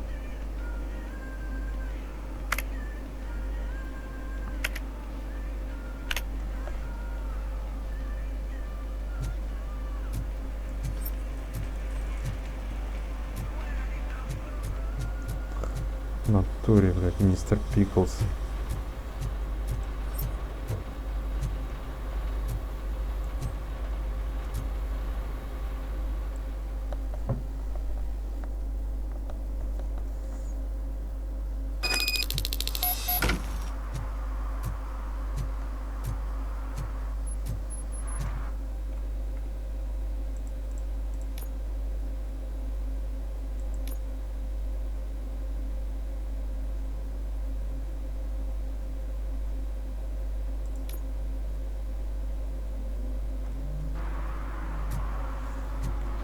В натуре, блядь, мистер Пиклз.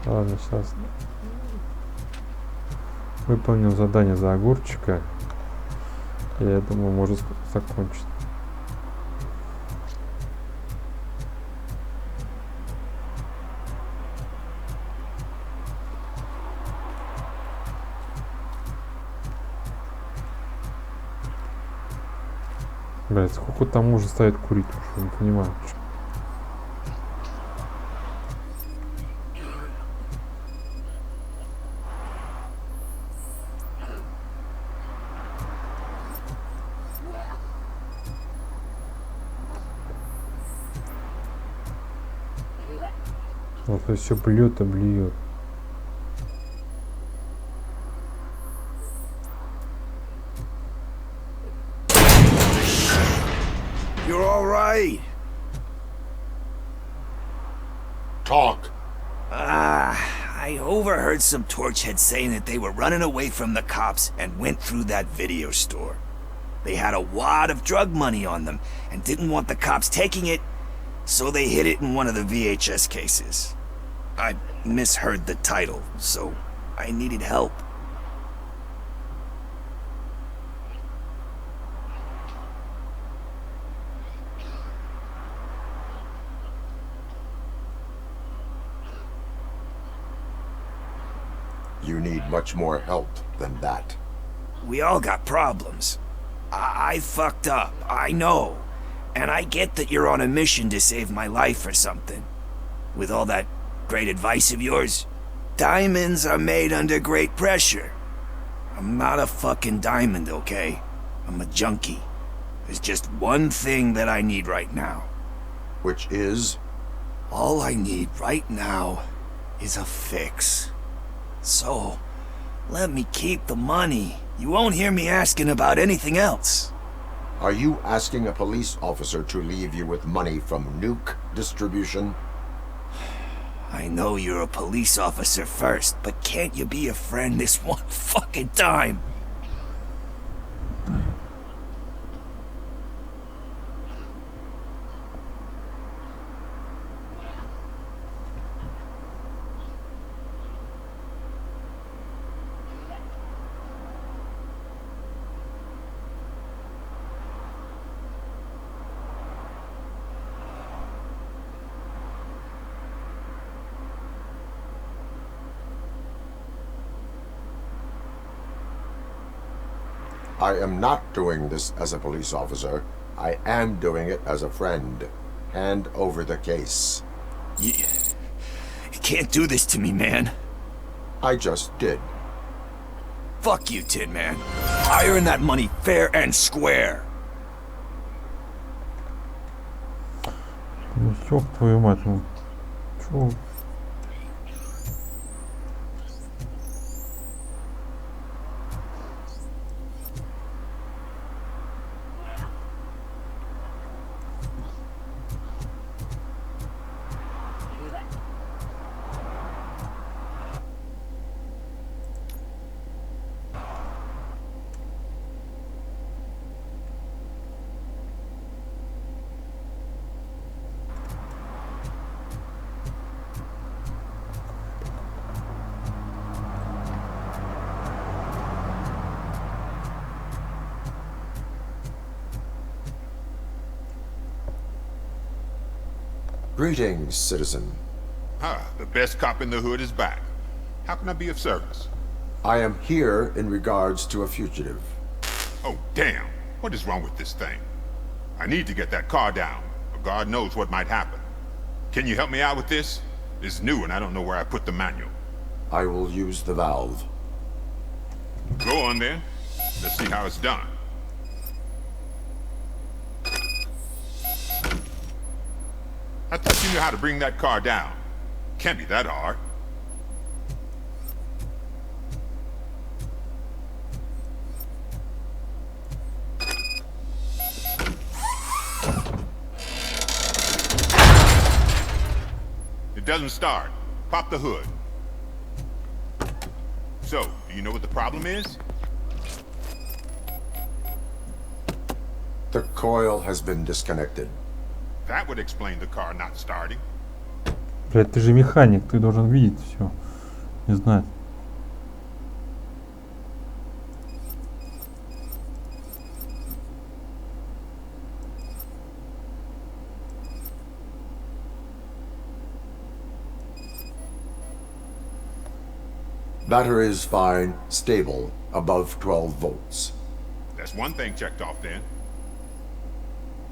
Ладно, сейчас выполнил задание за огурчика. Я думаю, можно закончить. Блять, сколько там уже стоит курить, уже не понимаю. Вот все блюет и блюет. You're all right. Talk. I overheard some torchheads saying that they were running away from the cops and went through that video store. They had a wad of drug money on them and didn't want the cops taking it, so they hid it in one of the VHS cases. I misheard the title, so I needed help. You need much more help than that. We all got problems. I fucked up, I know. And I get that you're on a mission to save my life or something. With all that great advice of yours, diamonds are made under great pressure. I'm not a fucking diamond, okay? I'm a junkie. There's just one thing that I need right now. Which is? All I need right now is a fix. So, let me keep the money. You won't hear me asking about anything else. Are you asking a police officer to leave you with money from nuke distribution? I know you're a police officer first, but can't you be a friend this one fucking time? I am not doing this as a police officer. I am doing it as a friend. Hand over the case. You can't do this to me, man. I just did. Fuck you, Tin Man. I earned that money fair and square. Ну, ёб твою мать, ну. Чё? Greetings, citizen. Ah, the best cop in the hood is back. How can I be of service? I am here in regards to a fugitive. Oh, damn. What is wrong with this thing? I need to get that car down, or God knows what might happen. Can you help me out with this? It's new and I don't know where I put the manual. I will use the valve. Go on then. Let's see how it's done. I thought you knew how to bring that car down. Can't be that hard. It doesn't start. Pop the hood. So, do you know what the problem is? The coil has been disconnected. That would explain the car not starting. Блядь, ты же механик, ты должен видеть все. Не знать. Battery is fine, stable, above 12 volts. That's one thing checked off then.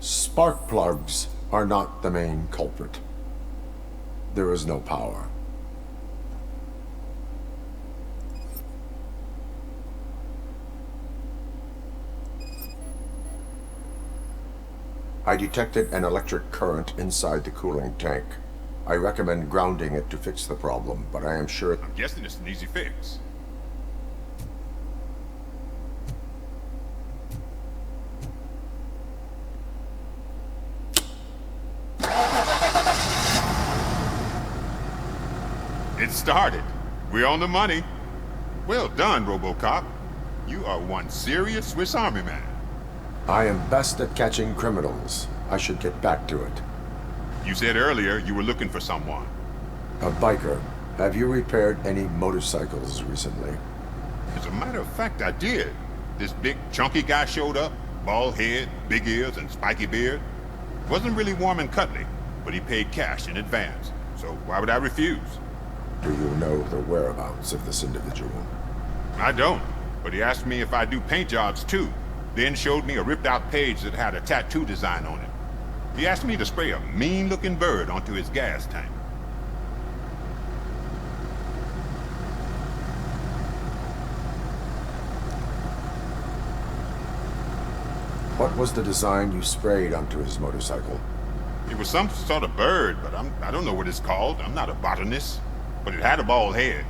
Spark plugs are not the main culprit. There is no power. I detected an electric current inside the cooling tank. I recommend grounding it to fix the problem, but I am sure... I'm guessing it's an easy fix. It started. We're on the money. Well done, RoboCop. You are one serious Swiss Army man. I am best at catching criminals. I should get back to it. You said earlier you were looking for someone. A biker. Have you repaired any motorcycles recently? As a matter of fact, I did. This big, chunky guy showed up. Bald head, big ears, and spiky beard. Wasn't really warm and cuddly, but he paid cash in advance. So why would I refuse? Do you know the whereabouts of this individual? I don't, but he asked me if I do paint jobs too. Then showed me a ripped out page that had a tattoo design on it. He asked me to spray a mean-looking bird onto his gas tank. What was the design you sprayed onto his motorcycle? It was some sort of bird, but I don't know what it's called. I'm not a botanist. But it had a bald head.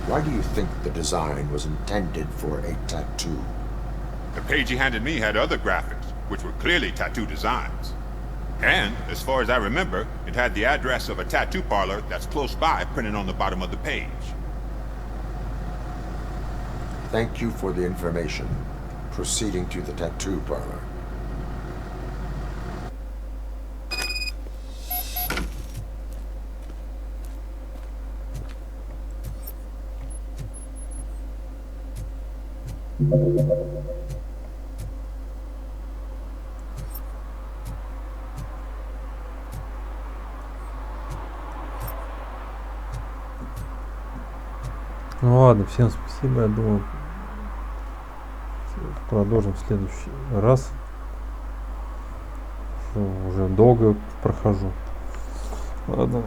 Why do you think the design was intended for a tattoo? The page he handed me had other graphics, which were clearly tattoo designs. And, as far as I remember, it had the address of a tattoo parlor that's close by printed on the bottom of the page. Thank you for the information. Proceeding to the tattoo parlor. Ну ладно, всем спасибо, я думаю, продолжим в следующий раз. Уже долго прохожу. Ладно.